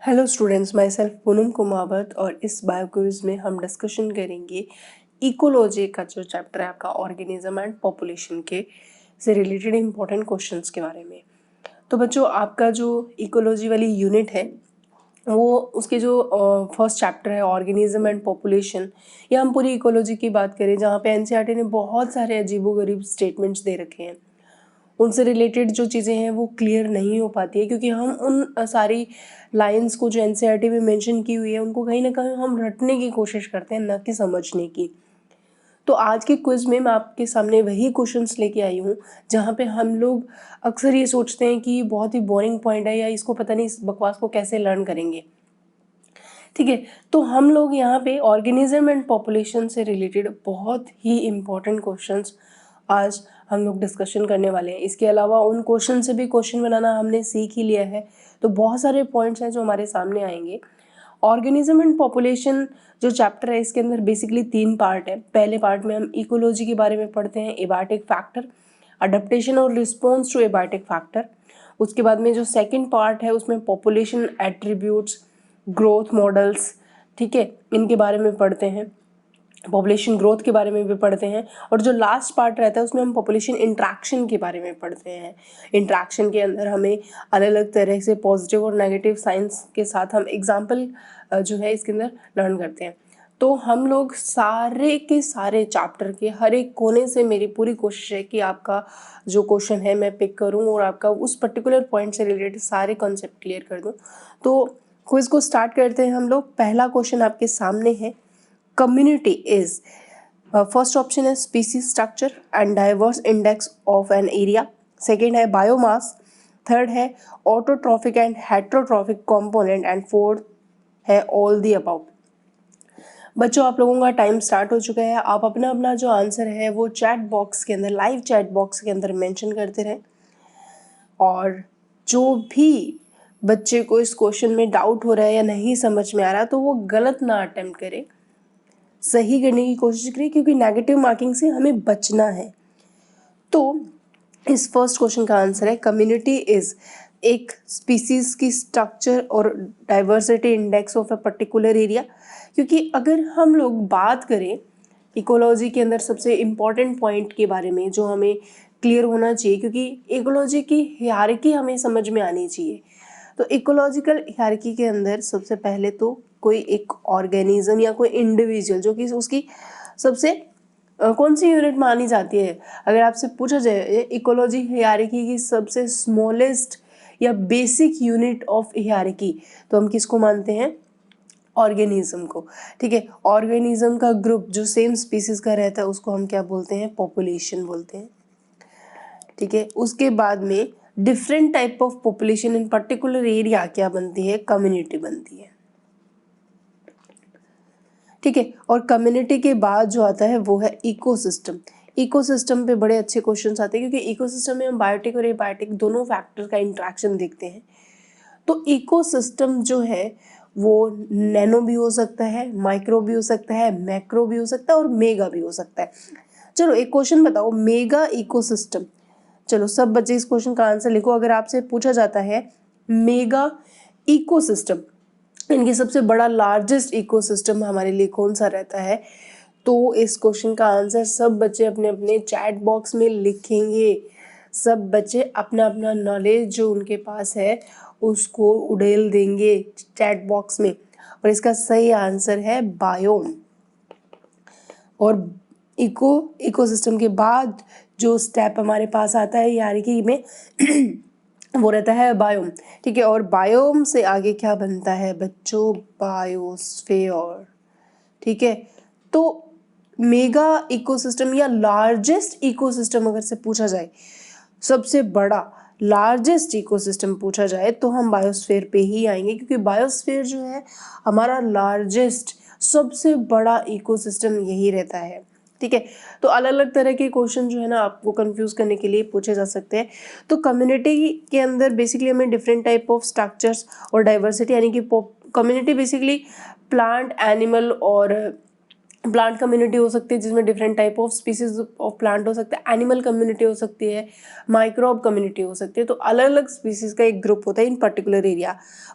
Hello students, my self Poonam Kumawat और इस bio quiz में हम डिस्कशन करेंगे इकोलॉजी का जो चैप्टर है आपका ऑर्गेनिज्म एंड पॉपुलेशन के से रिलेटेड इंपॉर्टेंट क्वेश्चंस के बारे में। तो बच्चों, आपका जो इकोलॉजी वाली यूनिट है वो उसके जो फर्स्ट चैप्टर है ऑर्गेनिज्म एंड पॉपुलेशन, या हम पूरी इकोलॉजी की बात करें जहाँ पे एनसीईआरटी ने बहुत सारे अजीबोगरीब स्टेटमेंट्स दे रखे हैं, उनसे रिलेटेड जो चीज़ें हैं वो क्लियर नहीं हो पाती है, क्योंकि हम उन सारी लाइंस को जो एनसीईआरटी में मेंशन की हुई है उनको कहीं ना कहीं हम रटने की कोशिश करते हैं, न कि समझने की। तो आज के क्विज में मैं आपके सामने वही क्वेश्चंस लेके आई हूँ जहाँ पे हम लोग अक्सर ये सोचते हैं कि बहुत ही बोरिंग पॉइंट है या इसको पता नहीं इस बकवास को कैसे लर्न करेंगे। ठीक है, तो हम लोग यहाँ पे ऑर्गेनिज्म एंड पॉपुलेशन से रिलेटेड बहुत ही इम्पोर्टेंट क्वेश्चंस आज हम लोग डिस्कशन करने वाले हैं। इसके अलावा उन क्वेश्चन से भी क्वेश्चन बनाना हमने सीख ही लिया है, तो बहुत सारे पॉइंट्स हैं जो हमारे सामने आएंगे। ऑर्गेनिज्म एंड पॉपुलेशन जो चैप्टर है इसके अंदर बेसिकली 3 पार्ट है। पहले पार्ट में हम इकोलॉजी के बारे में पढ़ते हैं, एबायोटिक फैक्टर, अडेप्टेशन और रिस्पॉन्स टू एबायोटिक फैक्टर। उसके बाद में जो सेकेंड पार्ट है उसमें पॉपुलेशन एट्रीब्यूट्स, ग्रोथ मॉडल्स, ठीक है, इनके बारे में पढ़ते हैं, पॉपुलेशन ग्रोथ के बारे में भी पढ़ते हैं। और जो लास्ट पार्ट रहता है उसमें हम पॉपुलेशन इंट्रैक्शन के बारे में पढ़ते हैं। इंट्रैक्शन के अंदर हमें अलग अलग तरह से पॉजिटिव और नेगेटिव साइंस के साथ हम एग्जाम्पल जो है इसके अंदर लर्न करते हैं। तो हम लोग सारे के सारे चैप्टर के हर एक कोने से मेरी पूरी कोशिश है कि आपका जो क्वेश्चन है मैं पिक करूं और आपका उस पर्टिकुलर पॉइंट से रिलेटेड सारे कॉन्सेप्ट क्लियर कर दूं। तो क्विज को स्टार्ट करते हैं हम लोग। पहला क्वेश्चन आपके सामने है, community is first option है species structure and diverse index of an area, second है biomass, third है autotrophic and heterotrophic component and fourth है all the above। बच्चों, आप लोगों का टाइम स्टार्ट हो चुका है। आप अपना अपना जो आंसर है वो चैट बॉक्स के अंदर, लाइव चैट बॉक्स के अंदर मेंशन करते रहें। और जो भी बच्चे को इस क्वेश्चन में डाउट हो रहा है या नहीं समझ में आ रहा तो वो गलत ना अटेम्प्ट करे, सही करने की कोशिश करें, क्योंकि नेगेटिव मार्किंग से हमें बचना है। तो इस फर्स्ट क्वेश्चन का आंसर है कम्युनिटी इज एक स्पीसीज की स्ट्रक्चर और diversity index of a particular area. क्योंकि अगर हम लोग बात करें इकोलॉजी के अंदर सबसे इम्पॉर्टेंट पॉइंट के बारे में जो हमें क्लियर होना चाहिए, क्योंकि इकोलॉजी की हायरार्की हमें समझ में आनी चाहिए। तो इकोलॉजिकल हायरार्की के अंदर सबसे पहले तो कोई एक ऑर्गेनिज्म या कोई इंडिविजुअल जो कि उसकी सबसे कौन सी यूनिट मानी जाती है, अगर आपसे पूछा जाए इकोलॉजी हायरार्की की सबसे स्मॉलेस्ट या बेसिक यूनिट ऑफ हायरार्की, तो हम किसको मानते हैं? ऑर्गेनिज्म को। ठीक है, ऑर्गेनिज्म का ग्रुप जो सेम स्पीसीज का रहता है उसको हम क्या बोलते हैं? पॉपुलेशन बोलते हैं। ठीक है, उसके बाद में different type of population in particular area क्या बनती है? कम्युनिटी बनती है। ठीक है, और कम्युनिटी के बाद जो आता है वो है इकोसिस्टम। इकोसिस्टम पे बड़े अच्छे क्वेश्चंस आते हैं, क्योंकि इकोसिस्टम में हम बायोटिक और एबायोटिक दोनों फैक्टर का इंट्रैक्शन देखते हैं। तो इकोसिस्टम जो है वो नैनो भी हो सकता है, माइक्रो भी हो सकता है, मैक्रो भी हो सकता है और मेगा भी हो सकता है। चलो एक क्वेश्चन बताओ, मेगा इकोसिस्टम। चलो सब बच्चे इस क्वेश्चन का आंसर लिखो। अगर आपसे पूछा जाता है मेगा इकोसिस्टम, इनकी सबसे बड़ा लार्जेस्ट इकोसिस्टम हमारे लिए कौन सा रहता है, तो इस क्वेश्चन का आंसर सब बच्चे अपने अपने चैट बॉक्स में लिखेंगे। सब बच्चे अपना अपना नॉलेज जो उनके पास है उसको उड़ेल देंगे चैट बॉक्स में। और इसका सही आंसर है बायोम। और इकोसिस्टम के बाद जो स्टेप हमारे पास आता है हायरार्की में वो रहता है बायोम। ठीक है, और बायोम से आगे क्या बनता है बच्चों? बायोस्फीयर। ठीक है, तो मेगा इकोसिस्टम या लार्जेस्ट इकोसिस्टम अगर से पूछा जाए, सबसे बड़ा लार्जेस्ट इकोसिस्टम पूछा जाए तो हम बायोस्फीयर पे ही आएंगे, क्योंकि बायोस्फीयर जो है हमारा लार्जेस्ट सबसे बड़ा इकोसिस्टम यही रहता है। ठीक है, तो अलग अलग तरह के क्वेश्चन जो है ना आपको कंफ्यूज करने के लिए पूछे जा सकते हैं। तो कम्युनिटी के अंदर बेसिकली हमें डिफरेंट टाइप ऑफ स्ट्रक्चर्स और डाइवर्सिटी, यानी कि कम्युनिटी बेसिकली प्लांट, एनिमल और प्लांट कम्युनिटी हो सकती है जिसमें different type of species of plant हो सकते हैं, एनिमल कम्युनिटी हो सकती है, माइक्रोब कम्युनिटी हो सकती है। तो अलग अलग स्पीसीज का एक ग्रुप होता है इन पर्टिकुलर एरिया,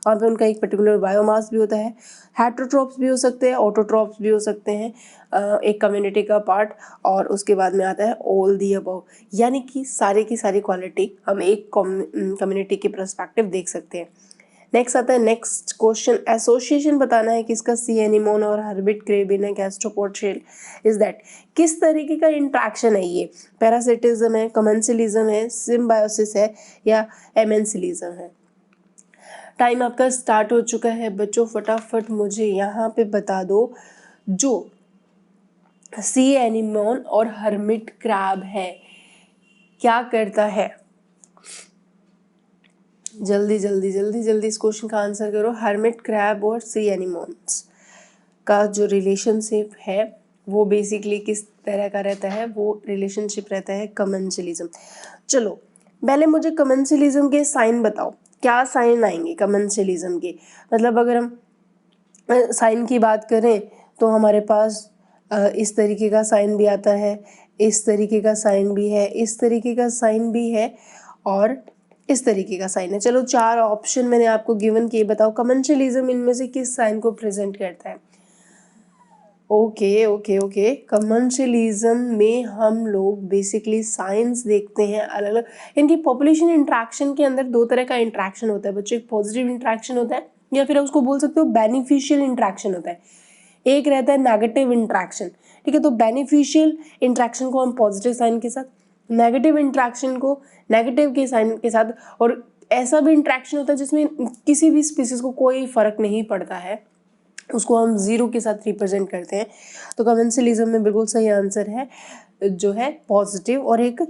वहाँ पे उनका एक पर्टिकुलर बायोमास भी होता है। हेटरोट्रॉप्स भी हो सकते हैं, ऑटोट्रॉप्स भी हो सकते हैं, एक कम्युनिटी का पार्ट। और उसके बाद में आता है ऑल दी अबव, यानी कि सारी की सारी क्वालिटी हम एक कम्युनिटी के पर्सपेक्टिव देख सकते हैं। नेक्स्ट आता है नेक्स्ट क्वेश्चन, एसोसिएशन बताना है किसका, सी एनीमोन और hermit crab in gastropod shell is that. किस तरीके का इंट्रैक्शन है ये, पैरासिटिज्म है, कमेंसिलिज्म है, सिम्बायोसिस है या एमेंसिलिज्म है। टाइम आपका स्टार्ट हो चुका है बच्चों, फटाफट मुझे यहाँ पे बता दो, जो सी एनीमोन और हर्मिट क्रैब है क्या करता है। जल्दी जल्दी जल्दी जल्दी इस क्वेश्चन का आंसर करो। हर्मिट क्रैब और सी एनीमोन्स का जो रिलेशनशिप है वो बेसिकली किस तरह का रहता है, वो रिलेशनशिप रहता है कमेंसिलिज्म। चलो पहले मुझे कमेंसिलिज्म के साइन बताओ, क्या साइन आएंगे कमेंसिलिज्म के। मतलब अगर हम साइन की बात करें तो हमारे पास इस तरीके का साइन भी आता है, इस तरीके का साइन भी है, इस तरीके का साइन भी है और इस तरीके का साइन है। चलो 4 ऑप्शन मैंने आपको गिवन किए, बताओ कमेंशियलिज्म इनमें से किस साइन को प्रेजेंट करता है। ओके कमेंशियलिज्म में हम लोग बेसिकली साइंस देखते हैं अलग अलग। इनकी पॉपुलेशन इंट्रैक्शन के अंदर 2 तरह का इंट्रैक्शन होता है बच्चों, एक पॉजिटिव इंट्रैक्शन होता है या फिर उसको बोल सकते हो बेनिफिशियल इंट्रैक्शन होता है, एक रहता है नेगेटिव इंट्रैक्शन। ठीक है, तो बेनिफिशियल इंट्रैक्शन को हम पॉजिटिव साइन के साथ, नेगेटिव इंट्रैक्शन को नेगेटिव के साइन के साथ, और ऐसा भी इंट्रैक्शन होता है जिसमें किसी भी स्पीसीज को कोई फर्क नहीं पड़ता है, उसको हम 0 के साथ रिप्रेजेंट करते हैं। तो कमेंशियलिज्म में बिल्कुल सही आंसर है जो है पॉजिटिव और एक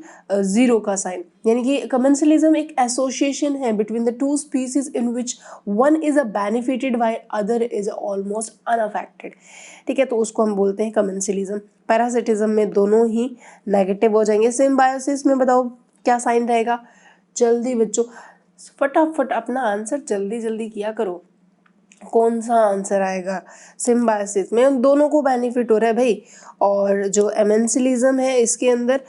0 का साइन, यानी कि कमेंशियलिज्म एक एसोसिएशन है between the 2 species in which one is a benefited while other is almost unaffected. ठीक है, तो उसको हम बोलते हैं कमेंशियलिज्म। पैरासिटिज्म में दोनों ही नेगेटिव हो जाएंगे। सिम्बायोसिस में बताओ क्या साइन रहेगा, जल्दी बच्चों फटाफट अपना आंसर जल्दी जल्दी किया करो, कौन सा आंसर आएगा। सिम्बायोसिस में दोनों को बेनिफिट हो रहा है भाई, और जो एमेंसिलिज्म है इसके अंदर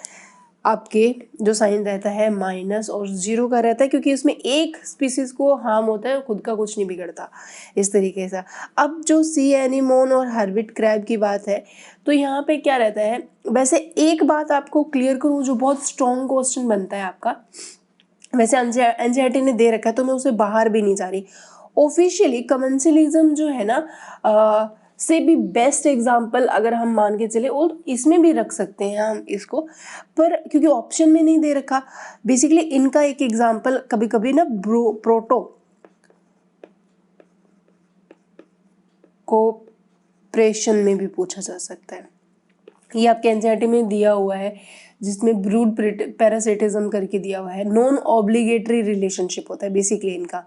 आपके जो साइन रहता है माइनस और 0 का रहता है, क्योंकि इसमें एक स्पीसीज को हार्म होता है, खुद का कुछ नहीं बिगड़ता इस तरीके से। अब जो सी एनीमोन और हर्बिट क्रैब की बात है तो यहाँ पे क्या रहता है, वैसे एक बात आपको क्लियर करूँ जो बहुत स्ट्रॉन्ग क्वेश्चन बनता है आपका, वैसे एनसीईआरटी ने दे रखा है तो मैं उसे बाहर भी नहीं जा रही। ऑफिशियली कमेंशियलिज्म जो है ना से भी बेस्ट एग्जाम्पल अगर हम मान के चले, और इसमें भी रख सकते हैं हम इसको, पर क्योंकि ऑप्शन में नहीं दे रखा, बेसिकली इनका एक एग्जाम्पल कभी कभी ना प्रोटो कोऑपरेशन में भी पूछा जा सकता है। ये आपके एनसीईआरटी में दिया हुआ है जिसमें ब्रूड पैरासिटिज्म करके दिया हुआ है। नॉन ऑब्लिगेटरी रिलेशनशिप होता है बेसिकली इनका,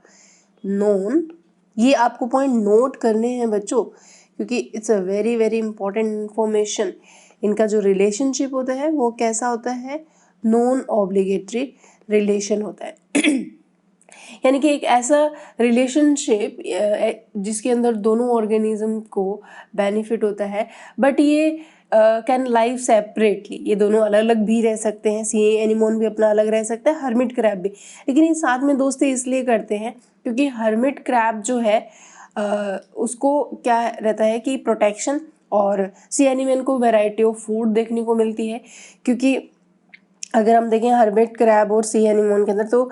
नॉन, ये आपको पॉइंट नोट करने हैं बच्चों क्योंकि it's a very very important information. इनका जो रिलेशनशिप होता है वो कैसा होता है, नॉन ऑब्लिगेटरी रिलेशन होता है यानी कि एक ऐसा रिलेशनशिप जिसके अंदर दोनों ऑर्गेनिज्म को बेनिफिट होता है, बट ये कैन लाइव सेपरेटली, ये दोनों अलग अलग भी रह सकते हैं, सी एनीमोन भी अपना अलग रह सकता है, हर्मिट क्रैब भी, लेकिन ये साथ में दोस्ती इसलिए करते हैं क्योंकि हर्मिट क्रैब जो है उसको क्या रहता है कि प्रोटेक्शन, और सी एनीमोन को वैरायटी ऑफ फूड देखने को मिलती है। क्योंकि अगर हम देखें हर्मिट क्रैब और सी एनीमोन के अंदर तो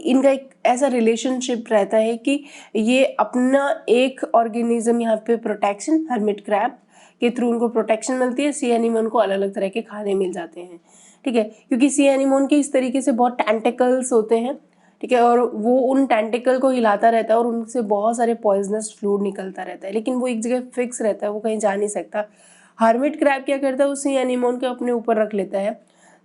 इनका एक ऐसा रिलेशनशिप रहता है कि ये अपना एक ऑर्गेनिज्म यहाँ पे प्रोटेक्शन, हर्मिट क्रैब के थ्रू उनको प्रोटेक्शन मिलती है, सी एनीमोन को अलग अलग तरह के खाने मिल जाते हैं। ठीक है, क्योंकि सी एनीमोन के इस तरीके से बहुत टेंटिकल्स होते हैं, ठीक है, और वो उन टेंटिकल को हिलाता रहता है और उनसे बहुत सारे पॉइजनस फ्लूइड निकलता रहता है, लेकिन वो एक जगह फिक्स रहता है, वो कहीं जा नहीं सकता। हर्मिट क्रैब क्या करता है, वो सी एनीमोन को अपने ऊपर रख लेता है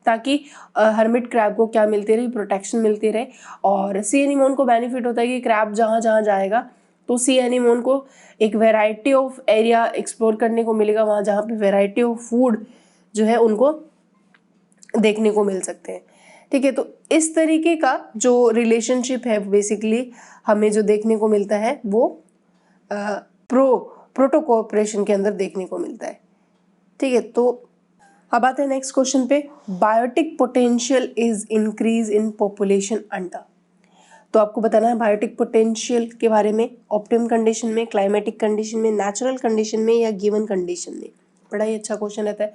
ताकि हर्मिट क्रैब को क्या मिलती रहे, प्रोटेक्शन मिलती रहे, और सी एनीमोन को बेनिफिट होता है कि क्रैब जहाँ जहाँ जाएगा तो सी एनीमोन को एक वैरायटी ऑफ एरिया एक्सप्लोर करने को मिलेगा, वहाँ जहाँ पे वैरायटी ऑफ फूड जो है उनको देखने को मिल सकते हैं। ठीक है, तो इस तरीके का जो रिलेशनशिप है बेसिकली हमें जो देखने को मिलता है वो प्रोटो कोऑपरेशन के अंदर देखने को मिलता है। ठीक है, तो अब आते हैं नेक्स्ट क्वेश्चन पे। Biotic potential is increase in population under. तो आपको बताना है बायोटिक पोटेंशियल के बारे में, ऑप्टिमम कंडीशन में, क्लाइमेटिक कंडीशन में, नेचुरल कंडीशन में या गिवन कंडीशन में। बड़ा ही अच्छा क्वेश्चन रहता है।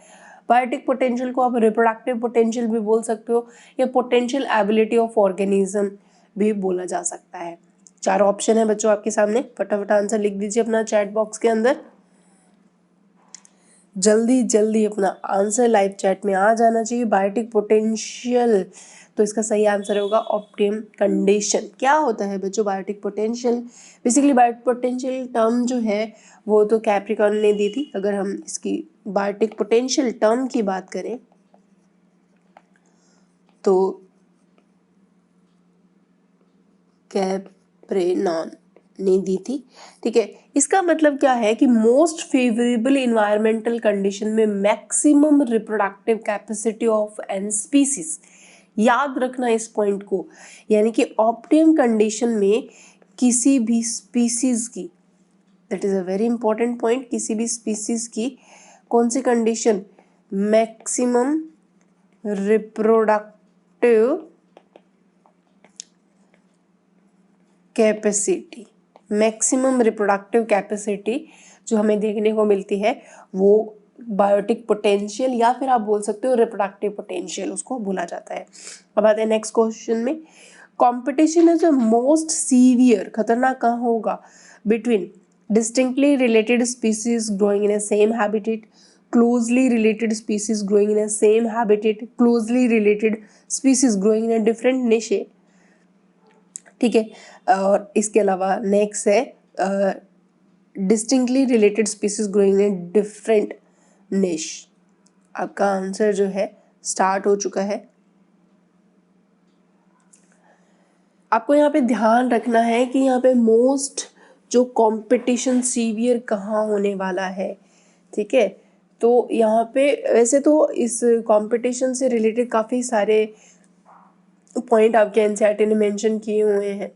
बायोटिक पोटेंशियल को आप रिप्रोडक्टिव पोटेंशियल भी बोल सकते हो या पोटेंशियल एबिलिटी ऑफ ऑर्गेनिज्म भी बोला जा सकता है। 4 ऑप्शन है बच्चों आपके सामने, फटाफट आंसर लिख दीजिए अपना चैट बॉक्स के अंदर। जल्दी जल्दी अपना आंसर लाइव चैट में आ जाना चाहिए। बायोटिक पोटेंशियल, तो इसका सही आंसर होगा ऑप्टिमम कंडीशन। क्या होता है बच्चों biotic potential? Basically biotic potential term जो है वो तो कैप्रिकॉन ने दी थी। अगर हम इसकी बायोटिक पोटेंशियल टर्म की बात करें तो कैप्रेनॉन ने दी थी। ठीक है, इसका मतलब क्या है कि मोस्ट फेवरेबल इन्वायरमेंटल कंडीशन में maximum reproductive capacity of an species. याद रखना इस पॉइंट को, यानी कि ऑप्टिमम कंडीशन में किसी भी स्पीसीज की, that is a very important point, किसी भी स्पीसीज की कौन सी condition? Maximum reproductive capacity. Maximum reproductive capacity जो हमें देखने को मिलती है वो बायोटिक पोटेंशियल या फिर आप बोल सकते हो रिप्रोडक्टिव पोटेंशियल, उसको बोला जाता है। अब आते हैं नेक्स्ट क्वेश्चन में। Competition is the most severe, खतरनाक कहाँ होगा? Between distinctly related species growing in a same habitat, closely related species growing in a same habitat, closely related species growing in a different niche। ठीक है, और इसके अलावा next है distinctly related species growing in different निश। आपका answer जो है स्टार्ट हो चुका है। आपको यहाँ पे ध्यान रखना है कि यहाँ पे मोस्ट जो कंपटीशन सीवियर कहाँ होने वाला है। ठीक है, तो यहाँ पे वैसे तो इस कंपटीशन से रिलेटेड काफ़ी सारे पॉइंट आपके एनसीईआरटी ने मेंशन किए हुए हैं।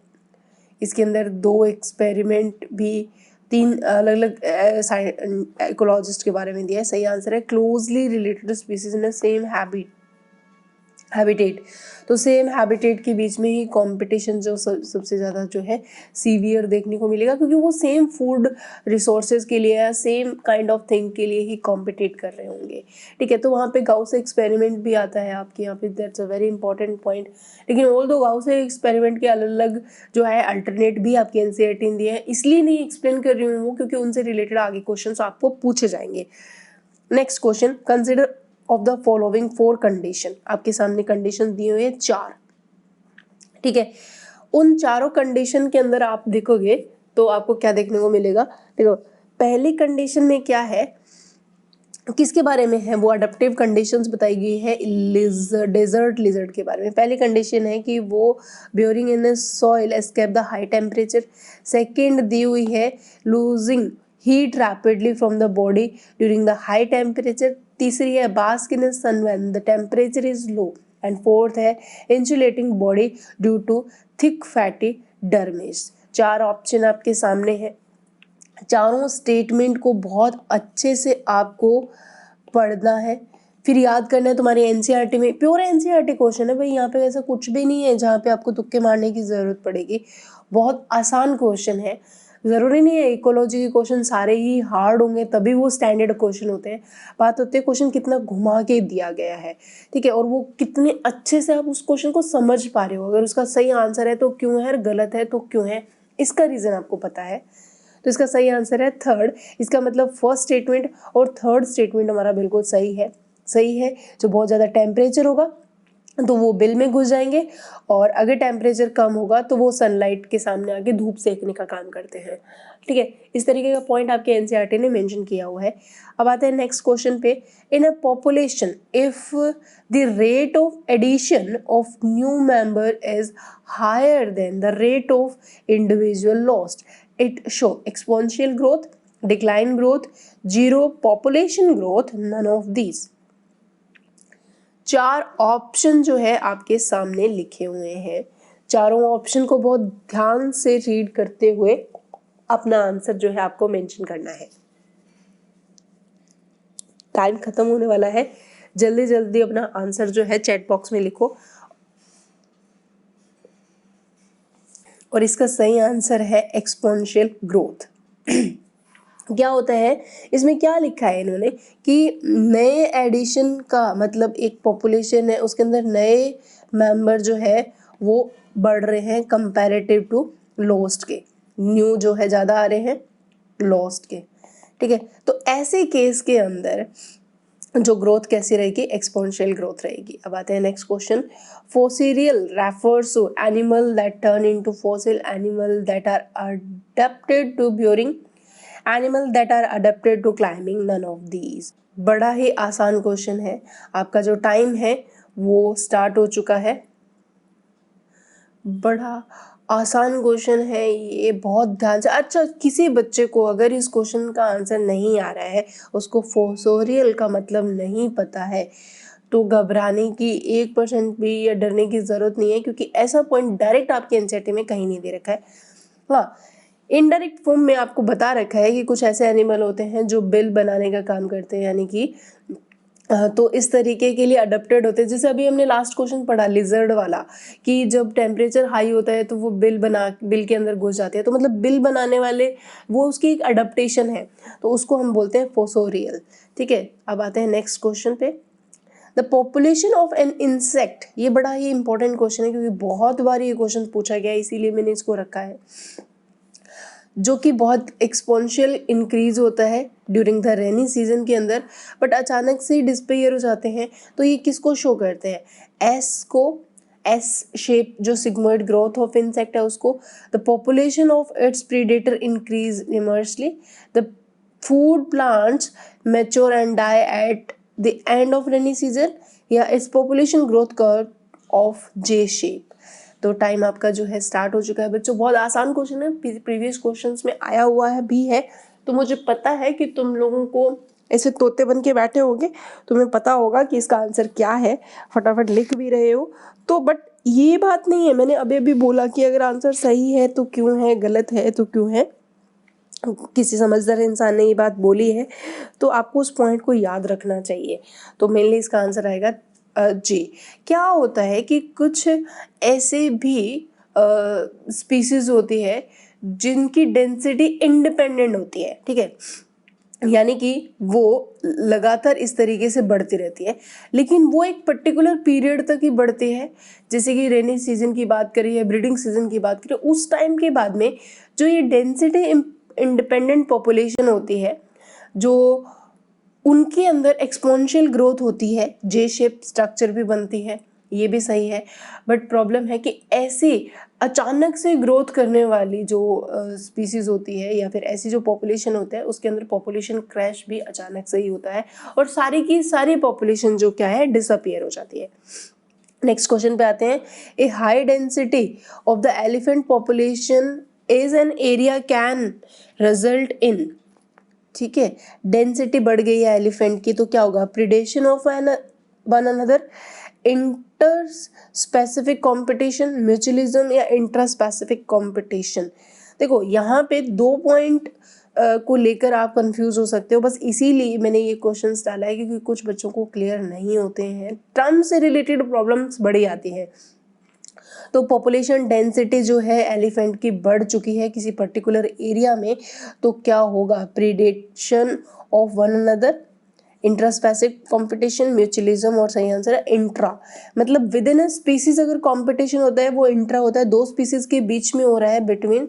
इसके अंदर 2 एक्सपेरिमेंट भी 3 अलग अलग इकोलॉजिस्ट के बारे में दिया है। सही आंसर है closely related species in same habitat. तो सेम हैबिटेट के बीच में ही कंपटीशन जो सबसे ज़्यादा जो है सीवियर देखने को मिलेगा, क्योंकि वो सेम फूड रिसोर्सेज के लिए या सेम काइंड ऑफ थिंग के लिए ही कॉम्पिटिट कर रहे होंगे। ठीक है, तो वहाँ पे गाउस एक्सपेरिमेंट भी आता है आपके यहाँ पे, that's a very important point. लेकिन ऑल दो गाउस एक्सपेरिमेंट के अलग अलग जो है अल्टरनेट भी आपके एनसीईआरटी ने दिए हैं, इसलिए नहीं एक्सप्लेन कर रही हूँ वो, क्योंकि उनसे रिलेटेड आगे क्वेश्चन आपको पूछे जाएंगे। Next question, consider of the following 4 condition. आपके सामने कंडीशन दिए हुए हैं 4। ठीक है, उन चारों कंडीशन के अंदर आप देखोगे तो आपको क्या देखने को मिलेगा? देखो, पहली कंडीशन में क्या है, किसके बारे में है? वो अडप्टिव कंडीशंस बताई गई है डेजर्ट लिजर्ड के बारे में। पहली कंडीशन है कि वो burrowing in soil escape the high temperature. Second दी हुई है losing heat rapidly from the body during the high temperature. तीसरी है bask in sun when the temperature is low. And fourth है insulating body due to thick fatty dermis. 4 option आपके सामने है। चारों स्टेटमेंट को बहुत अच्छे से आपको पढ़ना है, फिर याद करना है। तुम्हारी एनसीईआरटी में प्योर एनसीईआरटी क्वेश्चन है भाई, यहाँ पे ऐसा कुछ भी नहीं है जहाँ पे आपको तुक्के मारने की ज़रूरत पड़ेगी। बहुत आसान क्वेश्चन है। ज़रूरी नहीं है इकोलॉजी के क्वेश्चन सारे ही हार्ड होंगे तभी वो स्टैंडर्ड क्वेश्चन होते हैं। बात होती है क्वेश्चन कितना घुमा के दिया गया है, ठीक है, और वो कितने अच्छे से आप उस क्वेश्चन को समझ पा रहे हो। अगर उसका सही आंसर है तो क्यों है, और गलत है तो क्यों है, इसका रीज़न आपको पता है। तो इसका सही आंसर है थर्ड। इसका मतलब फर्स्ट स्टेटमेंट और थर्ड स्टेटमेंट हमारा बिल्कुल सही है। सही है, जो बहुत ज़्यादा टेम्परेचर होगा तो वो बिल में घुस जाएंगे, और अगर टेम्परेचर कम होगा तो वो सनलाइट के सामने आके धूप सेकने का काम करते हैं। ठीक है, इस तरीके का पॉइंट आपके एनसीईआरटी ने मेंशन किया हुआ है। अब आते हैं नेक्स्ट क्वेश्चन पे। In a population if the rate of addition of new member is higher than the rate of individual lost, it show exponential growth, decline growth, zero population growth, none of these. 4 option जो है आपके सामने लिखे हुए हैं। चारों option को बहुत ध्यान से रीड करते हुए अपना आंसर जो है आपको मेंशन करना है। टाइम खत्म होने वाला है, जल्दी जल्दी अपना आंसर जो है चैट बॉक्स में लिखो। और इसका सही आंसर है एक्सपोनेंशियल ग्रोथ। क्या होता है, इसमें क्या लिखा है इन्होंने कि नए एडिशन का मतलब एक पॉपुलेशन है, उसके अंदर नए मेंबर जो है वो बढ़ रहे हैं कंपैरेटिव टू लॉस्ट के, न्यू जो है ज़्यादा आ रहे हैं लॉस्ट के, ठीक है। तो ऐसे केस के अंदर जो ग्रोथ कैसी रहेगी, एक्सपोनेंशियल ग्रोथ रहेगी। अब आते हैं next question. Fossorial refers to animal that turn into fossil, animal that are adapted to burrowing, animal that are adapted to climbing, none of these. बड़ा ही आसान क्वेश्चन है, आपका जो टाइम है वो स्टार्ट हो चुका है। बड़ा आसान क्वेश्चन है ये, बहुत ध्यान से। अच्छा, किसी बच्चे को अगर इस क्वेश्चन का आंसर नहीं आ रहा है, उसको फोसोरियल का मतलब नहीं पता है, तो घबराने की 1% भी या डरने की ज़रूरत नहीं है, क्योंकि ऐसा पॉइंट डायरेक्ट आपके एनसीईआरटी में कहीं नहीं दे रखा है। हाँ, इनडायरेक्ट फॉर्म में आपको बता रखा है कि कुछ ऐसे एनिमल होते हैं जो बिल बनाने का काम करते हैं, यानी कि तो इस तरीके के लिए अडेप्टेड होते हैं। जैसे अभी हमने लास्ट क्वेश्चन पढ़ा लिजर्ड वाला, कि जब टेम्परेचर हाई होता है तो वो बिल के अंदर घुस जाते हैं, तो मतलब बिल बनाने वाले वो उसकी एक अडेप्टेशन है, तो उसको हम बोलते हैं फोसोरियल, ठीक है। अब आते हैं नेक्स्ट क्वेश्चन पे। The population of an insect, ये बड़ा ही इंपॉर्टेंट क्वेश्चन है क्योंकि बहुत बार ये क्वेश्चन पूछा गया है, इसीलिए मैंने इसको रखा है, जो कि बहुत एक्सपोनेंशियल इंक्रीज होता है ड्यूरिंग द रेनी सीजन के अंदर, बट अचानक से डिस्पेयर हो जाते हैं। तो ये किसको शो करते हैं, एस को, एस शेप जो सिग्मोइड ग्रोथ ऑफ इंसेक्ट है उसको। The population of its predator increase immensely, the food plants mature and die at the end of rainy season, या its population growth curve of J shape. तो time आपका जो है start हो चुका है बच्चों। बहुत आसान क्वेश्चन है, प्रीवियस क्वेश्चंस में आया हुआ है भी है, तो मुझे पता है कि तुम लोगों को ऐसे तोते बन के बैठे होगे, तुम्हें पता होगा कि इसका आंसर क्या है, फटाफट लिख भी रहे हो। तो बट ये बात नहीं है, मैंने अभी अभी बोला कि अगर आंसर सही है तो क्यों है, गलत है तो क्यों है, किसी समझदार इंसान ने ये बात बोली है, तो आपको उस पॉइंट को याद रखना चाहिए। तो मेनली इसका आंसर आएगा जी। क्या होता है कि कुछ ऐसे भी स्पीसीज होती है जिनकी डेंसिटी इंडिपेंडेंट होती है, ठीक है, यानी कि वो लगातार इस तरीके से बढ़ती रहती है, लेकिन वो एक पर्टिकुलर पीरियड तक ही बढ़ती है। जैसे कि रेनी सीजन की बात करिए, ब्रीडिंग सीजन की बात करिए, उस टाइम के बाद में जो ये डेंसिटी इंडिपेंडेंट पॉपुलेशन होती है, जो उनके अंदर एक्सपोनेंशियल ग्रोथ होती है, जे शेप स्ट्रक्चर भी बनती है, ये भी सही है। बट प्रॉब्लम है कि ऐसी अचानक से ग्रोथ करने वाली जो स्पीसीज होती है या फिर ऐसी जो पॉपुलेशन होता है, उसके अंदर पॉपुलेशन क्रैश भी अचानक से ही होता है और सारी की सारी पॉपुलेशन जो क्या है डिसअपियर हो जाती है। नेक्स्ट क्वेश्चन पे आते हैं। A high density of the elephant population is an area can result in, ठीक है, डेंसिटी बढ़ गई है एलिफेंट की तो क्या होगा, predation of one another, inter specific competition, mutualism या इंट्रा स्पेसिफिक कॉम्पिटिशन। देखो यहाँ पे 2 पॉइंट को लेकर आप कंफ्यूज हो सकते हो, बस इसीलिए मैंने ये क्वेश्चंस डाला है क्योंकि कुछ बच्चों को क्लियर नहीं होते हैं, टर्म से रिलेटेड प्रॉब्लम्स बड़ी आती हैं। तो पॉपुलेशन डेंसिटी जो है एलिफेंट की बढ़ चुकी है किसी पर्टिकुलर एरिया में, तो क्या होगा, predation of one another, intraspecific competition, mutualism, और सही आंसर है इंट्रा। मतलब विद इन अ स्पीसीज अगर कंपटीशन होता है वो इंट्रा होता है, 2 स्पीसीज के बीच में हो रहा है, बिटवीन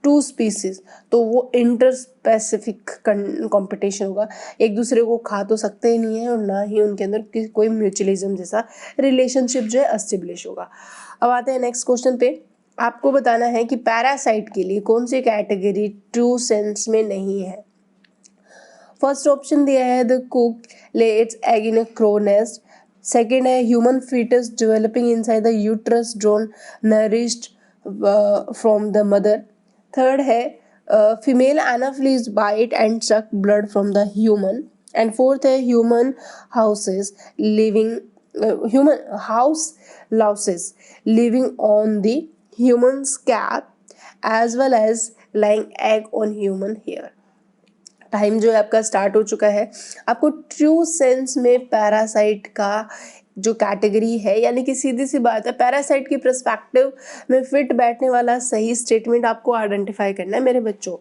2 स्पीसीज, तो वो इंटर स्पेसिफिक कंपटीशन होगा। एक दूसरे को खा तो सकते ही नहीं है और ना ही उनके अंदर कोई म्यूचुअलिज्म जैसा रिलेशनशिप जो है एस्टेब्लिश होगा। अब आते हैं नेक्स्ट क्वेश्चन पे। आपको बताना है कि पैरासाइट के लिए कौन सी कैटेगरी ट्रू सेंस में नहीं है। फर्स्ट ऑप्शन दिया है the cuckoo lay its egg in a crow nest, second है human foetus developing inside the uterus drawn nourished from the mother, third है female Anopheles bite and suck blood from the human, and fourth है human houses living human house louses living on the human scalp as well as laying egg on human hair। Time जो है आपका start हो चुका है। आपको true sense में parasite का जो कैटेगरी है, यानी कि सीधी सी बात है, पैरासाइट की पर्सपेक्टिव में फिट बैठने वाला सही स्टेटमेंट आपको आइडेंटिफाई करना है मेरे बच्चों।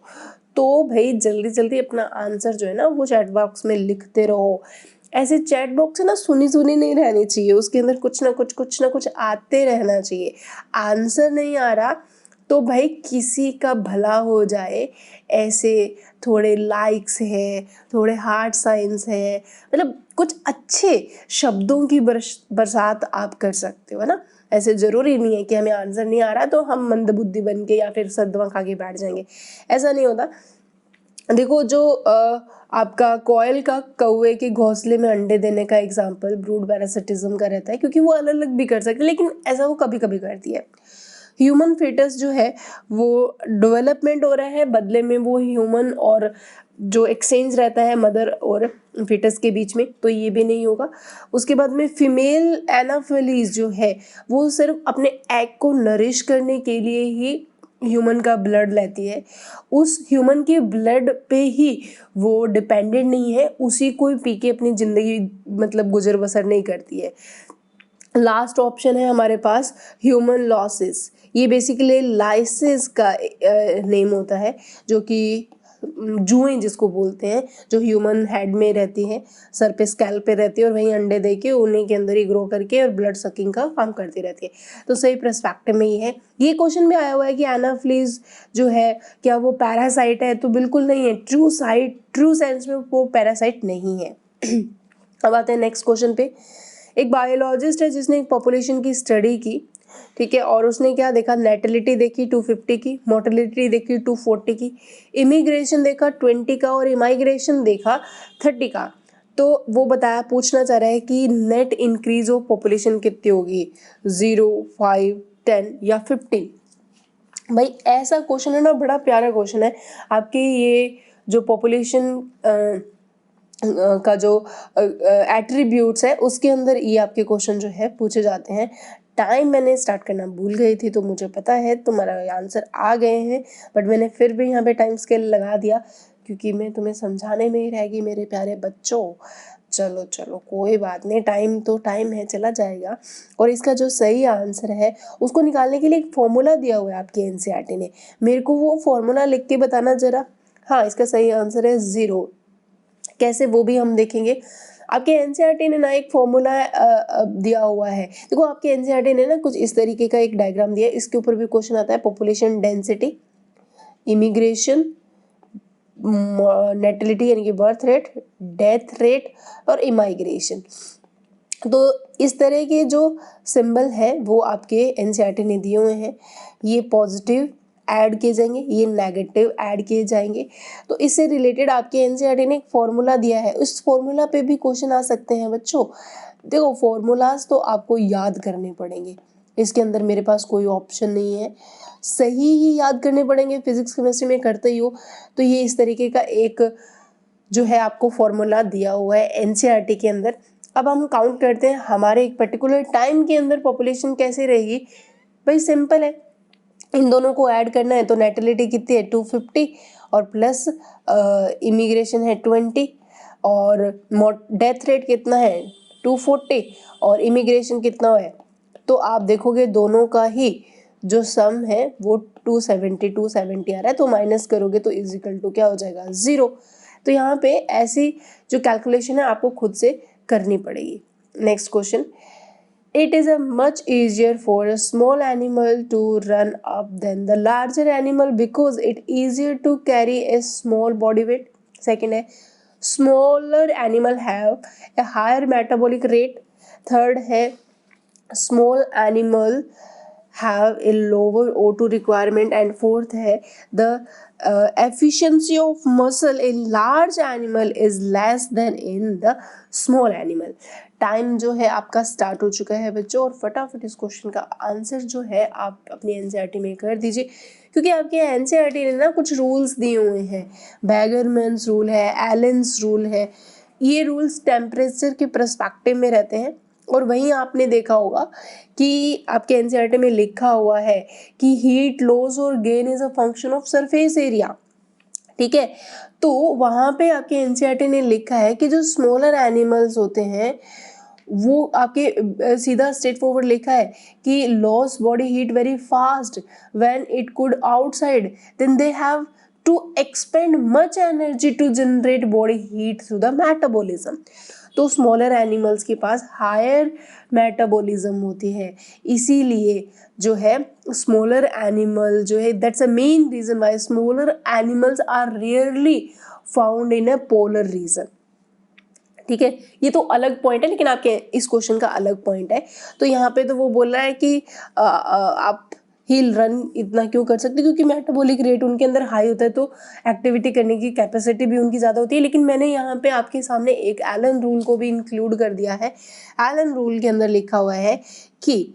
तो भाई जल्दी जल्दी अपना आंसर जो है ना वो चैट बॉक्स में लिखते रहो। ऐसे चैट बॉक्स है ना सुनी सुनी नहीं रहनी चाहिए, उसके अंदर कुछ ना कुछ आते रहना चाहिए। आंसर नहीं आ रहा तो भाई किसी का भला हो जाए, ऐसे थोड़े लाइक्स है, थोड़े हार्ट साइंस है, मतलब कुछ अच्छे शब्दों की बरसात आप कर सकते हो ना। ऐसे ज़रूरी नहीं है कि हमें आंसर नहीं आ रहा तो हम मंदबुद्धि बन के या फिर सद्दवा खा के बैठ जाएंगे, ऐसा नहीं होता। देखो जो आपका कॉयल का कौवे के घोंसले में अंडे देने का एग्जाम्पल ब्रूड पैरासिटिज्म का रहता है, क्योंकि वो अलग अलग भी कर सकते हैं, लेकिन ऐसा वो कभी कभी करती है। ह्यूमन फीटस जो है वो डेवलपमेंट हो रहा है, बदले में वो ह्यूमन और जो एक्सचेंज रहता है मदर और फीटस के बीच में, तो ये भी नहीं होगा। उसके बाद में फीमेल एनाफिलीज जो है वो सिर्फ अपने एग को नरिश करने के लिए ही ह्यूमन का ब्लड लेती है, उस ह्यूमन के ब्लड पे ही वो डिपेंडेंट नहीं है, उसी को पी के अपनी ज़िंदगी मतलब गुजर बसर नहीं करती है। लास्ट ऑप्शन है हमारे पास ह्यूमन लॉसेस। ये बेसिकली लाइसिस का नेम होता है, जो कि जुएं जिसको बोलते हैं, जो ह्यूमन हेड में रहती हैं, सर पे स्कैल्प पे रहती है और वहीं अंडे दे के उन्हीं के अंदर ही ग्रो करके और ब्लड सकिंग का काम करती रहती है। तो सही पर्सपेक्टिव में ही है। ये क्वेश्चन भी आया हुआ है कि एनाफ्लीज जो है क्या वो पैरासाइट है, तो बिल्कुल नहीं है। ट्रू सेंस में वो पैरासाइट नहीं है। अब आते हैं नेक्स्ट क्वेश्चन पे। एक बायोलॉजिस्ट है जिसने एक पॉपुलेशन की स्टडी की, ठीक है, और उसने क्या देखा, नेटिलिटी देखी 250 की, मोर्टेलिटी देखी 240 की, इमिग्रेशन देखा 20 का और इमाइग्रेशन देखा 30 का। तो वो पूछना चाह रहा है कि नेट इंक्रीज ऑफ पॉपुलेशन कितनी होगी, 0, 5, 10 या 15। भाई ऐसा क्वेश्चन है ना, बड़ा प्यारा क्वेश्चन है। आपके ये जो पॉपुलेशन का जो एट्रीब्यूट्स है उसके अंदर ये आपके क्वेश्चन जो है पूछे जाते हैं। टाइम मैंने स्टार्ट करना भूल गई थी, तो मुझे पता है तुम्हारा आंसर आ गए हैं, बट मैंने फिर भी यहाँ पे टाइम स्केल लगा दिया क्योंकि मैं तुम्हें समझाने में ही रहेगी मेरे प्यारे बच्चों। चलो चलो कोई बात नहीं, टाइम तो टाइम है, चला जाएगा। और इसका जो सही आंसर है उसको निकालने के लिए एक फॉर्मूला दिया हुआ है आपकी एनसीईआरटी ने, मेरे को वो फॉर्मूला लिख के बताना जरा। हाँ, इसका सही आंसर है 0। कैसे वो भी हम देखेंगे। आपके एनसीईआरटी ने ना एक फॉर्मूला दिया हुआ है। देखो आपके एनसीईआरटी ने ना कुछ इस तरीके का एक डायग्राम दिया है, इसके ऊपर भी क्वेश्चन आता है। पॉपुलेशन डेंसिटी, इमिग्रेशन, नेटिलिटी यानी कि बर्थ रेट, डेथ रेट और इमाइग्रेशन। तो इस तरह के जो सिंबल है वो आपके एनसीईआरटी ने दिए हुए हैं। ये पॉजिटिव ऐड किए जाएंगे, ये नेगेटिव ऐड किए जाएंगे। तो इससे रिलेटेड आपके एनसीईआरटी ने एक फॉर्मूला दिया है, उस फॉर्मूला पे भी क्वेश्चन आ सकते हैं बच्चों। देखो फॉर्मूलाज तो आपको याद करने पड़ेंगे, इसके अंदर मेरे पास कोई ऑप्शन नहीं है, सही ही याद करने पड़ेंगे। फिजिक्स केमिस्ट्री में करते ही हो तो ये इस तरीके का एक जो है आपको फॉर्मूला दिया हुआ है एनसीईआरटी के अंदर। अब हम काउंट करते हैं हमारे एक पर्टिकुलर टाइम के अंदर पॉपुलेशन कैसे रहेगी। भाई सिंपल है, इन दोनों को ऐड करना है। तो नेटिलिटी कितनी है 250 और प्लस इमिग्रेशन है 20 और डेथ रेट कितना है 240 और इमिग्रेशन कितना है, तो आप देखोगे दोनों का ही जो सम है वो 270 आ रहा है। तो माइनस करोगे तो इजिकल टू क्या हो जाएगा 0। तो यहाँ पे ऐसी जो कैलकुलेशन है आपको खुद से करनी पड़ेगी। Next question, it is a much easier for a small animal to run up than the larger animal because it easier to carry a small body weight. Second है smaller animal have a higher metabolic rate. Third है small animal have a lower O2 requirement. And fourth है the efficiency of muscle in large animal is less than in the small animal. Time जो है आपका start हो चुका है बच्चों, और फटाफट इस क्वेश्चन का आंसर जो है आप अपनी एनसीईआरटी में कर दीजिए, क्योंकि आपके एनसीईआरटी ने ना कुछ रूल्स दिए हुए हैं। बैगरमैन्स रूल है, एलेंस रूल है। ये रूल्स टेम्परेचर के पर्सपेक्टिव में रहते हैं। और वहीं आपने देखा होगा कि आपके एनसीईआरटी में लिखा हुआ है कि हीट लॉस और gain is a function of surface area. ठीक है। तो वहाँ पे आपके एनसीईआरटी ने लिखा है कि जो स्मॉलर एनिमल्स होते हैं वो आपके सीधा स्ट्रेट फॉरवर्ड लिखा है कि loss body heat very fast when it could outside then they have to expend much energy to generate body heat through the metabolism. तो स्मॉलर एनिमल्स के पास हायर मेटाबॉलिज्म होती है, इसीलिए जो है स्मॉलर एनिमल जो है that's a main reason why smaller animals are rarely found in a polar region. ठीक है, ये तो अलग पॉइंट है, लेकिन आपके इस क्वेश्चन का अलग पॉइंट है। तो यहाँ पे तो वो बोल रहा है कि आप हील रन इतना क्यों कर सकते, क्योंकि मेटाबॉलिक रेट उनके अंदर हाई होता है, तो एक्टिविटी करने की कैपेसिटी भी उनकी ज़्यादा होती है। लेकिन मैंने यहाँ पे आपके सामने एक एलन रूल को भी इंक्लूड कर दिया है। एलन रूल के अंदर लिखा हुआ है कि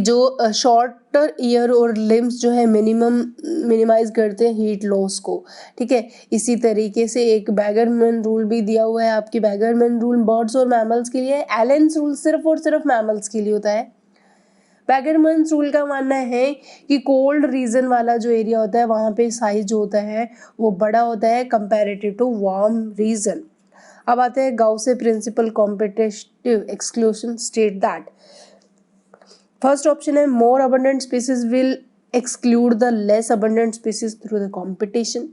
जो शॉर्टर ईयर और लिम्स जो है मिनिमाइज करते हैं हीट लॉस को। ठीक है, इसी तरीके से एक बैगरमैन रूल भी दिया हुआ है। आपकी बैगरमैन रूल बर्ड्स और मैमल्स के लिए, एलेंस रूल सिर्फ और सिर्फ मैमल्स के लिए होता है। बैगरमैन रूल का मानना है कि कोल्ड रीजन वाला जो एरिया होता है वहाँ पे साइज जो होता है वो बड़ा होता है कंपैरेटिव टू वार्म रीजन। अब आते हैं Gause principle competitive exclusion state that first option है more abundant species will exclude the less abundant species through the competition.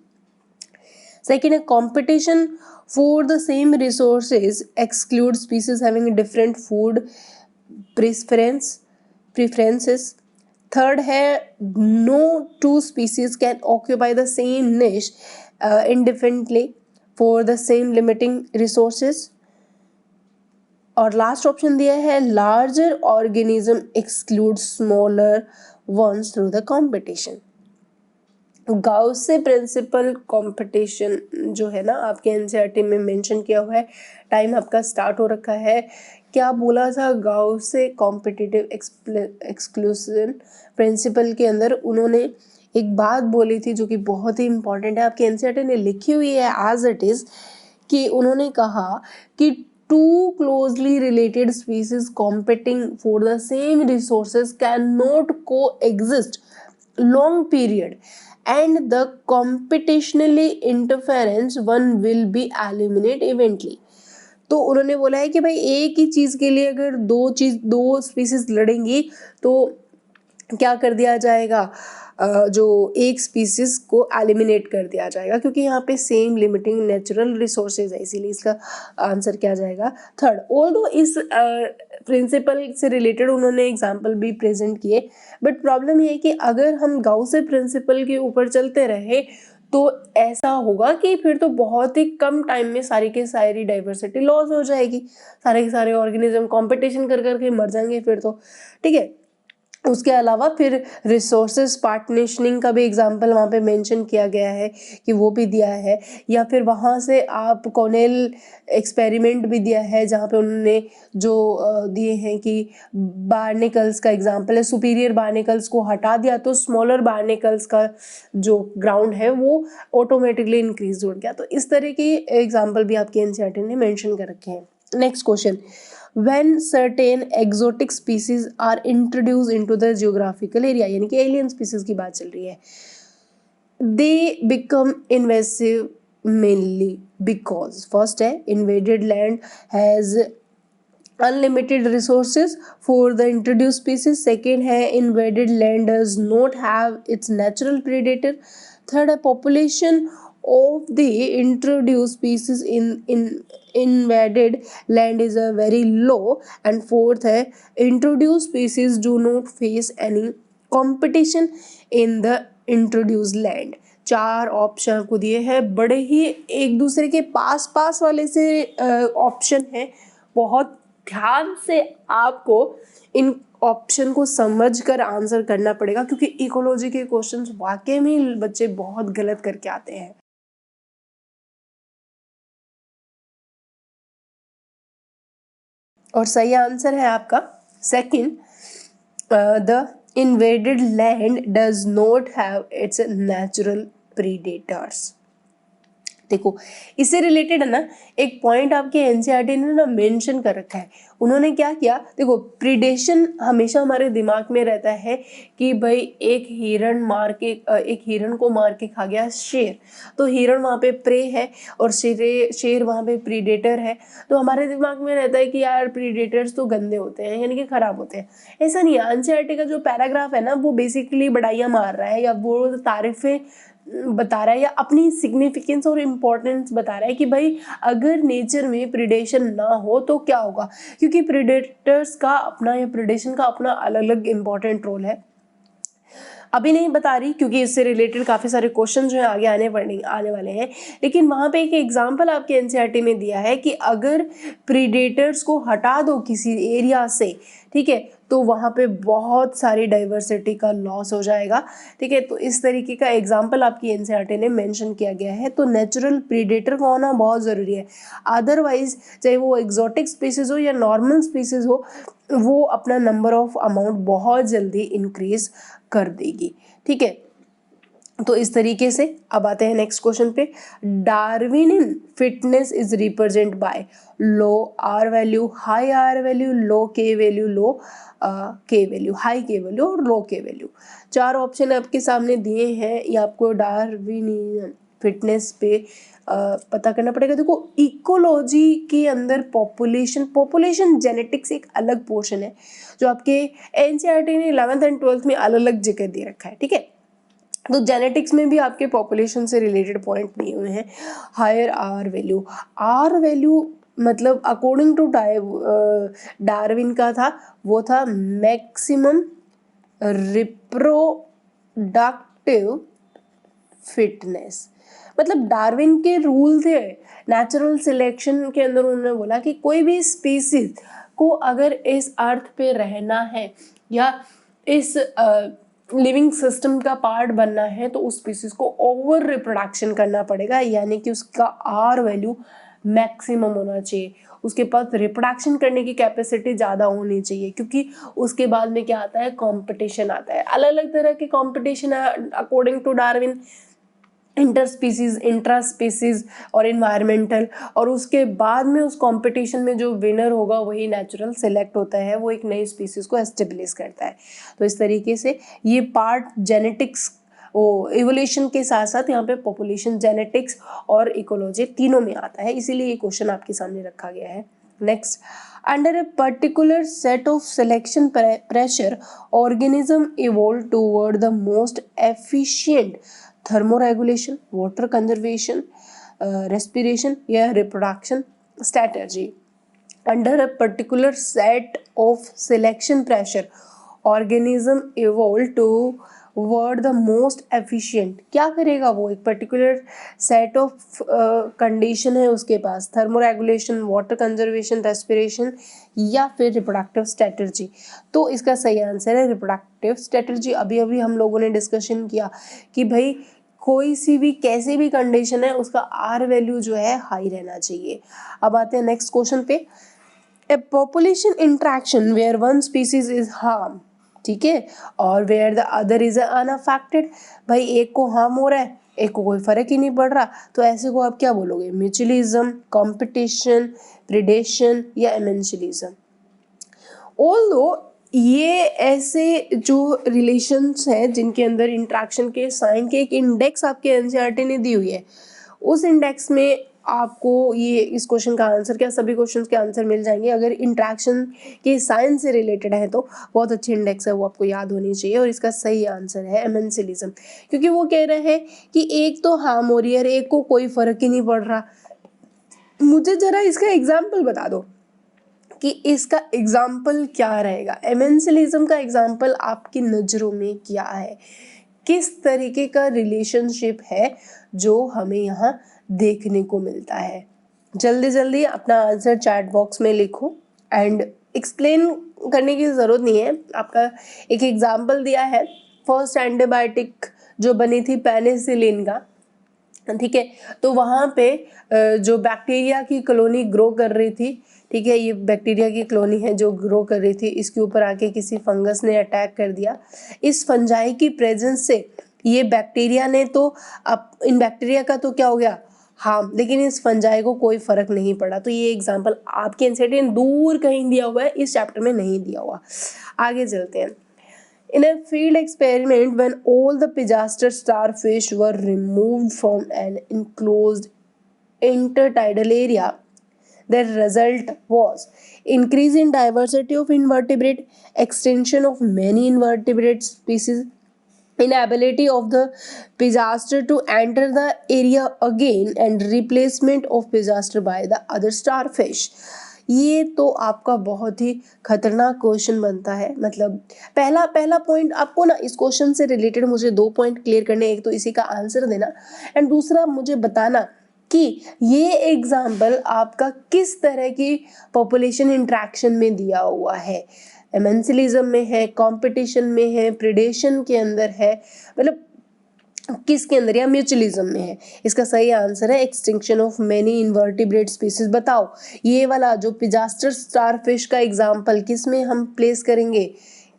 Second, a competition for the same resources excludes species having different food preferences. Third है no two species can occupy the same niche indefinitely for the same limiting resources. और last option दिया है larger organism exclude smaller ones through the competition. Gause principle competition जो है ना आपके NCERT में mention किया हुआ है, टाइम आपका स्टार्ट हो रखा है। क्या बोला था गाउसे कॉम्पिटिटिव एक्सक्लूजन प्रिंसिपल के अंदर? उन्होंने एक बात बोली थी जो कि बहुत ही इंपॉर्टेंट है, आपके एनसीईआरटी ने लिखी हुई है एज इट इज, कि उन्होंने कहा कि two closely related species competing for the same resources cannot coexist long period and the competitionally interference one will be eliminate eventually। तो उन्होंने बोला है कि भाई एक ही चीज के लिए अगर दो स्पीसीज लड़ेंगी तो क्या कर दिया जाएगा, जो एक स्पीसीज को एलिमिनेट कर दिया जाएगा, क्योंकि यहाँ पे सेम लिमिटिंग नेचुरल रिसोर्सेज है, इसीलिए इसका आंसर क्या जाएगा थर्ड। ऑल्दो इस प्रिंसिपल से रिलेटेड उन्होंने एग्जांपल भी प्रेजेंट किए, बट प्रॉब्लम ये है कि अगर हम गाउसे प्रिंसिपल के ऊपर चलते रहे तो ऐसा होगा कि फिर तो बहुत ही कम टाइम में सारी की सारी डाइवर्सिटी लॉस हो जाएगी, सारे के सारे ऑर्गेनिज्म कंपटीशन कर करके मर जाएंगे फिर तो। ठीक है, उसके अलावा फिर रिसोर्सेज पार्टनिशनिंग का भी एग्जांपल वहाँ पे मेंशन किया गया है कि वो भी दिया है, या फिर वहाँ से आप कॉर्नेल एक्सपेरिमेंट भी दिया है जहाँ पे उन्होंने जो दिए हैं कि बार्निकल्स का एग्जांपल है, सुपीरियर बार्निकल्स को हटा दिया तो स्मॉलर बार्निकल्स का जो ग्राउंड है वो ऑटोमेटिकली इंक्रीज हो गया। तो इस तरह की एग्जाम्पल भी आपके एनसीईआरटी ने मेंशन कर रखे हैं। Next question, when certain exotic species are introduced into the geographical area, यानी कि एलियन स्पीसीज की बात चल रही है, they become invasive mainly because first है invaded land has unlimited resources for the introduced species, second है invaded land does not have its natural predator, third है population of the introduced species in invaded land is a very low, and fourth है introduced species do not face any competition in the introduced land। चार option आपको दिए हैं, बड़े ही एक दूसरे के पास पास वाले से ऑप्शन है, बहुत ध्यान से आपको इन ऑप्शन को समझकर आंसर करना पड़ेगा, क्योंकि इकोलॉजी के क्वेश्चंस वाकई में बच्चे बहुत गलत करके आते हैं। और सही आंसर है आपका second, the invaded land does not have it's natural predators. देखो इससे रिलेटेड है ना एक पॉइंट आपके एनसीईआरटी ने ना मेंशन कर रखा है। उन्होंने क्या किया, देखो प्रीडेशन हमेशा हमारे दिमाग में रहता है कि भाई एक हिरण को मार के खा गया शेर, तो हिरण वहाँ पे प्रे है और शेर वहाँ पे प्रीडेटर है। तो हमारे दिमाग में रहता है कि यार प्रीडेटर्स तो गंदे होते हैं, यानी कि खराब होते हैं। ऐसा नहीं है। एनसीईआरटी का जो पैराग्राफ है ना वो बेसिकली बड़ाइयाँ मार रहा है या वो तारीफें बता रहा है या अपनी सिग्निफिकेंस और इम्पोर्टेंस बता रहा है कि भाई अगर नेचर में प्रिडेशन ना हो तो क्या होगा, क्योंकि प्रिडेटर्स का अपना या प्रिडेशन का अपना अलग अलग इम्पोर्टेंट रोल है। अभी नहीं बता रही क्योंकि इससे रिलेटेड काफ़ी सारे क्वेश्चन जो है आगे आने वाले हैं, लेकिन वहाँ पे एक एग्जांपल आपके एनसीईआरटी में दिया है कि अगर प्रीडेटर्स को हटा दो किसी एरिया से, ठीक है, तो वहाँ पे बहुत सारी डाइवर्सिटी का लॉस हो जाएगा। ठीक है, तो इस तरीके का एग्जांपल आपकी एनसीईआरटी ने मेंशन किया गया है। तो नेचुरल प्रीडेटर का होना बहुत ज़रूरी है, अदरवाइज चाहे वो एग्जॉटिक स्पीसीज हो या नॉर्मल स्पीसीज हो, वो अपना नंबर ऑफ अमाउंट बहुत जल्दी इंक्रीज कर देगी। ठीक है, तो इस तरीके से अब आते हैं नेक्स्ट क्वेश्चन पे। Darwinian fitness is represent by low r value, high r value, low K value, low K value, high के वैल्यू और लो के वैल्यू। चार ऑप्शन आपके सामने दिए हैं, ये आपको डार्विनियन फिटनेस पे पता करना पड़ेगा। देखो इकोलॉजी के अंदर पॉपुलेशन जेनेटिक्स एक अलग पोर्शन है जो आपके एनसीईआरटी ने 11th एंड 12th में अलग अलग जगह दे रखा है। ठीक है, तो जेनेटिक्स में भी आपके पॉपुलेशन से रिलेटेड पॉइंट दिए हुए हैं। हायर आर वैल्यू मतलब अकॉर्डिंग टू डार्विन का था, वो था मैक्सिमम रिप्रोडक्टिव फिटनेस। मतलब डार्विन के रूल थे नेचुरल सिलेक्शन के अंदर। उन्होंने बोला कि कोई भी स्पीसीज को अगर इस अर्थ पे रहना है या इस लिविंग सिस्टम का पार्ट बनना है तो उस स्पीसीज को ओवर रिप्रोडक्शन करना पड़ेगा, यानी कि उसका आर वैल्यू मैक्सिमम होना चाहिए, उसके पास रिप्रोडक्शन करने की कैपेसिटी ज़्यादा होनी चाहिए, क्योंकि उसके बाद में क्या आता है, कंपटीशन आता है। अलग अलग तरह के कंपटीशन है according to Darwin, inter species, intra species और इन्वायरमेंटल, और उसके बाद में उस कंपटीशन में जो विनर होगा वही नेचुरल सिलेक्ट होता है, वो एक नई स्पीसीज को एस्टेब्लिश करता है। तो इस तरीके से ये पार्ट जेनेटिक्स इवोल्यूशन के साथ साथ यहाँ पे पॉपुलेशन जेनेटिक्स और इकोलॉजी तीनों में आता है, इसीलिए ये क्वेश्चन आपके सामने रखा गया है। Next, under a particular set of selection pressure, organism evolved toward the most efficient thermoregulation, water conservation, respiration या reproduction strategy. Under a particular set of selection pressure, organism evolved toward the most efficient. क्या करेगा वो, एक particular set of condition है उसके पास, thermoregulation, water conservation, respiration या फिर reproductive strategy. तो इसका सही आंसर है रिप्रोडक्टिव स्ट्रेटजी। अभी अभी हम लोगों ने डिस्कशन किया कि भाई कोई सी भी कैसी भी कंडीशन है उसका आर वैल्यू जो है हाई रहना चाहिए। अब आते हैं नेक्स्ट क्वेश्चन पे। A population interaction where one species is harm, ठीक है, और where the other is unaffected. भाई एक को हार्म हो रहा है, एक को कोई फर्क ही नहीं पड़ रहा, तो ऐसे को आप क्या बोलोगे, म्यूचुअलिज्म, कंपटीशन, प्रिडेशन या एमेंशियलिज्म। ऑल्दो ये ऐसे जो रिलेशंस हैं जिनके अंदर इंट्रैक्शन के साइन के एक इंडेक्स आपके एनसीईआरटी ने दी हुई है, उस इंडेक्स में आपको ये इस क्वेश्चन का आंसर, क्या सभी क्वेश्चंस के आंसर मिल जाएंगे। अगर इंट्रैक्शन के साइंस से रिलेटेड है तो बहुत अच्छी इंडेक्स है, वो आपको याद होनी चाहिए। और इसका सही आंसर है एमेंशियलिज्म, क्योंकि वो कह रहे हैं कि एक तो हार्म हो रही है और एक को कोई फर्क ही नहीं पड़ रहा। मुझे जरा इसका एग्जाम्पल बता दो कि इसका एग्जाम्पल क्या रहेगा। एमेंशियलिज्म का एग्जाम्पल आपकी नज़रों में क्या है, किस तरीके का रिलेशनशिप है जो हमें यहाँ देखने को मिलता है। जल्दी जल्दी अपना आंसर चैट बॉक्स में लिखो, एंड एक्सप्लेन करने की ज़रूरत नहीं है। आपका एक एग्जाम्पल दिया है, फर्स्ट एंटीबायोटिक जो बनी थी पेनिसिलिन का, ठीक है, तो वहाँ पे जो बैक्टीरिया की कॉलोनी ग्रो कर रही थी, ठीक है, ये बैक्टीरिया की कॉलोनी है जो ग्रो कर रही थी, इसके ऊपर आके किसी फंगस ने अटैक कर दिया। इस फंजाई की प्रेजेंस से ये बैक्टीरिया ने तो अब इन बैक्टीरिया का तो क्या हो गया, हार्म, लेकिन इस फंजाई को कोई फर्क नहीं पड़ा। तो ये एग्जाम्पल आपके एनसीईआरटी में दूर कहीं दिया हुआ है, इस चैप्टर में नहीं दिया हुआ। आगे चलते हैं। In a field experiment, when all the Pigaster starfish were removed from an enclosed intertidal area, the result was increase in diversity of invertebrate, extinction of many invertebrate species, inability of the Pigaster to enter the area again, and replacement of Pigaster by the other starfish. ये तो आपका बहुत ही खतरनाक question बनता है। मतलब पहला point आपको ना इस क्वेश्चन से रिलेटेड मुझे 2 पॉइंट क्लियर करने, एक तो इसी का आंसर देना एंड दूसरा मुझे बताना कि ये एग्जाम्पल आपका किस तरह की पॉपुलेशन इंट्रैक्शन में दिया हुआ है। एमेंसिलिज्म में है, कंपटीशन में है, प्रेडेशन के अंदर है, मतलब किसके अंदर, या म्यूचुअलिज्म में है। इसका सही आंसर है extinction of many invertebrate species. बताओ ये वाला जो पिजास्टर स्टारफिश का एग्जाम्पल किस में हम प्लेस करेंगे,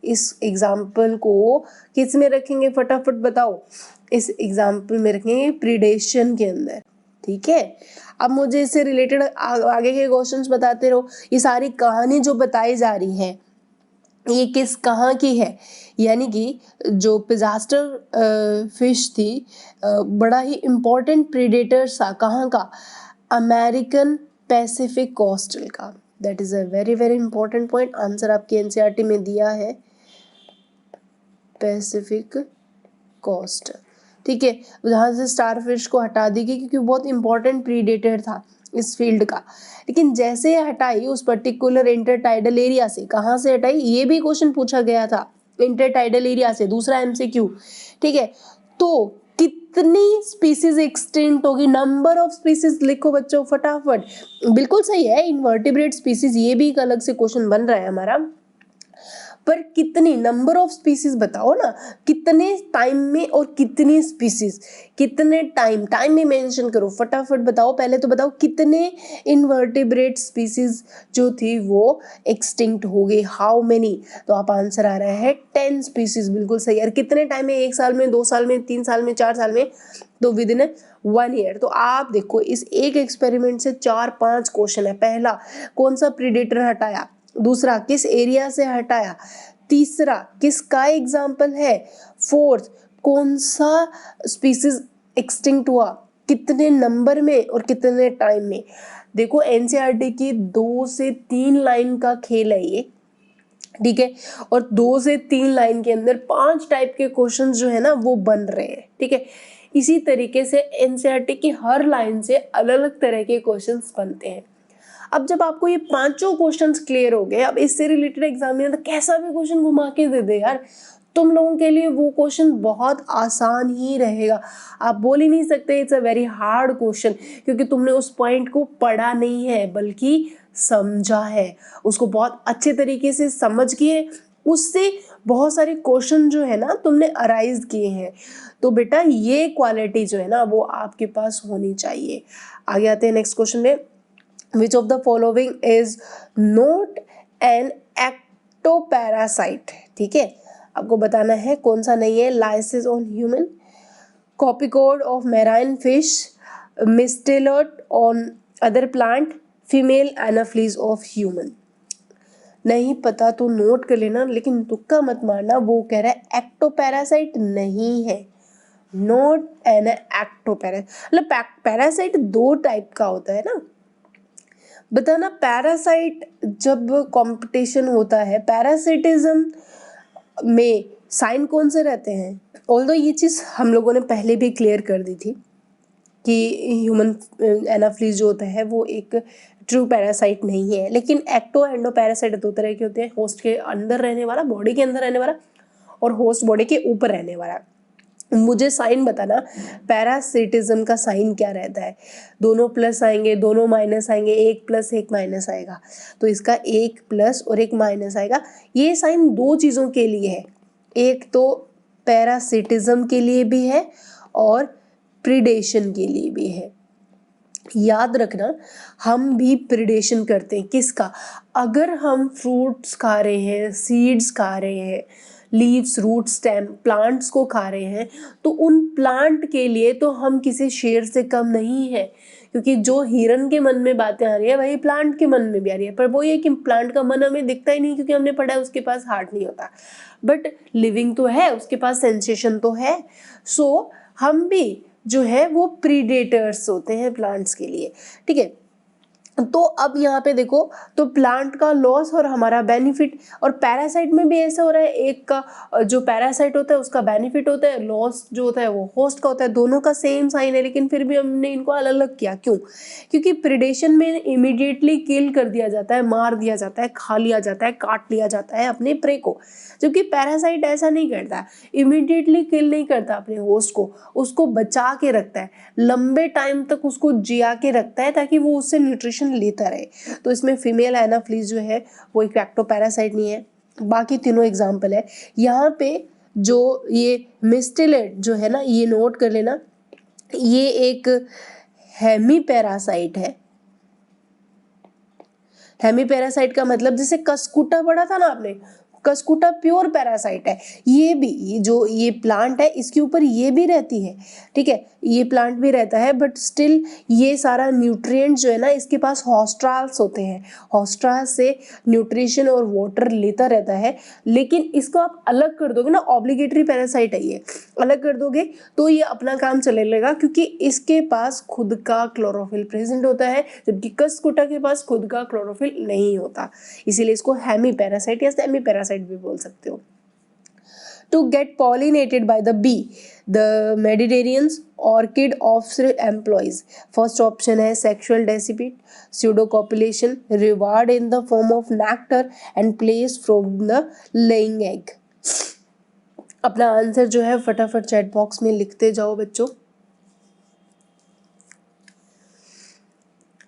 इस एग्जाम्पल को किस में रखेंगे, फटाफट बताओ। इस एग्जाम्पल में रखेंगे प्रीडेशन के अंदर, ठीक है। अब मुझे इससे रिलेटेड आगे के क्वेश्चंस बताते रहो। ये सारी कहानी जो बताई जा रही है ये किस कहाँ की है, यानी कि जो पिजास्टर फिश थी बड़ा ही इम्पोर्टेंट प्रीडेटर था, कहाँ का, अमेरिकन पैसिफिक कोस्टल का। That is a very very important point. Answer आपके एनसीईआरटी में दिया है पैसिफिक कोस्ट, ठीक है। जहाँ से स्टारफिश को हटा दी गई क्योंकि बहुत इंपॉर्टेंट प्रीडेटर था इस फील्ड का, लेकिन जैसे हटाई उस पर्टिकुलर इंटरटाइडल एरिया से, कहाँ से हटाई ये भी क्वेश्चन पूछा गया था, इंटरटाइडल एरिया से, दूसरा एमसीक्यू, ठीक है। तो कितनी स्पीसीज एक्सटिंक्ट होगी, नंबर ऑफ स्पीसीज लिखो बच्चों फटाफट। बिल्कुल सही है, इनवर्टिब्रेट स्पीसीज, ये भी एक अलग से क्वेश्चन बन रहा है हमारा, पर कितनी, नंबर ऑफ स्पीसीज बताओ ना, कितने टाइम में और कितनी स्पीसीज, कितने टाइम में मेंशन करो, फटाफट बताओ। पहले तो बताओ कितने इनवर्टिब्रेट स्पीसीज जो थी वो एक्सटिंक्ट हो गई, हाउ मेनी। तो आप आंसर आ रहा है 10 स्पीसीज, बिल्कुल सही। और कितने टाइम में, 1 साल में, 2 साल में, 3 साल में, 4 साल में, तो विद इन 1 ईयर। तो आप देखो इस एक एक्सपेरिमेंट से 4-5 क्वेश्चन है। पहला, कौन सा प्रीडेटर हटाया, दूसरा किस एरिया से हटाया, तीसरा किसका एग्जाम्पल है, फोर्थ कौन सा स्पीसीज एक्सटिंक्ट हुआ, कितने नंबर में और कितने टाइम में। देखो एनसीईआरटी की 2 से 3 लाइन का खेल है ये, ठीक है। और 2 से 3 लाइन के अंदर 5 टाइप के क्वेश्चन जो है ना वो बन रहे हैं, ठीक है। इसी तरीके से एनसीईआरटी की हर लाइन से अलग अलग तरह के क्वेश्चंस बनते हैं। अब जब आपको ये 5 क्वेश्चंस क्लियर हो गए, अब इससे रिलेटेड एग्जामिनर कैसा भी क्वेश्चन घुमा के दे दे यार, तुम लोगों के लिए वो क्वेश्चन बहुत आसान ही रहेगा। आप बोल ही नहीं सकते it's a very hard question, क्योंकि तुमने उस पॉइंट को पढ़ा नहीं है बल्कि समझा है, उसको बहुत अच्छे तरीके से समझ के उससे बहुत सारे क्वेश्चन जो है ना तुमने अराइज किए हैं। तो बेटा ये क्वालिटी जो है ना वो आपके पास होनी चाहिए। आगे आते हैं नेक्स्ट क्वेश्चन में। Which of the following is not an ectoparasite, ठीक है। आपको बताना है कौन सा नहीं है। Lice on human, copepod of marine fish, mistletoe on other plant, female Anopheles of human. नहीं पता तो नोट कर लेना, लेकिन तुक्का मत मारना। वो कह रहा है एक्टोपैरासाइट नहीं है, नॉट एन एक्टोपैरासाइट। मतलब पैरासाइट 2 टाइप का होता है ना, बताना। पैरासाइट जब कंपटीशन होता है, पैरासिटिज्म में साइन कौन से रहते हैं, ऑल्दो ये चीज़ हम लोगों ने पहले भी क्लियर कर दी थी कि ह्यूमन एनाफ्लीज जो होता है वो एक ट्रू पैरासाइट नहीं है, लेकिन एक्टो एंडो पैरासाइट 2 तरह के होते हैं। होस्ट के अंदर रहने वाला, बॉडी के अंदर रहने वाला, और होस्ट बॉडी के ऊपर रहने वाला। मुझे साइन बताना, पैरासिटिज्म का साइन क्या रहता है। दोनों प्लस आएंगे, दोनों माइनस आएंगे, 1 प्लस 1 माइनस आएगा, तो इसका 1 प्लस और 1 माइनस आएगा। ये साइन 2 चीज़ों के लिए है, एक तो पैरासिटिज्म के लिए भी है और प्रीडेशन के लिए भी है। याद रखना, हम भी प्रीडेशन करते हैं, किसका, अगर हम फ्रूट्स खा रहे हैं, सीड्स खा रहे हैं, लीव्स, रूट, स्टेम प्लांट्स को खा रहे हैं, तो उन प्लांट के लिए तो हम किसी शेर से कम नहीं है, क्योंकि जो हिरन के मन में बातें आ रही है वही प्लांट के मन में भी आ रही है। पर वो ये कि प्लांट का मन हमें दिखता ही नहीं, क्योंकि हमने पढ़ा है उसके पास हार्ट नहीं होता, बट लिविंग तो है, उसके पास सेंसेशन तो है। सो हम भी जो है वो प्रीडेटर्स होते हैं प्लांट्स के लिए, ठीक है। तो अब यहाँ पे देखो, तो प्लांट का लॉस और हमारा बेनिफिट, और पैरासाइट में भी ऐसा हो रहा है, एक का जो पैरासाइट होता है उसका बेनिफिट होता है, लॉस जो होता है वो होस्ट का होता है, दोनों का सेम साइन है, लेकिन फिर भी हमने इनको अलग अलग किया। क्यों? क्योंकि प्रिडेशन में इमीडिएटली किल कर दिया जाता है, मार दिया जाता है, खा लिया जाता है, काट लिया जाता है अपने प्रे को, जबकि पैरासाइट ऐसा नहीं करता, इमीडिएटली किल नहीं करता अपने होस्ट को, उसको बचा के रखता है, लंबे टाइम तक उसको जिया के रखता है ताकि वो उससे न्यूट्रिशन लेता रहे। तो इसमें फीमेल एनाफ्लीज जो है वो एक एक्टोपैरासाइट नहीं है, बाकी तीनों एग्जाम्पल है। यहाँ पे जो ये मिस्टिलेट जो है ना, ये नोट कर लेना, ये एक हेमीपैरासाइट है। हेमीपैरासाइट का मतलब जैसे कस्कुटा पढ़ा था ना आपने, कस्कुटा प्योर पैरासाइट है। ये भी जो ये प्लांट है इसके ऊपर ये भी रहती है, ठीक है, ये प्लांट भी रहता है, बट स्टिल ये सारा न्यूट्रिएंट जो है ना इसके पास हॉस्ट्राल्स होते हैं, हॉस्ट्राल से न्यूट्रिशन और वाटर लेता रहता है। लेकिन इसको आप अलग कर दोगे ना, ऑब्लिगेटरी पैरासाइट है, ये अलग कर दोगे तो ये अपना काम चले लेगा, क्योंकि इसके पास खुद का क्लोरोफिल प्रेजेंट होता है, जबकि कस्कुटा के पास खुद का क्लोरोफिल नहीं होता, इसीलिए इसको हेमीपैरासाइट या सेमीपैरासाइट भी बोल सकते हो। To get pollinated by the bee, the Mediterranean orchid offspring employs. First option है sexual decipit, pseudocopulation, reward in the form of nectar and place from the laying egg. अपना आंसर जो है फटाफट चैट बॉक्स में लिखते जाओ बच्चों,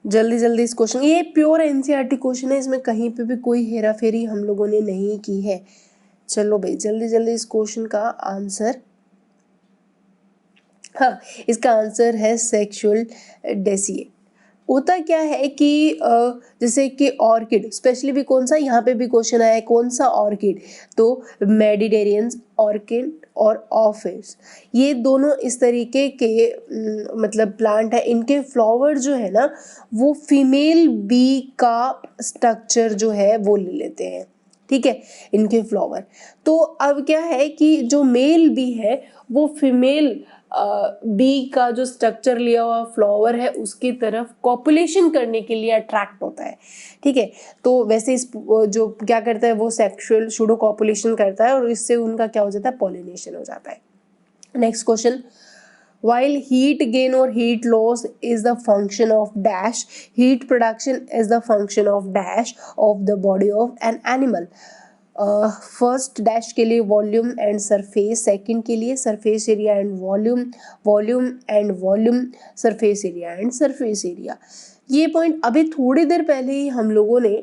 जल्दी जल्दी इस क्वेश्चन, ये प्योर एनसीईआरटी क्वेश्चन है, इसमें कहीं पे भी कोई हेरा फेरी हम लोगों ने नहीं की है। चलो भाई जल्दी जल्दी इस क्वेश्चन का आंसर, हाँ इसका आंसर है सेक्सुअल डेसिएट। होता क्या है कि जैसे कि ऑर्किड, स्पेशली भी कौन सा, यहाँ पे भी क्वेश्चन आया है कौन सा ऑर्किड, तो मेडिटेरियन ऑर्किड और ऑफिस, ये दोनों इस तरीके के मतलब प्लांट है, इनके फ्लावर जो है ना वो फीमेल बी का स्ट्रक्चर जो है वो ले लेते हैं, ठीक है, इनके फ्लावर। तो अब क्या है कि जो मेल बी है वो फीमेल बी का जो स्ट्रक्चर लिया हुआ फ्लावर है उसकी तरफ कॉपुलेशन करने के लिए अट्रैक्ट होता है, ठीक है। तो वैसे इस जो क्या करता है वो सेक्सुअल सूडो कॉपुलेशन करता है और इससे उनका क्या हो जाता है, पॉलिनेशन हो जाता है। Next question, while heat gain or heat loss is the function of dash, heat production is the function of dash of the body of an animal. First dash के लिए वॉल्यूम एंड सरफेस, सेकंड के लिए surface area and volume, volume and volume, surface area and surface area. ये point अभी थोड़ी देर पहले ही हम लोगों ने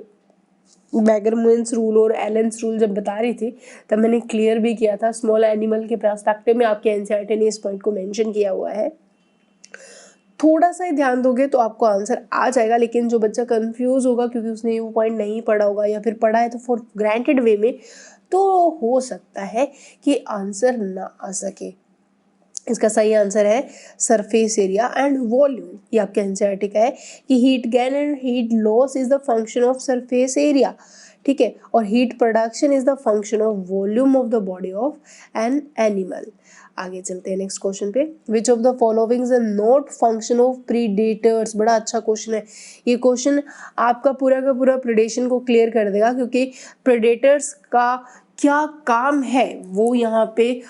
बैगरमैन्स रूल और एलेंस रूल जब बता रही थी तब मैंने क्लियर भी किया था, स्मॉल एनिमल के पर्सपेक्टिव में आपके एनसीईआरटी ने इस पॉइंट को मेंशन किया हुआ है। थोड़ा सा ही ध्यान दोगे तो आपको आंसर आ जाएगा, लेकिन जो बच्चा कंफ्यूज होगा क्योंकि उसने वो पॉइंट नहीं पढ़ा होगा या फिर पढ़ा है तो फॉर ग्रांटेड वे में, तो हो सकता है कि आंसर ना आ सके। इसका सही आंसर है सरफेस एरिया एंड वॉल्यूम। ये आपके एनसीईआरटी का है कि heat gain and heat loss is the function of surface area, ठीक है, और heat production is the function of volume of the body of an animal. आगे चलते हैं नेक्स्ट क्वेश्चन पे, विच of the following is not function of predators. बड़ा अच्छा question है ये क्वेश्चन, आपका पूरा का पूरा प्रीडेशन को क्लियर कर देगा, क्योंकि प्रीडेटर्स का क्या काम है वो यहाँ पे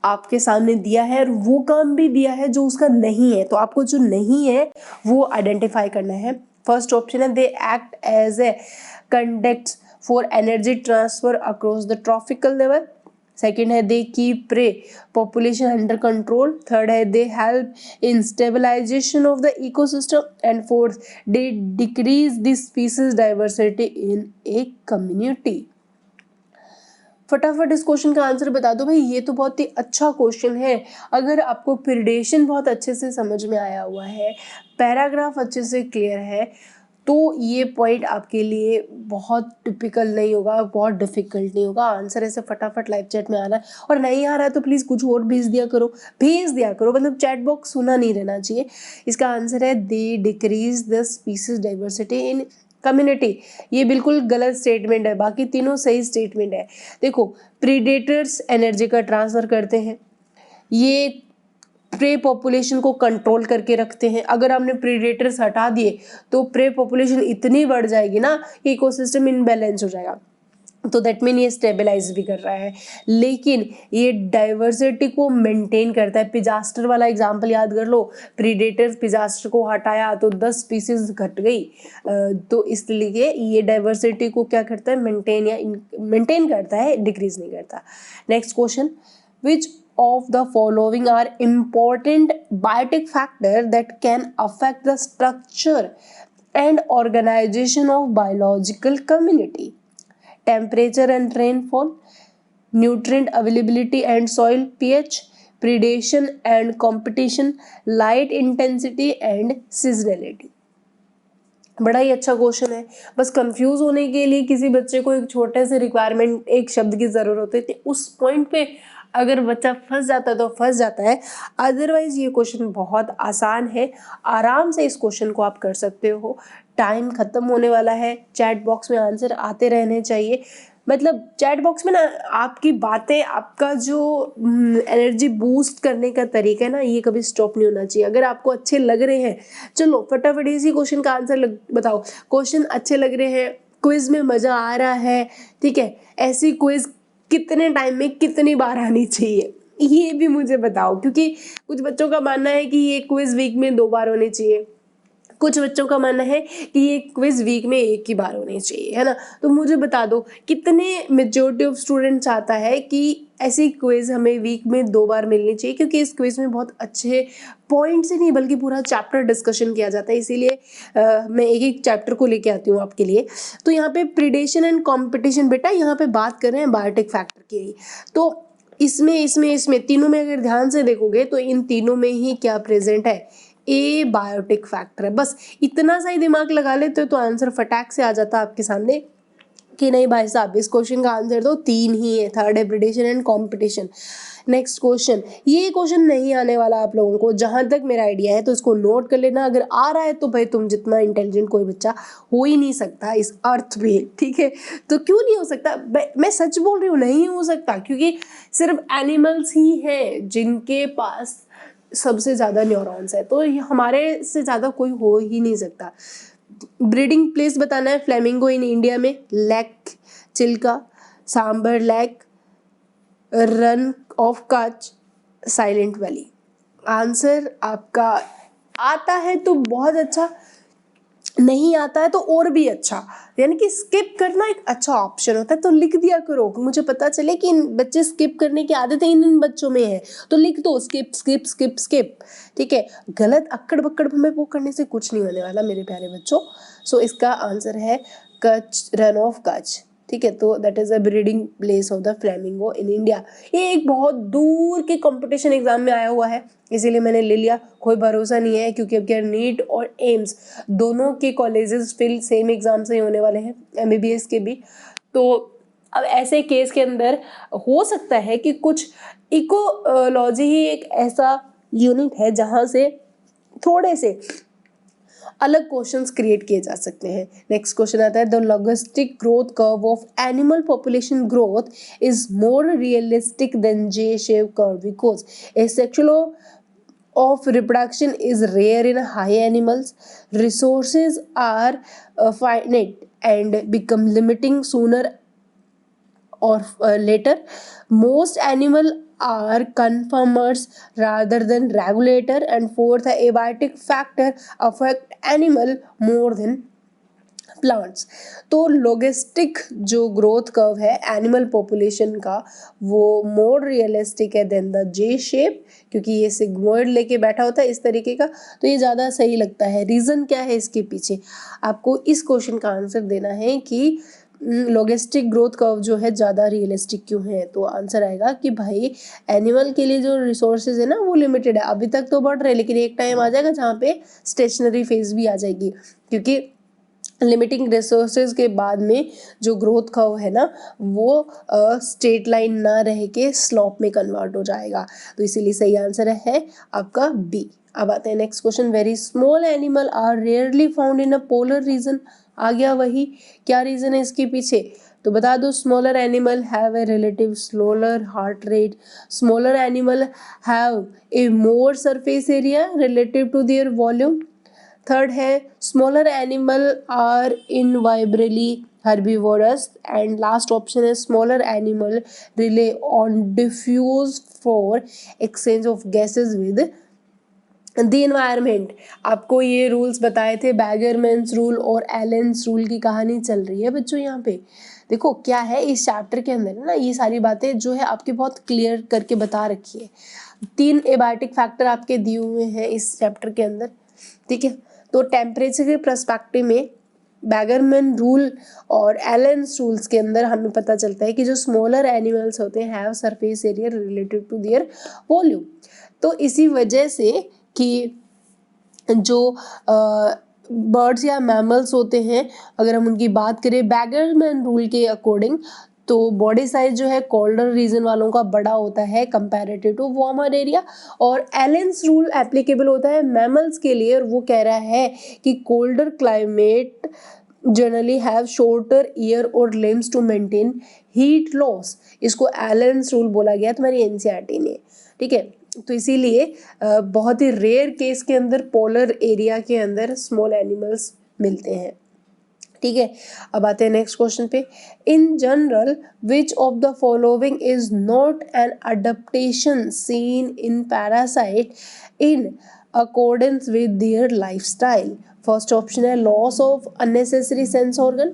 आपके सामने दिया है और वो काम भी दिया है जो उसका नहीं है, तो आपको जो नहीं है वो आइडेंटिफाई करना है। फर्स्ट ऑप्शन है they act as a conducts for energy transfer across the tropical level, second है they keep prey population under control, third है they help in stabilisation of the ecosystem, and fourth they decrease the species diversity in a community. फटाफट इस question का answer बता दो भाई, ये तो बहुत ही अच्छा क्वेश्चन है। अगर आपको प्रिडेशन बहुत अच्छे से समझ में आया हुआ है, पैराग्राफ अच्छे से क्लियर है, तो ये पॉइंट आपके लिए बहुत टिपिकल नहीं होगा, बहुत डिफिकल्ट नहीं होगा। आंसर ऐसे फटाफट लाइव चैट में आना है, और नहीं आ रहा है तो प्लीज़ कुछ और भेज दिया करो, मतलब चैट बॉक्स सुना नहीं रहना चाहिए। इसका आंसर है दे decrease the species diversity in community. ये बिल्कुल गलत स्टेटमेंट है, बाकी तीनों सही स्टेटमेंट है। देखो, प्रीडेटर्स एनर्जी का ट्रांसफर करते हैं, ये प्रे पॉपुलेशन को कंट्रोल करके रखते हैं। अगर आपने प्रीडेटर्स हटा दिए तो प्रे पॉपुलेशन इतनी बढ़ जाएगी ना, इकोसिस्टम इनबैलेंस हो जाएगा। तो दैट मीन ये स्टेबलाइज भी कर रहा है, लेकिन ये डाइवर्सिटी को मेंटेन करता है। पिजास्टर वाला एग्जांपल याद कर लो, प्रीडेटर्स पिजास्टर को हटाया तो 10 स्पीसीज घट गई। तो इसलिए ये डाइवर्सिटी को क्या करता है, मेंटेन करता है, डिक्रीज नहीं करता। Next question, which of the following are important biotic factor that can affect the structure and organization of biological community? Temperature and rainfall, nutrient availability and soil pH, predation and competition, light intensity and seasonality। बड़ा ही अच्छा question है। बस confuse होने के लिए किसी बच्चे को एक छोटे से रिक्वायरमेंट, एक शब्द की ज़रूरत होती है, उस पॉइंट पे अगर बच्चा फंस जाता है तो फंस जाता है। अदरवाइज ये क्वेश्चन बहुत आसान है, आराम से इस क्वेश्चन को आप कर सकते हो। टाइम खत्म होने वाला है, चैट बॉक्स में आंसर आते रहने चाहिए। मतलब चैट बॉक्स में ना आपकी बातें, आपका जो एनर्जी बूस्ट करने का तरीका है ना, ये कभी स्टॉप नहीं होना चाहिए। अगर आपको अच्छे लग रहे हैं, चलो फटाफट इसी क्वेश्चन का आंसर बताओ। क्वेश्चन अच्छे लग रहे हैं, क्विज में मज़ा आ रहा है, ठीक है, ऐसी क्विज कितने टाइम में कितनी बार आनी चाहिए, ये भी मुझे बताओ। क्योंकि कुछ बच्चों का मानना है कि ये क्विज वीक में 2 बार होनी चाहिए, कुछ बच्चों का मानना है कि ये क्विज वीक में 1 ही बार होनी चाहिए, है ना। तो मुझे बता दो, कितने मेजॉरिटी ऑफ स्टूडेंट चाहता है कि ऐसी क्विज हमें वीक में 2 बार मिलनी चाहिए, क्योंकि इस क्विज में बहुत अच्छे पॉइंट से नहीं बल्कि पूरा चैप्टर डिस्कशन किया जाता है। इसीलिए मैं एक एक चैप्टर को लेके आती हूँ आपके लिए। तो यहाँ पे प्रिडेशन एंड कॉम्पिटिशन, बेटा यहाँ पे बात कर रहे हैं बायोटिक फैक्टर की। तो इसमें तीनों में अगर ध्यान से देखोगे तो इन तीनों में ही क्या प्रेजेंट है, ए बायोटिक फैक्टर है। बस इतना सा ही दिमाग लगा लेते हो तो आंसर फटाक से आ जाता आपके सामने कि नहीं भाई साहब, इस क्वेश्चन का आंसर तो 3 ही है, थर्ड है predation and competition. Next question, ये क्वेश्चन नहीं आने वाला आप लोगों को, जहां तक मेरा आइडिया है, तो इसको नोट कर लेना। अगर आ रहा है तो भाई तुम जितना इंटेलिजेंट कोई बच्चा हो ही नहीं सकता इस अर्थ पे, ठीक है। तो क्यों नहीं हो सकता, मैं सच बोल रही हूँ, नहीं हो सकता, क्योंकि सिर्फ एनिमल्स ही हैं जिनके पास सबसे ज़्यादा न्यूरॉन्स है, तो ये हमारे से ज़्यादा कोई हो ही नहीं सकता। ब्रीडिंग प्लेस बताना है फ्लेमिंगो इन इंडिया में, lake Chilka, Sambhar lake, Rann of Kutch, silent valley. Answer आपका आता है तो बहुत अच्छा, नहीं आता है तो और भी अच्छा। यानी कि स्किप करना एक अच्छा ऑप्शन होता है, तो लिख दिया करो, मुझे पता चले कि इन बच्चे स्किप करने की आदत है इन बच्चों में है, तो लिख दो स्किप स्किप स्किप स्किप, ठीक है। गलत अक्कड़ बक्कड़ में वो करने से कुछ नहीं होने वाला मेरे प्यारे बच्चों। सो इसका आंसर है कच्छ, रन ऑफ कच्छ, ठीक है। तो that is a breeding place of the flamingo in India. ये एक बहुत दूर के कंपटीशन एग्जाम में आया हुआ है, इसीलिए मैंने ले लिया, कोई भरोसा नहीं है, क्योंकि अब क्या नीट और एम्स दोनों के कॉलेजेस फिल सेम एग्जाम से ही होने वाले हैं, एमबीबीएस के भी। तो अब ऐसे केस के अंदर हो सकता है कि कुछ इकोलॉजी ही एक ऐसा यूनिट है जहाँ से थोड़े से अलग क्वेश्चंस क्रिएट किए जा सकते हैं। नेक्स्ट क्वेश्चन आता है, the logistic growth curve of animal population growth is more realistic than J shape curve because asexual of reproduction is rare in high animals, resources are finite and become limiting sooner or later, most animal are conformers rather than regulator, and fourth abiotic factor affect animal more than plants. तो logistic जो growth curve है animal population का, वो more realistic है then the J shape, क्योंकि ये sigmoid लेके बैठा होता है इस तरीके का, तो ये ज़्यादा सही लगता है। रीज़न क्या है इसके पीछे, आपको इस क्वेश्चन का आंसर देना है कि लॉजिस्टिक ग्रोथ कर्व जो है ज़्यादा रियलिस्टिक क्यों है। तो आंसर आएगा कि भाई एनिमल के लिए जो रिसोर्सेज है ना वो लिमिटेड है, अभी तक तो बढ़ रहे हैं, लेकिन एक टाइम आ जाएगा जहाँ पे स्टेशनरी फेज भी आ जाएगी, क्योंकि लिमिटिंग रिसोर्सेज के बाद में जो ग्रोथ कर्व है ना वो स्ट्रेट लाइन ना रह के स्लॉप में कन्वर्ट हो जाएगा, तो इसीलिए सही आंसर है आपका बी। अब आते हैं next question. Very small animal are rarely found in a polar region. आ गया वही, क्या रीजन है इसके पीछे, तो बता दो। Smaller animal have a relative slower heart rate, smaller animal have a more surface area relative to their volume. Third है smaller animal are invariably herbivorous, and last option है smaller animal rely on diffuse for exchange of gases with the environment. आपको ये rules बताए थे, बैगरमैन्स rule और एलेंस rule की कहानी चल रही है बच्चों। यहाँ पे देखो क्या है, इस चैप्टर के अंदर ना ये सारी बातें जो है आपके बहुत क्लियर करके बता रखी है। 3 एबायोटिक फैक्टर आपके दिए हुए हैं इस चैप्टर के अंदर, ठीक है। तो टेम्परेचर के पर्सपेक्टिव में बैगरमैन रूल और एलेंस रूल्स के अंदर हमें पता चलता है कि जो स्मॉलर एनिमल्स होते हैं have surface area related to their volume. तो इसी वजह से कि जो बर्ड्स या मैमल्स होते हैं, अगर हम उनकी बात करें बैगरमैन रूल के अकॉर्डिंग, तो बॉडी साइज जो है कोल्डर रीजन वालों का बड़ा होता है कंपैरेटिव टू वार्मर एरिया, और एलेंस रूल एप्लीकेबल होता है मैमल्स के लिए, और वो कह रहा है कि colder climate generally have shorter ear और limbs to maintain heat loss. इसको एलेंस रूल बोला गया तुम्हारी एनसीईआरटी ने, ठीक है। तो इसीलिए बहुत ही रेयर केस के अंदर पोलर एरिया के अंदर स्मॉल एनिमल्स मिलते हैं, ठीक है। अब आते हैं नेक्स्ट क्वेश्चन पे। In general which of the following is not an adaptation seen in parasite in accordance with their lifestyle. First option है loss of unnecessary sense organ,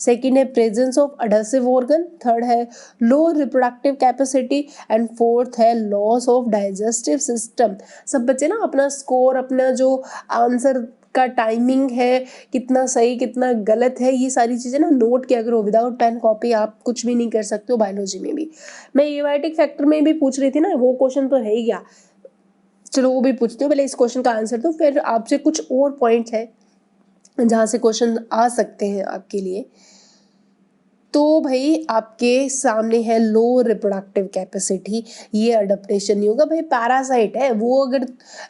second है presence of adhesive organ, third है low reproductive capacity, and fourth है loss of digestive system. सब बच्चे ना अपना score, अपना जो आंसर का टाइमिंग है, कितना सही कितना गलत है, ये सारी चीज़ें ना नोट किया करो। विदाउट पेन कॉपी आप कुछ भी नहीं कर सकते हो। बायोलॉजी में भी मैं एबायोटिक फैक्टर में भी पूछ रही थी ना, वो क्वेश्चन तो रह ही गया, चलो वो भी पूछते हो। पहले इस क्वेश्चन का आंसर दो, फिर आपसे कुछ और पॉइंट्स है जहाँ से क्वेश्चन आ सकते हैं आपके लिए। तो भाई आपके सामने है लो रिप्रोडक्टिव कैपेसिटी, ये अडेप्टेशन नहीं होगा भाई। पैरासाइट है वो, अगर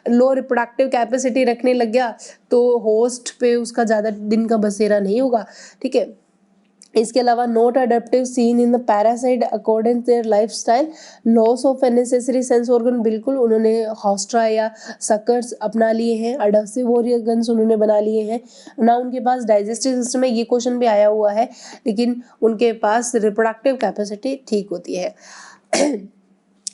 लो रिप्रोडक्टिव कैपेसिटी रखने लग गया तो होस्ट पे उसका ज़्यादा दिन का बसेरा नहीं होगा, ठीक है। इसके अलावा not adaptive seen in the parasite according to their lifestyle, loss of unnecessary sense organ, बिल्कुल उन्होंने हॉस्ट्रा या सकर्स अपना लिए हैं, अडहेसिव ऑर्गन्स उन्होंने बना लिए हैं ना, उनके पास डाइजेस्टिव सिस्टम है, ये क्वेश्चन भी आया हुआ है, लेकिन उनके पास रिप्रोडक्टिव कैपेसिटी ठीक होती है।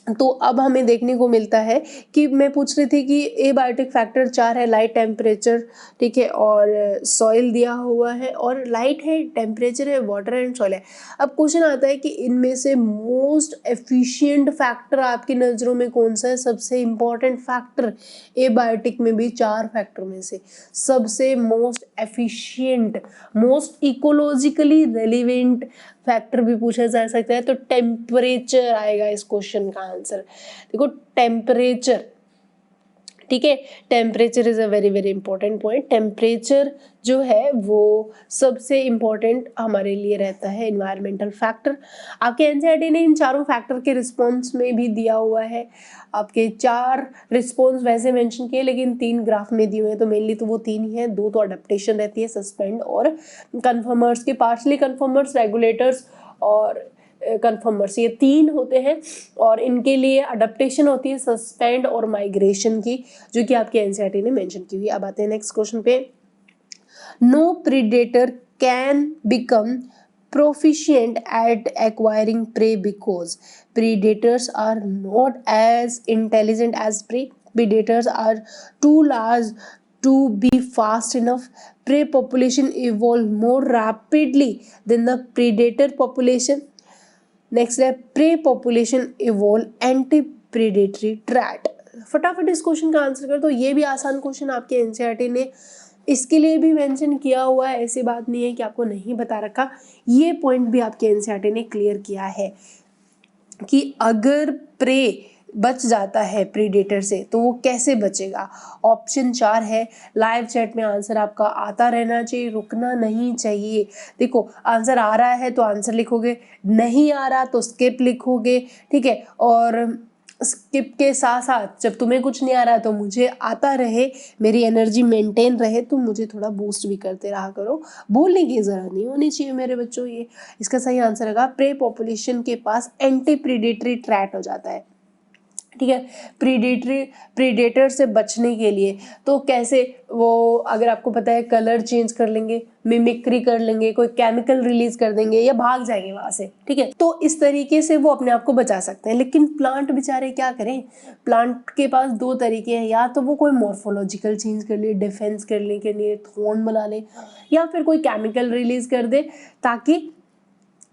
तो अब हमें देखने को मिलता है कि मैं पूछ रही थी कि एबायोटिक फैक्टर 4 है, लाइट, टेम्परेचर, ठीक है, और सॉइल दिया हुआ है, और लाइट है, टेम्परेचर है, वाटर एंड सॉइल है। अब क्वेश्चन आता है कि इनमें से मोस्ट एफिशिएंट फैक्टर आपकी नज़रों में कौन सा है, सबसे इम्पॉर्टेंट फैक्टर एबायोटिक में भी 4 फैक्टर में से सबसे most efficient, most ecologically relevant factor भी पूछा जा सकता है, तो टेम्परेचर आएगा इस क्वेश्चन का आंसर। देखो टेम्परेचर, ठीक है, temperature is a very very important point. Temperature जो है वो सबसे इम्पॉर्टेंट हमारे लिए रहता है इन्वायरमेंटल फैक्टर। आपके एनसीईआरटी ने इन चारों फैक्टर के रिस्पॉन्स में भी दिया हुआ है, आपके 4 रिस्पॉन्स वैसे मेंशन किए, लेकिन 3 ग्राफ में दिए हुए हैं, तो मेनली तो वो 3 ही हैं, 2 तो अडेप्टेशन रहती है, सस्पेंड और कन्फर्मर्स की, पार्शली कन्फर्मर्स, रेगुलेटर्स और कन्फर्मर्स, ये 3 होते हैं, और इनके लिए अडेप्टेशन होती है सस्पेंड और माइग्रेशन की, जो कि आपके एनसीईआरटी ने मेंशन की हुई। अब आते हैं नेक्स्ट क्वेश्चन पे। No predator can become proficient at acquiring prey because predators are not as intelligent as prey. Predators are too large to be fast enough. Prey population evolve more rapidly than the predator population. Next है prey population evolve anti predatory trait. फटाफट इस question का answer कर दो, ये भी आसान question आपके एनसीईआरटी ने इसके लिए भी मेंशन किया हुआ है, ऐसी बात नहीं है कि आपको नहीं बता रखा, ये पॉइंट भी आपके एनसीईआरटी ने क्लियर किया है कि अगर प्रे बच जाता है प्रीडेटर से, तो वो कैसे बचेगा? ऑप्शन 4 है। लाइव चैट में आंसर आपका आता रहना चाहिए, रुकना नहीं चाहिए। देखो आंसर आ रहा है तो आंसर लिखोगे, नहीं आ रहा तो स्किप लिखोगे, ठीक है। और स्किप के साथ साथ जब तुम्हें कुछ नहीं आ रहा तो मुझे आता रहे, मेरी एनर्जी मेंटेन रहे, तो मुझे थोड़ा बूस्ट भी करते रहा करो। बोलने की ज़रूरत नहीं होनी चाहिए मेरे बच्चों। ये इसका सही आंसर होगा, प्रे पॉपुलेशन के पास एंटी प्रीडेटरी ट्रैट हो जाता है, ठीक है। प्रीडेटर से बचने के लिए तो कैसे, वो अगर आपको पता है कलर चेंज कर लेंगे, मिमिक्री कर लेंगे, कोई केमिकल रिलीज कर देंगे या भाग जाएंगे वहां से, ठीक है। तो इस तरीके से वो अपने आप को बचा सकते हैं। लेकिन प्लांट बेचारे क्या करें, प्लांट के पास दो तरीके हैं, या तो वो कोई मॉर्फोलॉजिकल चेंज कर ले, डिफेंस करने के लिए थॉर्न बना ले, या फिर कोई केमिकल रिलीज कर दे ताकि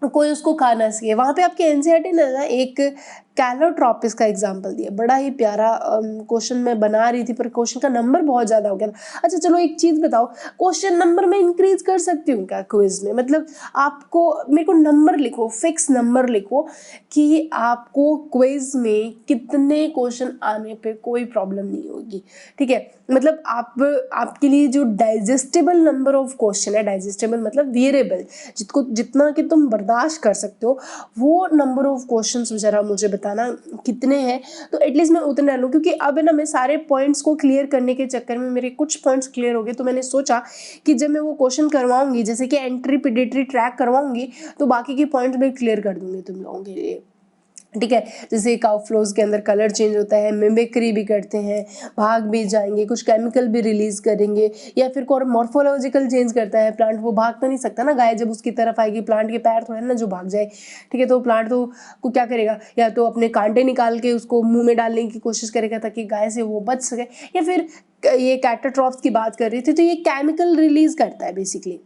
कोई उसको खा ना सके। वहाँ पे आपके एनसीईआरटी ने ना एक कैलोट्रॉपिस का एग्जाम्पल दिया, बड़ा ही प्यारा क्वेश्चन मैं बना रही थी पर क्वेश्चन का नंबर बहुत ज़्यादा हो गया। अच्छा चलो एक चीज़ बताओ, क्वेश्चन नंबर मैं इंक्रीज कर सकती हूँ क्या क्विज में? मतलब आपको मेरे को नंबर लिखो, फिक्स नंबर लिखो कि आपको क्विज में कितने क्वेश्चन आने पे कोई प्रॉब्लम नहीं होगी, ठीक है। मतलब आपके लिए जो डाइजेस्टेबल नंबर ऑफ क्वेश्चन है, डाइजेस्टेबल मतलब वेरिएबल, जितना कि तुम बर्दाश्त कर सकते हो, वो नंबर ऑफ क्वेश्चंस जरा मुझे बताना कितने हैं, तो एटलीस्ट मैं उतने लूँ। क्योंकि अब है ना, मैं सारे पॉइंट्स को क्लियर करने के चक्कर में मेरे कुछ पॉइंट्स क्लियर हो गए, तो मैंने सोचा कि जब मैं वो क्वेश्चन करवाऊंगी, जैसे कि एंट्री प्रीडेटरी ट्रैक करवाऊंगी, तो बाकी के पॉइंट्स मैं क्लियर कर दूंगी तुम लोगों के लिए, ठीक है। जैसे काउ फ्लोज के अंदर कलर चेंज होता है, मिमिक्री भी करते हैं, भाग भी जाएंगे, कुछ केमिकल भी रिलीज करेंगे, या फिर कोई मॉर्फोलॉजिकल चेंज करता है प्लांट, वो भाग तो नहीं सकता ना, गाय जब उसकी तरफ आएगी, प्लांट के पैर थोड़े ना जो भाग जाए, ठीक है। तो प्लांट तो को क्या करेगा, या तो अपने कांटे निकाल के उसको मुंह में डालने की कोशिश करेगा ताकि गाय से वो बच सके, या फिर ये कैटाट्रॉफ्स की बात कर रही थी, तो ये केमिकल रिलीज करता है बेसिकली।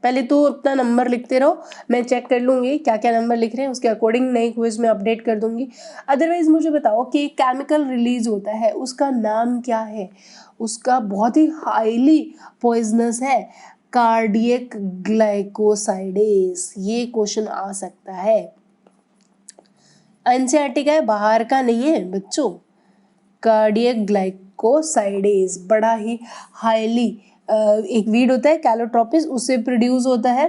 पहले तो अपना नंबर लिखते रहो, मैं चेक कर लूँगी क्या क्या नंबर लिख रहे हैं, उसके अकॉर्डिंग नई क्विज में अपडेट कर दूंगी। अदरवाइज मुझे बताओ कि केमिकल रिलीज होता है, उसका नाम क्या है? उसका बहुत ही हाईली पॉइजनस है, कार्डियक ग्लाइकोसाइडेस। ये क्वेश्चन आ सकता है, एनसीईआरटी का है, बाहर का नहीं है बच्चों। कार्डियक ग्लाइकोसाइडेस बड़ा ही हाईली एक वीड होता है कैलोट्रोपिस, उससे प्रोड्यूस होता है।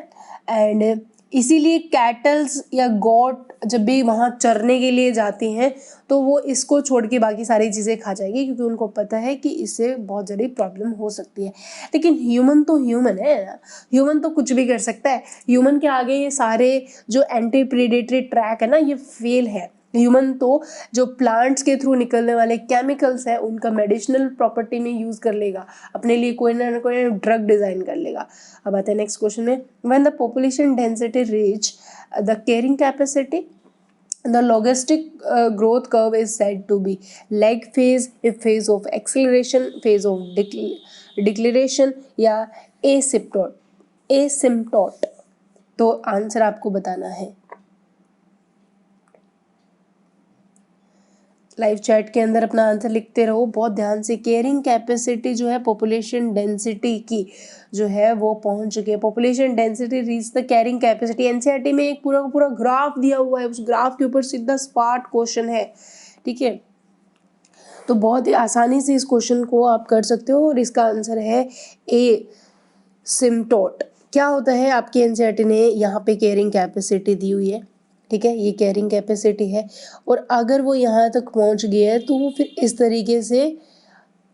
एंड इसीलिए कैटल्स या गॉट जब भी वहाँ चरने के लिए जाती हैं तो वो इसको छोड़ के बाकी सारी चीज़ें खा जाएगी, क्योंकि उनको पता है कि इससे बहुत ज़्यादा प्रॉब्लम हो सकती है। लेकिन ह्यूमन तो ह्यूमन है, ह्यूमन तो कुछ भी कर सकता है। ह्यूमन के आगे ये सारे जो एंटी प्रीडेटरी ट्रैक है ना, ये फेल है। ह्यूमन तो जो प्लांट्स के थ्रू निकलने वाले केमिकल्स है उनका मेडिसिनल प्रॉपर्टी में यूज कर लेगा, अपने लिए कोई ना कोई ड्रग डिजाइन कर लेगा। अब आते हैं नेक्स्ट क्वेश्चन में, when the population density reach the carrying capacity the logistic growth curve is said to be lag phase, a phase of acceleration, phase of deceleration या asymptote। तो आंसर आपको बताना है। लाइव चैट के अंदर अपना answer लिखते रहो बहुत ध्यान से। केयरिंग कैपेसिटी जो है पॉपुलेशन डेंसिटी की जो है वो पहुंच चुकी है, population density reach the carrying capacity. NCERT में एक पूरा पूरा ग्राफ दिया हुआ है, उस ग्राफ के ऊपर सीधा स्पार्ट क्वेश्चन है, ठीक है। तो बहुत ही आसानी से इस क्वेश्चन को आप कर सकते हो, और इसका आंसर है ए सिम्टोट। क्या होता है, आपकी एनसीईआरटी ने यहाँ पे केयरिंग कैपेसिटी दी हुई है, ठीक है, ये कैरिंग कैपेसिटी है, और अगर वो यहाँ तक पहुँच गया है तो वो फिर इस तरीके से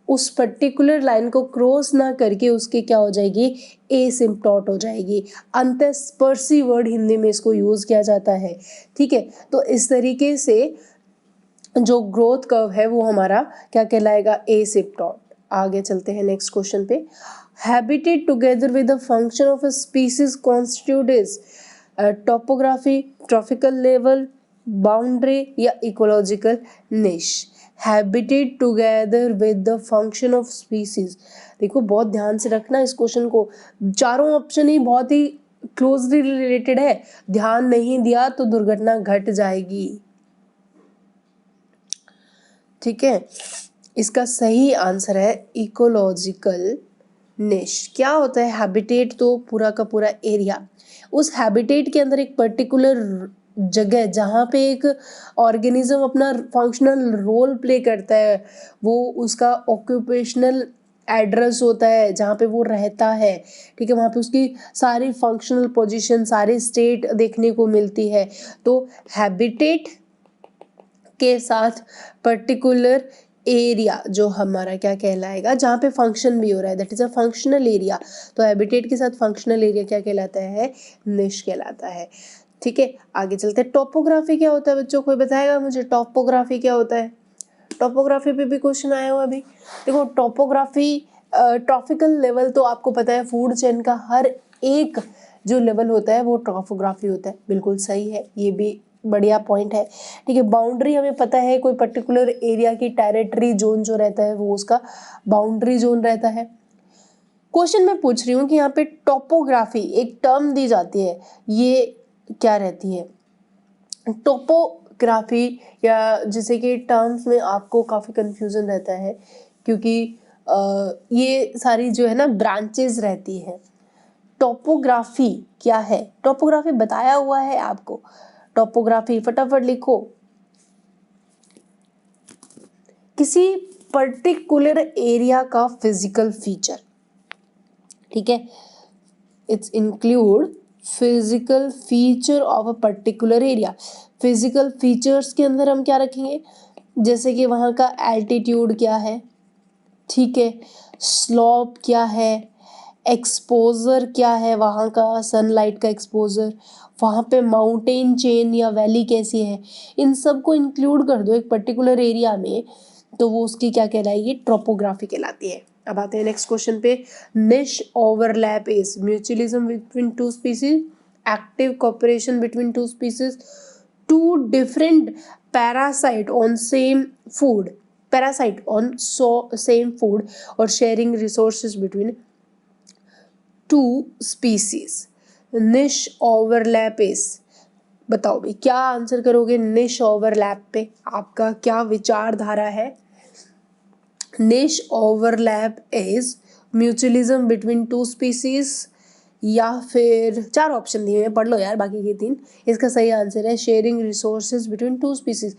उस पर्टिकुलर लाइन को क्रॉस ना करके उसके क्या हो जाएगी, एसिम्प्टोट हो जाएगी। अंतःस्पर्शी वर्ड हिंदी में इसको यूज किया जाता है, ठीक है। तो इस तरीके से जो ग्रोथ कर्व है वो हमारा क्या कहलाएगा, एसिम्प्टोट। आगे चलते हैं नेक्स्ट क्वेश्चन पे। Habitat together with the function of a species constitute is topography, tropical level, boundary या इकोलॉजिकल निश। Habitat together with the function of species. देखो बहुत ध्यान से रखना इस क्वेश्चन को, चारों ऑप्शन ही बहुत ही क्लोजली रिलेटेड है, ध्यान नहीं दिया तो दुर्घटना घट जाएगी, ठीक है। इसका सही आंसर है इकोलॉजिकल निश। क्या होता है हैबिटेट, तो पूरा का पूरा एरिया, उस हैबिटेट के अंदर एक पर्टिकुलर जगह जहाँ पे एक ऑर्गेनिज्म अपना फंक्शनल रोल प्ले करता है, वो उसका ऑक्यूपेशनल एड्रेस होता है जहाँ पे वो रहता है, ठीक है, वहाँ पे उसकी सारी फंक्शनल पोजीशन, सारी स्टेट देखने को मिलती है। तो हैबिटेट के साथ पर्टिकुलर एरिया जो हमारा क्या कहलाएगा, जहाँ पे फंक्शन भी हो रहा है, that is a functional area. तो हैबिटेट के साथ फंक्शनल एरिया क्या कहलाता है, निश कहलाता है। ठीक है, आगे चलते हैं। टोपोग्राफी क्या होता है बच्चों, कोई बताएगा मुझे टोपोग्राफी क्या होता है? टोपोग्राफी पे भी क्वेश्चन आया हुआ अभी। देखो टोपोग्राफी, ट्रॉपिकल लेवल तो आपको पता है, फूड चेन का हर एक जो लेवल होता है वो टोपोग्राफी होता है। बिल्कुल सही है, ये भी बढ़िया पॉइंट है। ठीक है, बाउंड्री हमें पता है, कोई पर्टिकुलर एरिया की टेरिटरी जोन जो रहता है वो उसका बाउंड्री जोन रहता है। क्वेश्चन मैं पूछ रही हूँ कि यहाँ पे टोपोग्राफी एक टर्म दी जाती है, ये क्या रहती है? टोपोग्राफी, या जैसे कि टर्म्स में आपको काफ़ी कंफ्यूजन रहता है क्योंकि ये सारी जो है ना ब्रांचेस रहती है। टोपोग्राफी क्या है? टोपोग्राफी बताया हुआ है आपको। टोपोग्राफी फटाफट लिखो, किसी पर्टिकुलर एरिया का फिजिकल फीचर। ठीक है, it's include physical feature of a particular area. Physical features के अंदर हम क्या रखेंगे, जैसे कि वहाँ का एल्टीट्यूड क्या है, ठीक है, स्लोप क्या है, एक्सपोजर क्या है, वहाँ का सनलाइट का एक्सपोजर, वहाँ पे माउंटेन चेन या वैली कैसी है, इन सब को इंक्लूड कर दो एक पर्टिकुलर एरिया में, तो वो उसकी क्या कहलाएगी, ट्रोपोग्राफी कहलाती है। अब आते हैं नेक्स्ट क्वेश्चन पे। Niche overlap is mutualism between two species, active cooperation between two species, two different parasite on same food, parasite on same food, और sharing resources between two species. Niche overlap is, बताओ भाई क्या answer करोगे निश overlap पे, आपका क्या विचारधारा है? निश overlap is mutualism between two species, या फिर चार ऑप्शन दिए हैं, पढ़ लो यार बाकी के तीन। इसका सही आंसर है sharing resources between two species.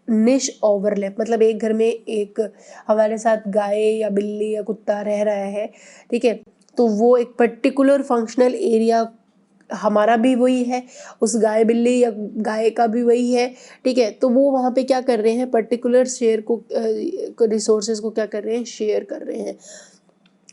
Niche overlap मतलब एक घर में एक हमारे साथ गाय या बिल्ली या कुत्ता रह रहा है, ठीक है, तो वो एक पर्टिकुलर फंक्शनल एरिया हमारा भी वही है, उस गाय बिल्ली या गाय का भी वही है, ठीक है, तो वो वहाँ पे क्या कर रहे हैं, पर्टिकुलर शेयर को रिसोर्सेज को क्या कर रहे हैं, शेयर कर रहे हैं।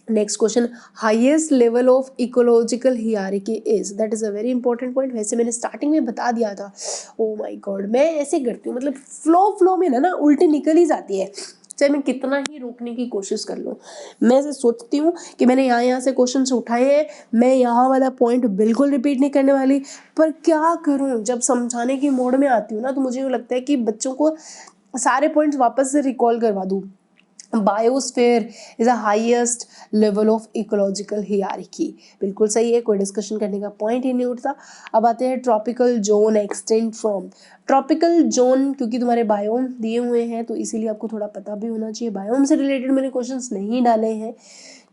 Next question, highest level of ecological hierarchy is, that is a very important point. वैसे मैंने स्टार्टिंग में बता दिया था, ओ माय गॉड, मैं ऐसे करती हूँ, मतलब फ्लो में ना उल्टी निकल ही जाती है, चाहे मैं कितना ही रोकने की कोशिश कर लूँ। मैं ऐसे सोचती हूँ कि मैंने यहाँ से क्वेश्चन उठाए हैं, मैं यहाँ वाला पॉइंट बिल्कुल रिपीट नहीं करने वाली, पर क्या करूँ, जब समझाने की मोड में आती हूँ ना तो मुझे लगता है कि बच्चों को सारे पॉइंट्स वापस से रिकॉल करवा दूँ। Biosphere is the highest level of ecological hierarchy, बिल्कुल सही है, कोई डिस्कशन करने का पॉइंट ही नहीं उठता। अब आते हैं tropical zone extend from, tropical zone क्योंकि तुम्हारे बायोम दिए हुए हैं तो इसीलिए आपको थोड़ा पता भी होना चाहिए। बायोम से रिलेटेड मैंने क्वेश्चंस नहीं डाले हैं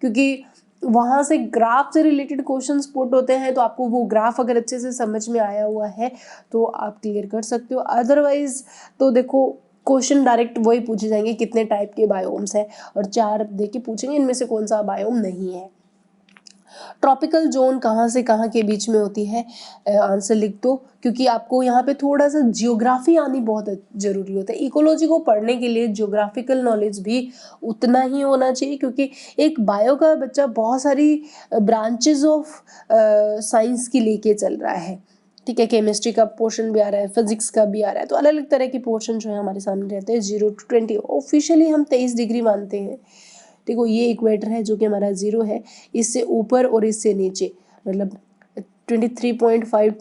क्योंकि वहाँ से ग्राफ से रिलेटेड क्वेश्चंस पुट होते हैं, तो आपको वो ग्राफ अगर अच्छे से समझ में आया हुआ है तो आप क्लियर कर सकते हो। अदरवाइज तो देखो क्वेश्चन डायरेक्ट वही पूछे जाएंगे कितने टाइप के बायोम्स हैं, और चार देके पूछेंगे इनमें से कौन सा बायोम नहीं है। ट्रॉपिकल जोन कहाँ से कहाँ के बीच में होती है, आंसर लिख दो, क्योंकि आपको यहाँ पे थोड़ा सा जियोग्राफी आनी बहुत जरूरी होता है। इकोलॉजी को पढ़ने के लिए जियोग्राफिकल नॉलेज भी उतना ही होना चाहिए, क्योंकि एक बायो का बच्चा बहुत सारी ब्रांचेज ऑफ साइंस की लेके चल रहा है, ठीक है, केमिस्ट्री का पोर्शन भी आ रहा है, फिजिक्स का भी आ रहा है, तो अलग अलग तरह के पोर्शन जो है हमारे सामने रहते हैं। 0 to 20 ऑफिशियली हम 23 डिग्री मानते हैं। देखो ये इक्वेटर है जो कि हमारा 0 है, इससे ऊपर और इससे नीचे मतलब 23.5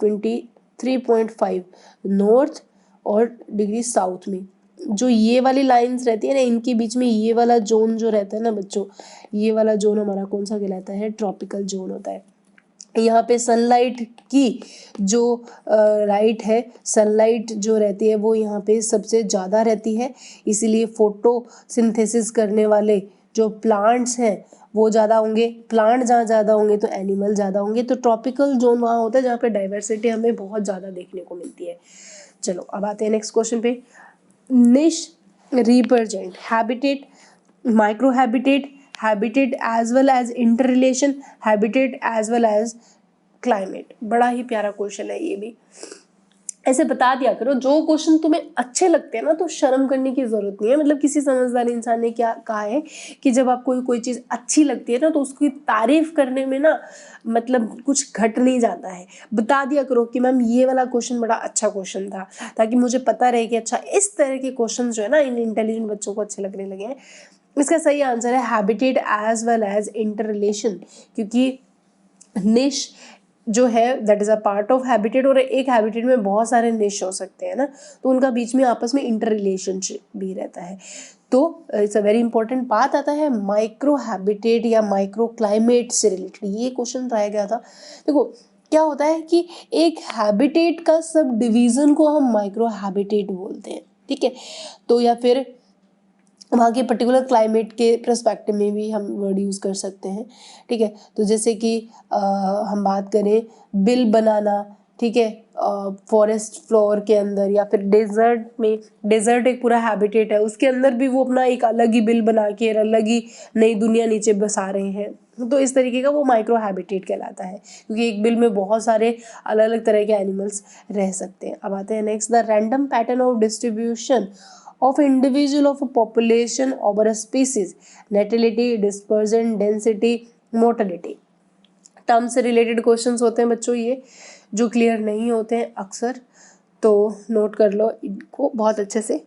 23.5 नॉर्थ और डिग्री साउथ में जो ये वाली लाइंस रहती है ना, इनके बीच में ये वाला जोन जो रहता है ना बच्चों, ये वाला जोन हमारा कौन सा कहलाता है, ट्रॉपिकल जोन होता है। यहाँ पे सनलाइट की जो राइट है, सनलाइट जो रहती है वो यहाँ पे सबसे ज़्यादा रहती है, इसीलिए फोटोसिंथेसिस करने वाले जो प्लांट्स हैं वो ज़्यादा होंगे, प्लांट जहाँ ज़्यादा होंगे तो एनिमल ज़्यादा होंगे। तो ट्रॉपिकल जोन वहाँ होता है जहाँ पे डाइवर्सिटी हमें बहुत ज़्यादा देखने को मिलती है। चलो अब आते हैं नेक्स्ट क्वेश्चन पे। Niche represent habitat, micro habitat, habitat as well as inter relation, habitat as well as climate. बड़ा ही प्यारा क्वेश्चन है ये भी। ऐसे बता दिया करो, जो क्वेश्चन तुम्हें अच्छे लगते हैं ना तो शर्म करने की जरूरत नहीं है। मतलब किसी समझदार इंसान ने क्या कहा है कि जब आपको कोई चीज़ अच्छी लगती है ना तो उसकी तारीफ करने में ना मतलब कुछ घट नहीं जाता है। बता दिया करो कि मैम ये वाला क्वेश्चन बड़ा अच्छा क्वेश्चन था, ताकि मुझे पता रहे कि अच्छा इस तरह के क्वेश्चन जो है ना इन इंटेलिजेंट बच्चों को अच्छे लगने लगे हैं। इसका सही आंसर है habitat as well as inter relation, क्योंकि निश जो है that is a part of habitat, और एक हैबिटेट में बहुत सारे निश हो सकते हैं ना, तो उनका बीच में आपस में इंटर रिलेशनशिप भी रहता है। तो इट्स अ वेरी इंपॉर्टेंट। बात आता है माइक्रो हैबिटेट या माइक्रो क्लाइमेट से रिलेटेड, ये क्वेश्चन रह गया था। देखो क्या होता है कि एक हैबिटेट का सब डिवीजन को हम माइक्रो हैबिटेट बोलते हैं, ठीक है। तो या फिर वहाँ के पर्टिकुलर क्लाइमेट के पर्सपेक्टिव में भी हम वर्ड यूज़ कर सकते हैं, ठीक है। तो जैसे कि हम बात करें बिल बनाना, ठीक है, फॉरेस्ट फ्लोर के अंदर, या फिर डेजर्ट में, डेजर्ट एक पूरा हैबिटेट है, उसके अंदर भी वो अपना एक अलग ही बिल बना के अलग ही नई दुनिया नीचे बसा रहे हैं। तो इस तरीके का वो माइक्रो हैबिटेट कहलाता है, क्योंकि एक बिल में बहुत सारे अलग अलग तरह के एनिमल्स रह सकते हैं। अब आते हैं next, the random pattern of distribution of individual of a population over a species, natality, dispersion, density, mortality। Term से रिलेटेड क्वेश्चंस होते हैं बच्चों ये, जो क्लियर नहीं होते हैं अक्सर, तो नोट कर लो इनको बहुत अच्छे से।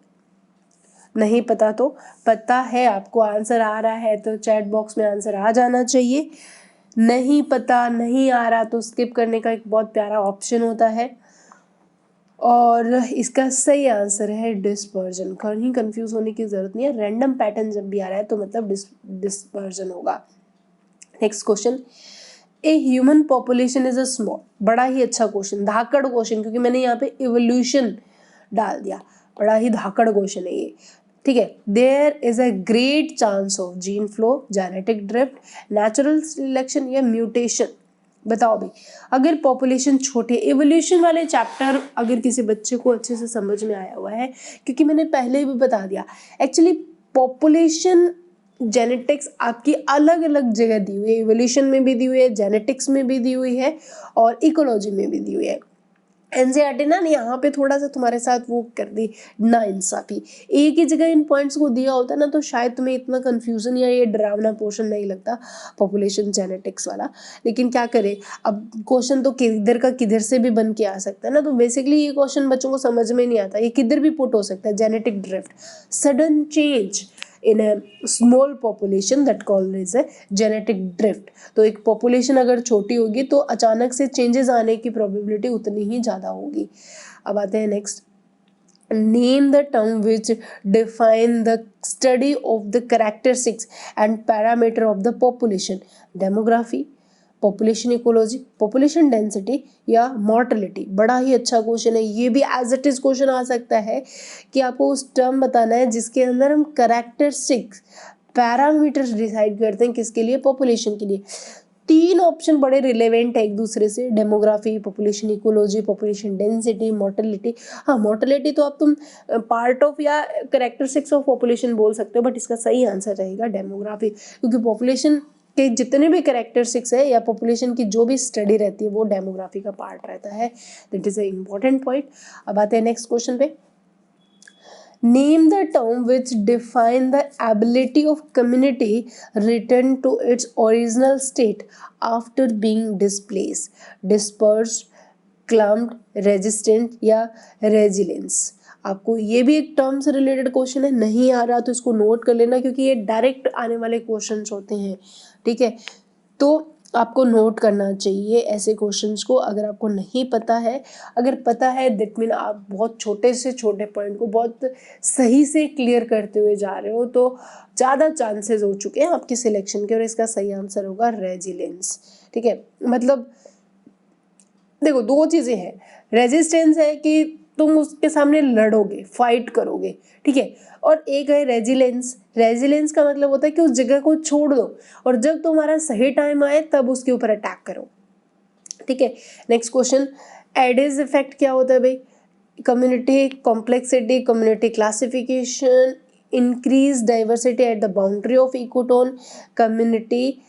नहीं पता तो पता है, आपको आंसर आ रहा है तो चैट बॉक्स में आंसर आ जाना चाहिए। नहीं पता नहीं आ रहा तो स्किप करने का एक बहुत प्यारा ऑप्शन होता है, और इसका सही आंसर है डिस्पर्जन। कहीं कंफ्यूज होने की जरूरत नहीं है, रैंडम पैटर्न जब भी आ रहा है तो मतलब डिस्पर्जन होगा। Next question, a human population is a small, बड़ा ही अच्छा क्वेश्चन, धाकड़ क्वेश्चन, क्योंकि मैंने यहाँ पे इवोल्यूशन डाल दिया, बड़ा ही धाकड़ क्वेश्चन है ये, ठीक है। There is a great chance of gene flow, genetic drift, natural selection या म्यूटेशन। बताओ भाई, अगर पॉपुलेशन छोटे, एवोल्यूशन वाले चैप्टर अगर किसी बच्चे को अच्छे से समझ में आया हुआ है, क्योंकि मैंने पहले भी बता दिया एक्चुअली पॉपुलेशन जेनेटिक्स आपकी अलग अलग जगह दी हुई है, एवोल्यूशन में भी दी हुई है, जेनेटिक्स में भी दी हुई है, और इकोलॉजी में भी दी हुई है। एनसीईआरटी ना यहाँ पे थोड़ा सा तुम्हारे साथ वो कर दी ना इंसाफी, एक ही जगह इन पॉइंट्स को दिया होता ना तो शायद तुम्हें इतना कंफ्यूजन या ये डरावना पोर्शन नहीं लगता पॉपुलेशन जेनेटिक्स वाला। लेकिन क्या करें, अब क्वेश्चन तो किधर का किधर से भी बन के आ सकता है ना, तो बेसिकली ये क्वेश्चन बच्चों को समझ में नहीं आता, ये किधर भी पुट हो सकता है। Genetic drift, sudden change in a small population that called is a genetic drift। तो एक पॉपुलेशन अगर छोटी होगी तो अचानक से चेंजेस आने की प्रोबेबिलिटी उतनी ही ज़्यादा होगी। अब आते हैं next, name the term which define the study of the characteristics and parameter of the population, demography, population ecology, population density या मॉर्टेलिटी। बड़ा ही अच्छा क्वेश्चन है ये भी, एज इट इज क्वेश्चन आ सकता है कि आपको उस टर्म बताना है जिसके अंदर हम कैरेक्टरिस्टिक्स पैरामीटर्स डिसाइड करते हैं, किसके लिए, पॉपुलेशन के लिए। तीन ऑप्शन बड़े रिलेवेंट है एक दूसरे से, demography, population ecology, population density, mortality. हाँ मॉर्टेलिटी तो अब तुम पार्ट ऑफ या कैरेक्टरिस्टिक्स ऑफ पॉपुलेशन बोल सकते हो, बट इसका सही आंसर रहेगा डेमोग्राफी, क्योंकि पॉपुलेशन के जितने भी कैरेक्टरिस्टिक्स है या पॉपुलेशन की जो भी स्टडी रहती है वो डेमोग्राफी का पार्ट रहता है। That is a important point. अब आते हैं नेक्स्ट क्वेश्चन पे, name the term which define the ability of community return to its original state after being displace, dispersed, clumped, resistant या रेजिलेंस। आपको ये भी एक टर्म से रिलेटेड क्वेश्चन है, नहीं आ रहा तो इसको नोट कर लेना, क्योंकि ये डायरेक्ट आने वाले क्वेश्चंस होते हैं, ठीक है। तो आपको नोट करना चाहिए ऐसे क्वेश्चंस को, अगर आपको नहीं पता है। अगर पता है दैट मीन आप बहुत छोटे से छोटे पॉइंट को बहुत सही से क्लियर करते हुए जा रहे हो, तो ज़्यादा चांसेस हो चुके हैं आपके सिलेक्शन के, और इसका सही आंसर होगा रेजिलेंस, ठीक है। मतलब देखो दो चीज़ें हैं, रेजिस्टेंस है कि तुम उसके सामने लड़ोगे, फाइट करोगे, ठीक है, और एक है रेजिलेंस। रेजिलेंस का मतलब होता है कि उस जगह को छोड़ दो और जब तुम्हारा सही टाइम आए तब उसके ऊपर अटैक करो, ठीक है। नेक्स्ट क्वेश्चन, एडिस इफेक्ट क्या होता है भाई? Community complexity, community classification, increase diversity at the boundary of ecotone, community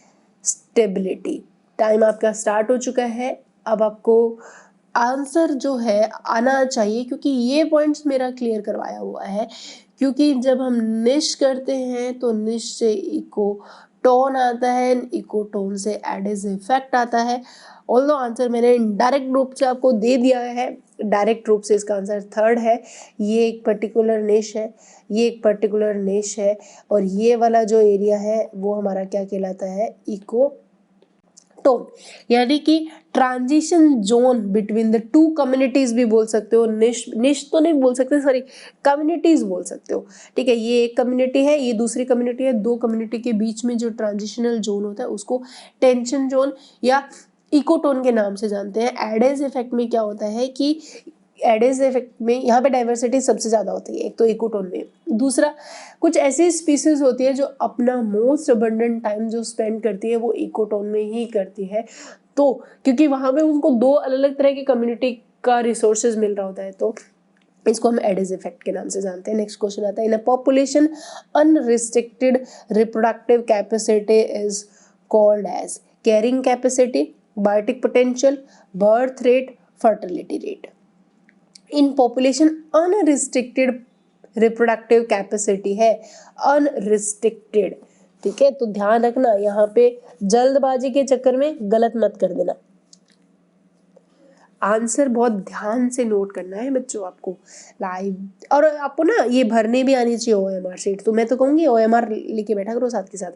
stability. Time आपका स्टार्ट हो चुका है, अब आपको आंसर जो है आना चाहिए, क्योंकि ये पॉइंट्स मेरा क्लियर करवाया हुआ है। क्योंकि जब हम निश करते हैं तो निश से इकोटोन आता है, इकोटोन से एडिस इफेक्ट आता है। ऑल्दो आंसर मैंने इनडायरेक्ट रूप से आपको दे दिया है, डायरेक्ट रूप से इसका आंसर थर्ड है। ये एक पर्टिकुलर निश है, ये एक पर्टिकुलर निश है, और ये वाला जो एरिया है वो हमारा क्या कहलाता है? इकोटोन। यानी कि transition zone between the two communities भी बोल सकते हो, निश तो नहीं बोल सकते, सॉरी, कम्युनिटीज बोल सकते हो, ठीक है। ये एक कम्युनिटी है, ये दूसरी कम्युनिटी है, दो कम्युनिटी के बीच में जो ट्रांजिशनल जोन होता है उसको टेंशन जोन या इकोटोन के नाम से जानते हैं। एडेज इफेक्ट में क्या होता है कि एडेज इफेक्ट में यहाँ पे डाइवर्सिटी सबसे ज़्यादा होती है, एक तो इकोटोन में, दूसरा कुछ ऐसी स्पीसीज होती है जो अपना मोस्ट अबंडेंट टाइम जो स्पेंड करती है वो इकोटोन में ही करती है। तो क्योंकि वहाँ पे उनको दो अलग अलग तरह की कम्युनिटी का रिसोर्सेज मिल रहा होता है, तो इसको हम एडिस इफेक्ट के नाम से जानते हैं। नेक्स्ट क्वेश्चन आता है, in a population unrestricted reproductive capacity is called as carrying capacity, biotic potential, birth rate, fertility rate. In population unrestricted reproductive capacity है, अनरिस्ट्रिक्टेड, ठीक है। तो ध्यान रखना, यहाँ पे जल्दबाजी के चक्कर में गलत मत कर देना। आंसर बहुत ध्यान से नोट करना है बच्चों आपको लाइव, और आपको ना ये भरने भी आनी चाहिए OMR शीट। तो मैं तो कहूँगी OMR लेके बैठा करो साथ के साथ।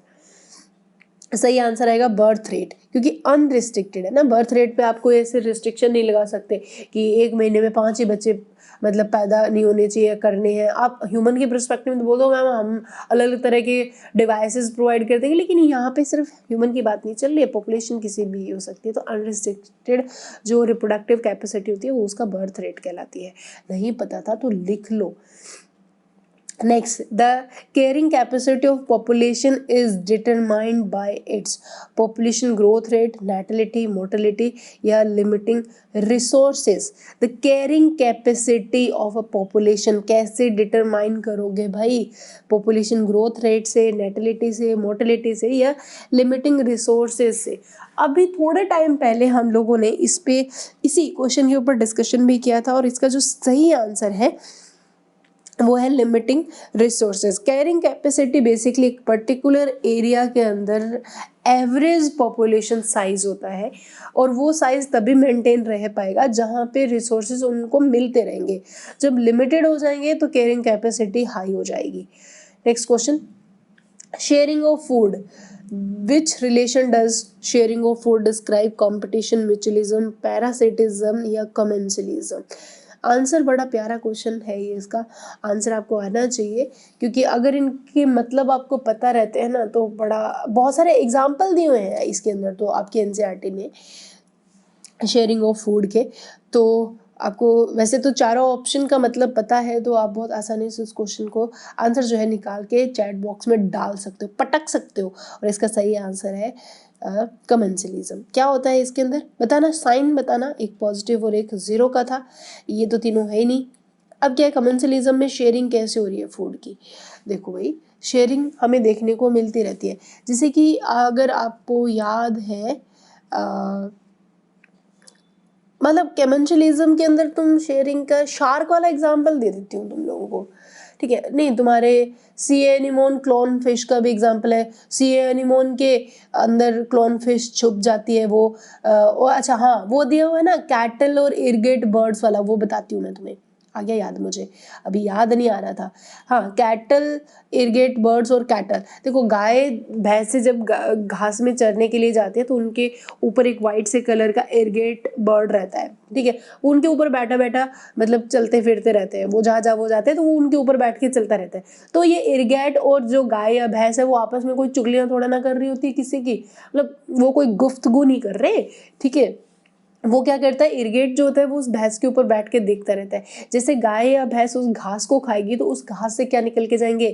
सही आंसर आएगा बर्थ रेट, क्योंकि अनरिस्ट्रिक्टेड है ना। बर्थ रेट पे आपको ऐसे रिस्ट्रिक्शन नहीं लगा सकते कि एक महीने में 5 ही बच्चे मतलब पैदा नहीं होने चाहिए, करने हैं। आप ह्यूमन के पर्सपेक्टिव में तो बोल दो मैम हम अलग अलग तरह के डिवाइसेस प्रोवाइड करते हैं, लेकिन यहाँ पे सिर्फ ह्यूमन की बात नहीं चल रही है, पॉपुलेशन किसी भी हो सकती है। तो अनरिस्ट्रिक्टेड जो रिप्रोडक्टिव कैपेसिटी होती है वो उसका बर्थ रेट कहलाती है। नहीं पता था तो लिख लो। Next, the carrying capacity of population is determined by its population growth rate, natality, mortality या limiting resources. The carrying capacity of a population कैसे determine करोगे भाई? population growth rate से, natality से, mortality से या limiting resources से। अभी थोड़े टाइम पहले हम लोगों ने इस पे इसी क्वेश्चन के ऊपर डिस्कशन भी किया था, और इसका जो सही आंसर है वो है limiting resources. Carrying capacity basically एक पर्टिकुलर एरिया के अंदर एवरेज पॉपुलेशन साइज होता है, और वो साइज तभी मेंटेन रह पाएगा जहाँ पे रिसोर्सेज उनको मिलते रहेंगे। जब लिमिटेड हो जाएंगे तो कैरिंग कैपेसिटी हाई हो जाएगी। Next question, sharing of food, which relation does sharing of food describe? Competition, mutualism, parasitism या कमेंसलिज्म? आंसर बड़ा प्यारा क्वेश्चन है ये, इसका आंसर आपको आना चाहिए, क्योंकि अगर इनके मतलब आपको पता रहते हैं ना तो बहुत सारे एग्जाम्पल दिए हुए हैं इसके अंदर तो आपके NCERT ने शेयरिंग ऑफ फूड के। तो आपको वैसे तो चारों ऑप्शन का मतलब पता है, तो आप बहुत आसानी से उस क्वेश्चन को आंसर जो है निकाल के चैट बॉक्स में डाल सकते हो, पटक सकते हो। और इसका सही आंसर है कमेंसलिज्म। क्या होता है इसके अंदर बताना, साइन बताना, एक पॉजिटिव और एक जीरो का था, ये तो तीनों है ही नहीं। अब क्या है, कमेंसलिज्म में शेयरिंग कैसे हो रही है फूड की? देखो भाई, शेयरिंग हमें देखने को मिलती रहती है, जैसे कि अगर आपको याद है मतलब कमेंसलिज्म के अंदर तुम शेयरिंग का शार्क वाला एग्जाम्पल दे देती हूँ तुम लोगों को, ठीक है। नहीं, तुम्हारे सी एनिमोन क्लोन फिश का भी एग्जाम्पल है। सी एनिमोन के अंदर क्लोन फिश छुप जाती है वो अच्छा हाँ, वो दिया हुआ है ना कैटल और इरिगेट बर्ड्स वाला, वो बताती हूँ मैं तुम्हें, आ गया याद मुझे, अभी याद नहीं आ रहा था। हाँ, कैटल, इरिगेट बर्ड्स और कैटल। देखो, गाय भैंस से जब घास में चरने के लिए जाती है तो उनके ऊपर एक वाइट से कलर का इरिगेट बर्ड रहता है, ठीक है। उनके ऊपर बैठा बैठा मतलब चलते फिरते रहते हैं, वो जहाँ वो जाते हैं तो वो उनके ऊपर बैठ के चलता रहता है। तो ये इरिगेट और जो गाय या भैंस है वो आपस में कोई चुगलियाँ थोड़ा ना कर रही होती है किसी की, मतलब वो कोई गुफ्तगू नहीं कर रहे, ठीक है। वो क्या करता है, इरिगेट जो होता है वो उस भैंस के ऊपर बैठ के देखता रहता है। जैसे गाय या भैंस उस घास को खाएगी तो उस घास से क्या निकल के जाएंगे,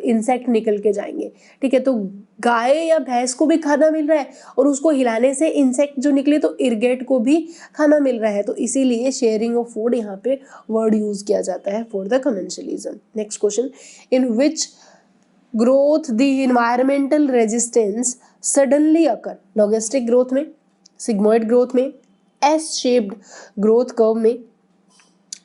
इंसेक्ट निकल के जाएंगे। ठीक है, तो गाय या भैंस को भी खाना मिल रहा है और उसको हिलाने से इंसेक्ट जो निकले तो इरिगेट को भी खाना मिल रहा है। तो इसीलिए शेयरिंग ऑफ फूड यहाँ पे वर्ड यूज किया जाता है for the commensalism. Next question, in which growth the environmental resistance suddenly occur, logistic growth में, सिग्मोइड ग्रोथ में, एस शेप्ड ग्रोथ कर्व में,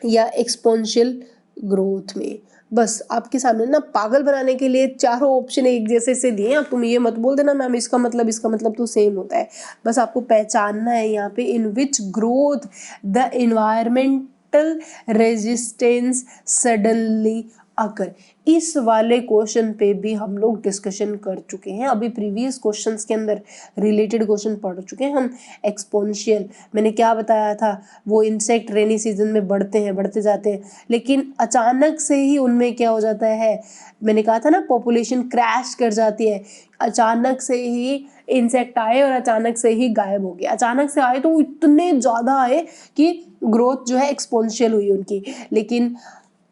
या एक्सपोनेंशियल ग्रोथ में। बस आपके सामने ना पागल बनाने के लिए चारों ऑप्शन एक जैसे से दिए। अब तुम ये मत बोल देना मैम इसका मतलब तो सेम होता है। बस आपको पहचानना है यहाँ पे, in which growth the environmental resistance suddenly occur. इस वाले क्वेश्चन पे भी हम लोग डिस्कशन कर चुके हैं, अभी प्रीवियस क्वेश्चंस के अंदर रिलेटेड क्वेश्चन पढ़ चुके हैं हम। एक्सपोनेंशियल मैंने क्या बताया था, वो इंसेक्ट रेनी सीजन में बढ़ते जाते हैं, लेकिन अचानक से ही उनमें क्या हो जाता है, मैंने कहा था ना पॉपुलेशन क्रैश कर जाती है। अचानक से ही इंसेक्ट आए और अचानक से ही गायब हो गए। अचानक से आए तो वो इतने ज़्यादा आए कि ग्रोथ जो है एक्सपोनेंशियल हुई उनकी। लेकिन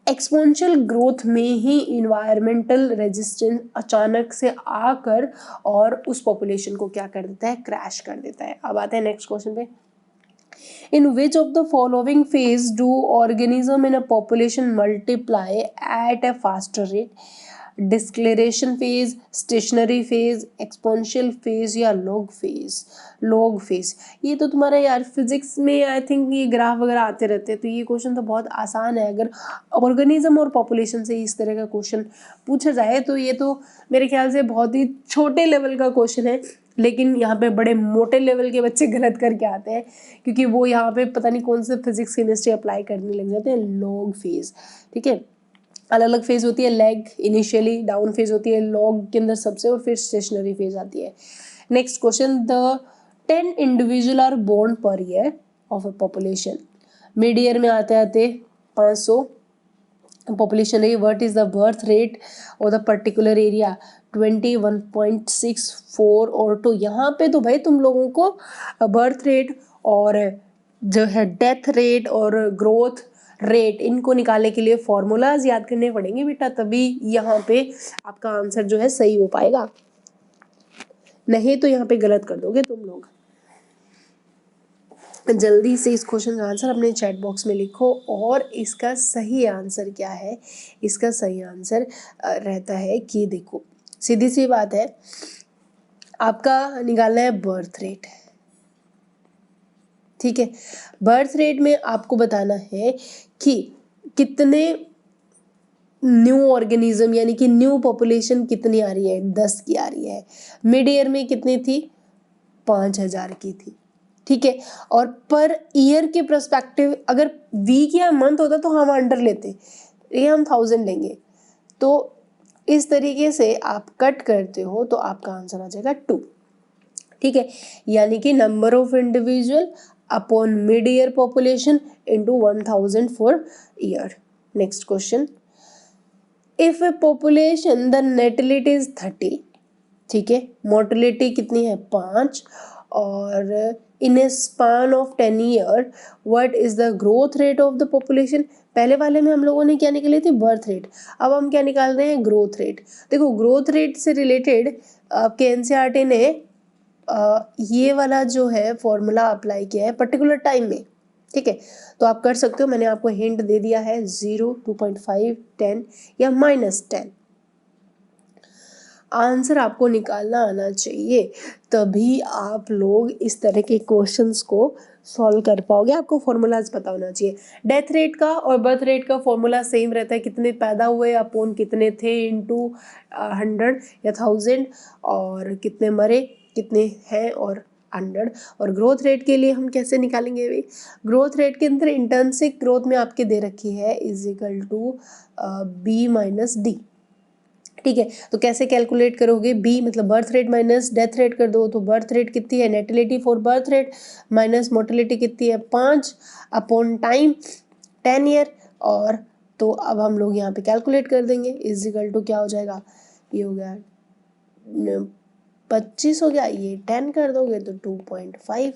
एक्सपोनेंशियल ग्रोथ में ही इन्वायरमेंटल रेजिस्टेंस अचानक से आकर और उस पॉपुलेशन को क्या कर देता है, क्रैश कर देता है। अब आते हैं नेक्स्ट क्वेश्चन पे, in which of the following phase do organism in a population multiply at a faster rate, deceleration phase, stationary phase, exponential phase या लॉग फेज। लॉग फेज ये तो तुम्हारा यार फिजिक्स में आई थिंक ये graph वगैरह आते रहते हैं, तो ये क्वेश्चन तो बहुत आसान है। अगर ऑर्गेनिज्म और पॉपुलेशन से इस तरह का क्वेश्चन पूछा जाए तो ये तो मेरे ख्याल से बहुत ही छोटे लेवल का क्वेश्चन है, लेकिन यहाँ पे बड़े मोटे लेवल के बच्चे गलत करके आते हैं, क्योंकि वो यहाँ पे पता नहीं कौन से फिजिक्स केमिस्ट्री अप्लाई करने लग जाते हैं। लॉग फेज, ठीक है, अलग अलग फेज होती है। लेग इनिशियली डाउन फेज होती है लॉग के अंदर सबसे, और फिर स्टेशनरी फेज आती है। Next question, the 10 individual are born per year of a population. Mid year में आते आते 500 पॉपुलेशन रही। What is the birth rate और द पर्टिकुलर एरिया, 21.64 और 2। यहाँ पे तो भाई तुम लोगों को बर्थ रेट और जो है डेथ रेट और ग्रोथ रेट, इनको निकालने के लिए फॉर्मूलाज याद करने पड़ेंगे बेटा, तभी यहाँ पे आपका आंसर जो है सही हो पाएगा, नहीं तो यहाँ पे गलत कर दोगे तुम लोग। जल्दी से इस क्वेश्चन का आंसर अपने चैट बॉक्स में लिखो। और इसका सही आंसर क्या है, इसका सही आंसर रहता है कि देखो सीधी सी बात है, आपका निकालना है बर्थ रेट। ठीक है, बर्थ रेट में आपको बताना है कि कितने न्यू ऑर्गेनिज्म यानी कि न्यू पॉपुलेशन कितनी आ रही है, 10 की आ रही है। मिड ईयर में कितनी थी, 5000 की थी। ठीक है, और पर ईयर के पर्सपेक्टिव अगर वीक या मंथ होता तो हम अंडर लेते, ये हम 1000 लेंगे। तो इस तरीके से आप कट करते हो तो आपका आंसर आ जाएगा 2। ठीक है, यानी कि number of individual upon mid year population into 1000 for year. Next question, if a population the natality is 30, ठीक है, मोर्टेलिटी कितनी है 5, और in a span of 10 year what is the growth rate of the population. पहले वाले में हम लोगों ने क्या निकाली थी, बर्थ रेट, अब हम क्या निकाल रहे हैं, ग्रोथ रेट। देखो ग्रोथ रेट से रिलेटेड आपके एनसीईआरटी ने ये वाला जो है फॉर्मूला अप्लाई किया है पर्टिकुलर टाइम में। ठीक है, तो आप कर सकते हो, मैंने आपको हिंट दे दिया है 0, 2.5, 10 या -10। आंसर आपको निकालना आना चाहिए, तभी आप लोग इस तरह के क्वेश्चंस को सॉल्व कर पाओगे। आपको फॉर्मूलाज पता होना चाहिए। डेथ रेट का और बर्थ रेट का फॉर्मूला सेम रहता है, कितने पैदा हुए अपोन कितने थे इनटू 100 या 1000, और कितने मरे कितने हैं और 100। और ग्रोथ रेट के लिए हम कैसे निकालेंगे भाई, ग्रोथ रेट के अंदर इंटर्नशिक ग्रोथ में आपके दे रखी है = B - D। ठीक है, तो कैसे कैलकुलेट करोगे, बी मतलब birth rate minus death rate कर दो, तो बर्थ रेट कितनी है, natality for birth rate minus mortality कितनी है 5 अपॉन टाइम 10 ईयर। और तो अब हम लोग यहाँ पे कैलकुलेट कर देंगे, = क्या हो जाएगा, ये हो गया 25 हो गया, ये 10 कर दोगे तो 2.5,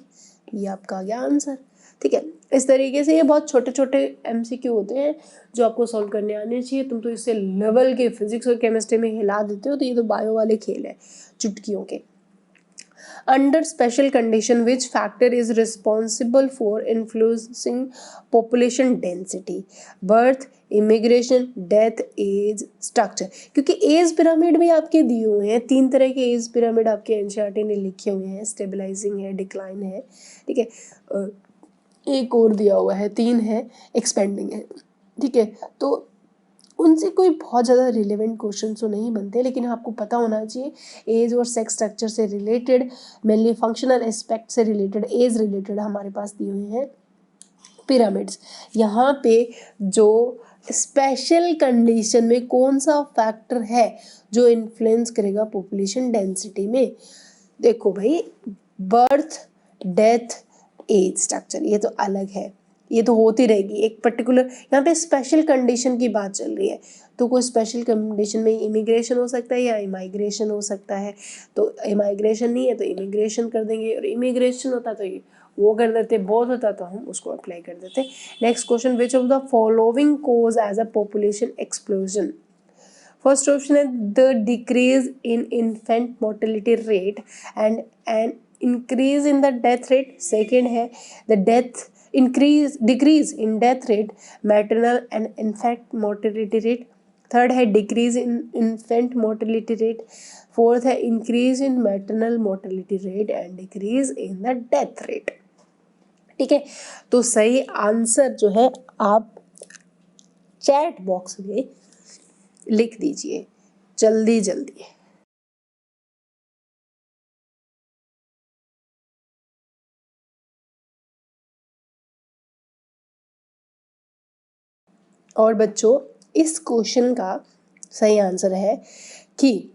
ये आपका आ गया आंसर। ठीक है, इस तरीके से ये बहुत छोटे छोटे MCQ होते हैं जो आपको सॉल्व करने आने चाहिए। तुम तो इससे लेवल के फिजिक्स और केमिस्ट्री में हिला देते हो, तो ये तो बायो वाले खेल है चुटकियों के। Under special condition, which factor is responsible for influencing population density? Birth, immigration, death, age, structure. क्योंकि एज पिरामिड भी आपके दिए हुए हैं, 3 तरह के एज पिरामिड आपके NCERT ने लिखे हुए हैं, स्टेबलाइजिंग है, डिक्लाइन है, ठीक है, एक और दिया हुआ है, 3 है, एक्सपेंडिंग है। ठीक है, तो उनसे कोई बहुत ज़्यादा रिलेवेंट क्वेश्चन तो नहीं बनते, लेकिन आपको पता होना चाहिए एज और सेक्स स्ट्रक्चर से रिलेटेड, मेनली फंक्शनल एस्पेक्ट से रिलेटेड, एज रिलेटेड हमारे पास दिए हुए हैं पिरामिड्स। यहाँ पे जो स्पेशल कंडीशन में कौन सा फैक्टर है जो इन्फ्लुएंस करेगा पॉपुलेशन डेंसिटी में? देखो भाई, बर्थ, डेथ, एज, स्ट्रक्चर, ये तो अलग है, ये तो होती रहेगी। एक पर्टिकुलर यहाँ पे स्पेशल कंडीशन की बात चल रही है, तो कोई स्पेशल कंडीशन में इमिग्रेशन हो सकता है या इमाइग्रेशन हो सकता है। तो इमाइग्रेशन नहीं है तो इमिग्रेशन कर देंगे, और इमिग्रेशन होता तो ये वो कर देते, बहुत होता तो हम उसको अप्लाई कर देते। Next question, which of the following cause as a population explosion? First option है the decrease in infant mortality rate and an increase in the death rate. Second है the death decrease in death rate, maternal and infant mortality rate. Third है decrease in infant mortality rate. Fourth है increase in maternal mortality rate and decrease in the death rate. ठीक है, तो सही answer जो है आप चैट बॉक्स में लिख दीजिए जल्दी जल्दी। और बच्चों, इस क्वेश्चन का सही आंसर है कि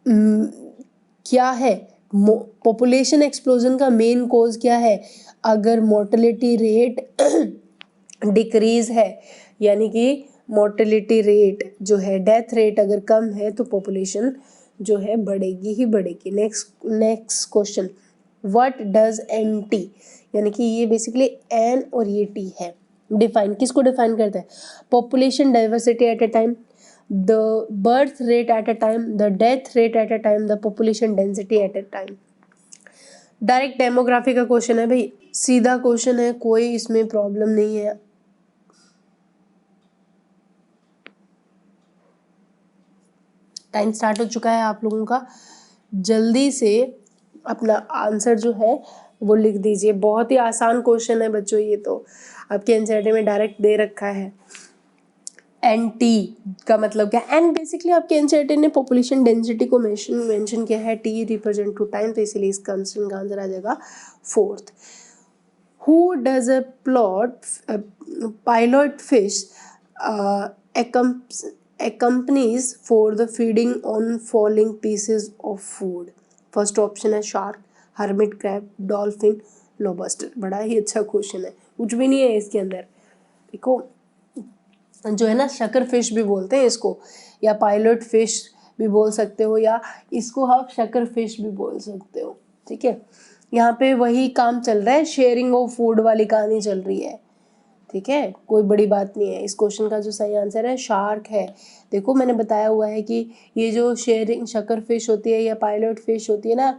क्या है पॉपुलेशन एक्सप्लोजन का मेन कॉज क्या है? अगर मोर्टेलिटी रेट डिक्रीज है, यानी कि मोर्टेलिटी रेट जो है, डेथ रेट अगर कम है, तो पॉपुलेशन जो है बढ़ेगी ही बढ़ेगी। Next question, what does NT, यानी कि ये बेसिकली N और ये T है, डिफाइन किसको डिफाइन करता है? Population diversity eight A time, the birth rate at a time, the death rate at a time, the population density at a time. Direct demography का क्वेश्चन है भाई, सीधा क्वेश्चन है, कोई इसमें प्रॉब्लम नहीं है। टाइम स्टार्ट हो चुका है आप लोगों का, जल्दी से अपना आंसर जो है वो लिख दीजिए। बहुत ही आसान क्वेश्चन है बच्चों, ये तो आपके NCERT में डायरेक्ट दे रखा है। NT का मतलब क्या? N बेसिकली आपके NCERT ने पॉपुलेशन डेंसिटी को मेंशन किया है, T रिप्रेजेंट टू टाइम, तो इसीलिए इसका आंसर आ जाएगा fourth. Who does a pilot fish accompanies for the feeding on falling pieces of food? First option है shark, hermit crab, dolphin, lobster. बड़ा ही अच्छा क्वेश्चन है, कुछ भी नहीं है इसके अंदर। देखो, जो है ना, शकर फिश भी बोलते हैं इसको, या पायलट फिश भी बोल सकते हो, या इसको आप शकर फिश भी बोल सकते हो। ठीक है, यहाँ पे वही काम चल रहा है, शेयरिंग ऑफ फूड वाली कहानी चल रही है। ठीक है, कोई बड़ी बात नहीं है। इस क्वेश्चन का जो सही आंसर है शार्क है। देखो, मैंने बताया हुआ है कि ये जो शेयरिंग शकर फिश होती है या पायलट फिश होती है ना,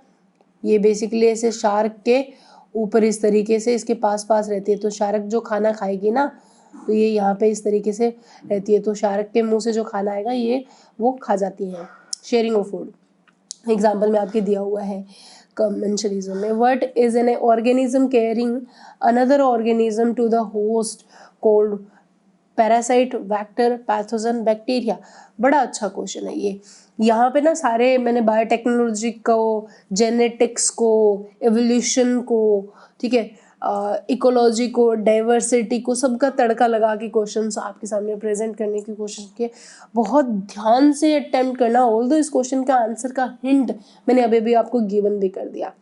ये बेसिकली ऐसे शार्क के ऊपर इस तरीके से इसके पास रहती है। तो शार्क जो खाना खाएगी ना, तो ये यहाँ पे इस तरीके से रहती है, तो शार्क के मुंह से जो खाना आएगा ये वो खा जाती है। शेयरिंग ऑफ फूड एग्जाम्पल में आपके दिया हुआ है कमेंशरिज्म में। What is an organism carrying another organism to the host called parasite, vector, pathogen, bacteria? बड़ा अच्छा क्वेश्चन है ये। यहाँ पे ना सारे मैंने बायोटेक्नोलॉजी को, जेनेटिक्स को, एवोल्यूशन को, ठीक है, इकोलॉजी को, डाइवर्सिटी को, सबका तड़का लगा के क्वेश्चंस आपके सामने प्रेजेंट करने की कोशिश की। बहुत ध्यान से अटेम्प्ट करना, ऑल्दो इस क्वेश्चन का आंसर का हिंट मैंने अभी भी आपको गिवन भी कर दिया।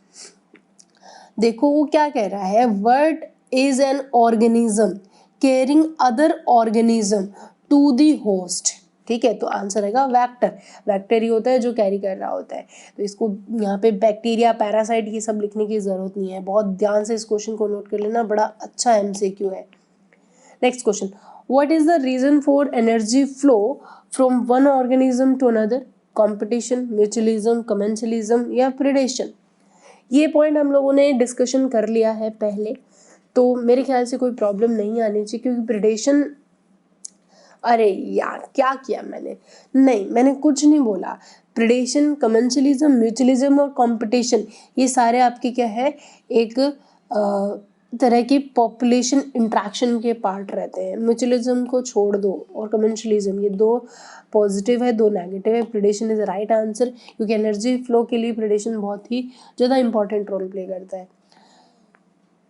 देखो वो क्या कह रहा है, what is an organism carrying other organism to the host? ठीक है, तो आंसर आएगा वेक्टर। वेक्टर ही होता है जो कैरी कर रहा होता है। तो इसको यहाँ पे बैक्टीरिया, पैरासाइट ये सब लिखने की जरूरत नहीं है, बहुत ध्यान से इस क्वेश्चन को नोट कर लेना, बड़ा अच्छा MCQ है। Next question, what is the reason for energy flow from one organism to another? Competition, mutualism, commensalism या प्रेडेशन? ये पॉइंट हम लोगों ने डिस्कशन कर लिया है पहले, तो मेरे ख्याल से कोई प्रॉब्लम नहीं आनी चाहिए, क्योंकि प्रेडेशन, अरे यार क्या किया मैंने, नहीं मैंने कुछ नहीं बोला। प्रेडेशन, कमेंशलिज्म, म्यूचुअलिज्म और कंपटीशन ये सारे आपके क्या है, एक तरह की पॉपुलेशन इंट्रैक्शन के पार्ट रहते हैं। म्यूचुअलिज्म को छोड़ दो और कमेंशलिज्म, ये दो पॉजिटिव है, दो नेगेटिव है। प्रेडेशन इज राइट आंसर, क्योंकि एनर्जी फ्लो के लिए प्रेडेशन बहुत ही ज़्यादा इंपॉर्टेंट रोल प्ले करता है।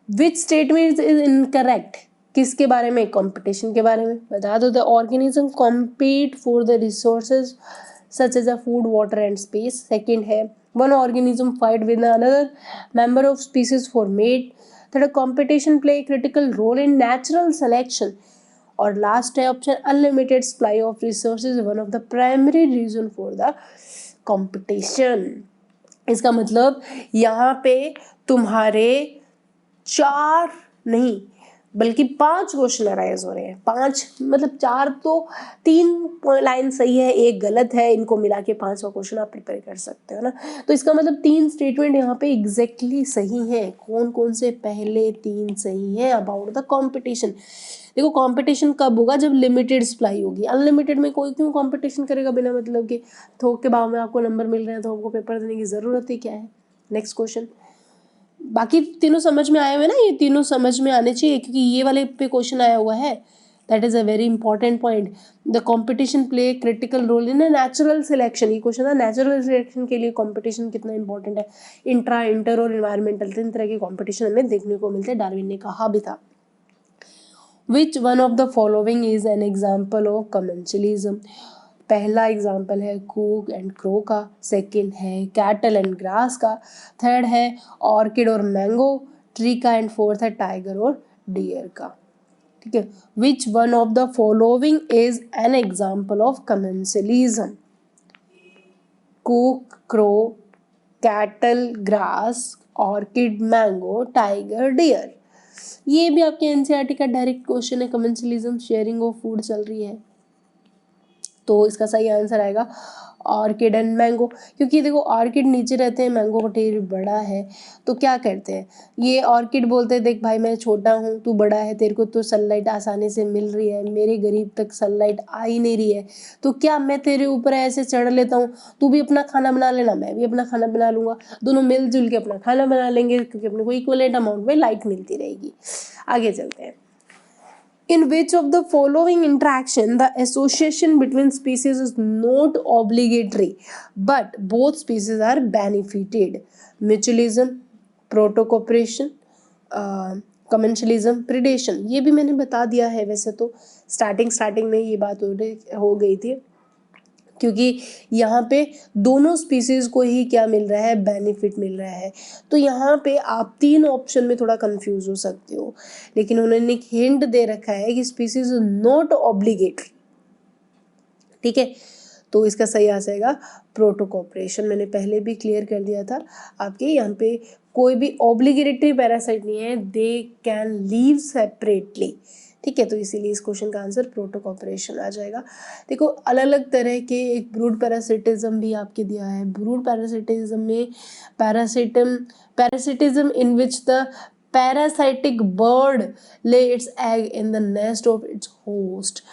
Which statement is incorrect? किसके बारे में? कंपटीशन के बारे में। बता दो, the organism compete for the resources such as a food, water and space. Second है, one organism fight with another member of species for mate. Third, competition play critical role in natural selection. और last है option, unlimited supply of resources one of the primary reason for the competition. इसका मतलब यहाँ पे तुम्हारे 4 नहीं बल्कि 5 question arise हो रहे हैं। 5 मतलब 4 तो 3 लाइन सही है, 1 गलत है, इनको मिला के 5वां क्वेश्चन आप प्रिपेयर कर सकते हो ना। तो इसका मतलब 3 स्टेटमेंट यहाँ पे एग्जैक्टली सही है। कौन कौन से? पहले 3 सही है अबाउट द कंपटीशन। देखो कंपटीशन कब होगा? जब लिमिटेड सप्लाई होगी। अनलिमिटेड में कोई क्यों कंपटीशन करेगा बिना मतलब के? थोक के भाव में आपको नंबर मिल रहे हैं तो आपको पेपर देने की जरूरत ही क्या है। नेक्स्ट क्वेश्चन, बाकी तीनों समझ में आए हुए ना, ये तीनों समझ में आने चाहिए, क्योंकि ये वाले पे क्वेश्चन आया हुआ है। That is a very important point. The competition play critical role in natural selection. ये क्वेश्चन था, नेचुरल सिलेक्शन के लिए कंपटीशन कितना इंपॉर्टेंट है। इंट्रा, इंटर और इन्वायरमेंटल 3 तरह के कंपटीशन हमें देखने को मिलते हैं, डार्विन ने कहा भी था। Which one of the following is an example of commensalism? पहला एग्जाम्पल है कूक एंड क्रो का, सेकंड है कैटल एंड ग्रास का, थर्ड है ऑर्किड और मैंगो ट्री का, एंड फोर्थ है टाइगर और डियर का। ठीक है, which one of the following is an example of commensalism? Cuckoo, crow, cattle, grass, orchid, mango, tiger, deer. ये भी आपके एनसीईआरटी का डायरेक्ट क्वेश्चन है। कमेंशलिज्म, शेयरिंग ऑफ फूड चल रही है, तो इसका सही आंसर आएगा ऑर्किड एंड मैंगो। क्योंकि देखो ऑर्किड नीचे रहते हैं, मैंगो का ढेर बड़ा है, तो क्या करते हैं ये ऑर्किड बोलते हैं, देख भाई मैं छोटा हूँ, तू बड़ा है, तेरे को तो सनलाइट आसानी से मिल रही है, मेरे गरीब तक सनलाइट आ ही नहीं रही है, तो क्या मैं तेरे ऊपर ऐसे चढ़ लेता हूँ, तू भी अपना खाना बना लेना, मैं भी अपना खाना बना लूँगा, दोनों मिलजुल के अपना खाना बना लेंगे, क्योंकि अपने को इक्वलेंट अमाउंट में लाइट मिलती रहेगी। आगे चलते हैं। In which of the following interaction the association between species is not obligatory but both species are benefited? Mutualism, protocooperation, commensalism, predation। ये भी मैंने बता दिया है, वैसे तो स्टार्टिंग में ये बात हो गई थी, क्योंकि यहाँ पे दोनों स्पीसीज को ही क्या मिल रहा है? बेनिफिट मिल रहा है। तो यहाँ पे आप 3 ऑप्शन में थोड़ा कंफ्यूज हो सकते हो, लेकिन उन्होंने एक हिंट दे रखा है कि स्पीसीज नॉट ऑब्लिगेटरी। ठीक है, तो इसका सही आ जाएगा प्रोटोकॉपरेशन। मैंने पहले भी क्लियर कर दिया था आपके, यहाँ पे कोई भी ऑब्लिगेटरी पैरासाइट नहीं है, दे कैन लीव सेपरेटली। ठीक है, तो इसीलिए इस क्वेश्चन का आंसर प्रोटोकॉपरेशन आ जाएगा। देखो अलग अलग तरह के एक ब्रूड पैरासिटिज्म भी आपके दिया है। ब्रूड पैरासिटिज्म में parasitism in which the parasitic bird lay its egg in the nest of its host.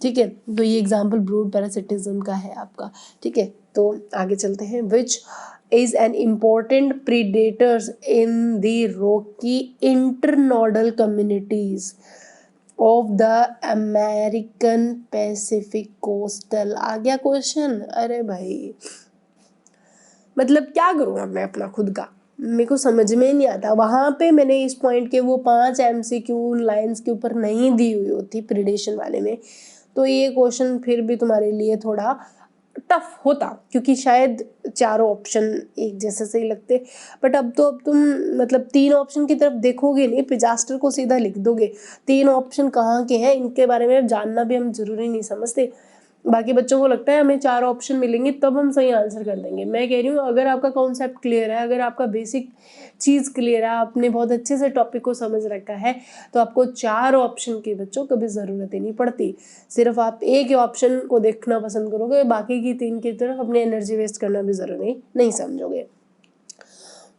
ठीक है, तो ये एग्जाम्पल ब्रूड पैरासिटिज्म का है आपका। ठीक है, तो आगे चलते हैं। Which is an important predators in the rocky intertidal communities of the American Pacific coastal. आ गया क्वेश्चन? अरे भाई मतलब क्या करूँ अब मैं अपना खुद का, मेरे को समझ में नहीं आता। वहाँ पे मैंने इस पॉइंट के वो 5 MCQ लाइंस के ऊपर नहीं दी हुई होती प्रिडिक्शन वाले में, तो ये क्वेश्चन फिर भी तुम्हारे लिए थोड़ा टफ होता, क्योंकि शायद चारों ऑप्शन एक जैसे सही लगते। बट अब तुम मतलब 3 ऑप्शन की तरफ देखोगे नहीं, डिजास्टर को सीधा लिख दोगे। 3 ऑप्शन कहाँ के हैं इनके बारे में जानना भी हम जरूरी नहीं समझते। बाकी बच्चों को लगता है हमें 4 ऑप्शन मिलेंगे तब हम सही आंसर कर देंगे। मैं कह रही हूँ अगर आपका कॉन्सेप्ट क्लियर है, अगर आपका बेसिक चीज़ क्लियर है, आपने बहुत अच्छे से टॉपिक को समझ रखा है, तो आपको 4 ऑप्शन की बच्चों कभी ज़रूरत ही नहीं पड़ती। सिर्फ आप एक ही ऑप्शन को देखना पसंद करोगे, बाकी की 3 की तरफ अपनी एनर्जी वेस्ट करना भी ज़रूरी नहीं समझोगे।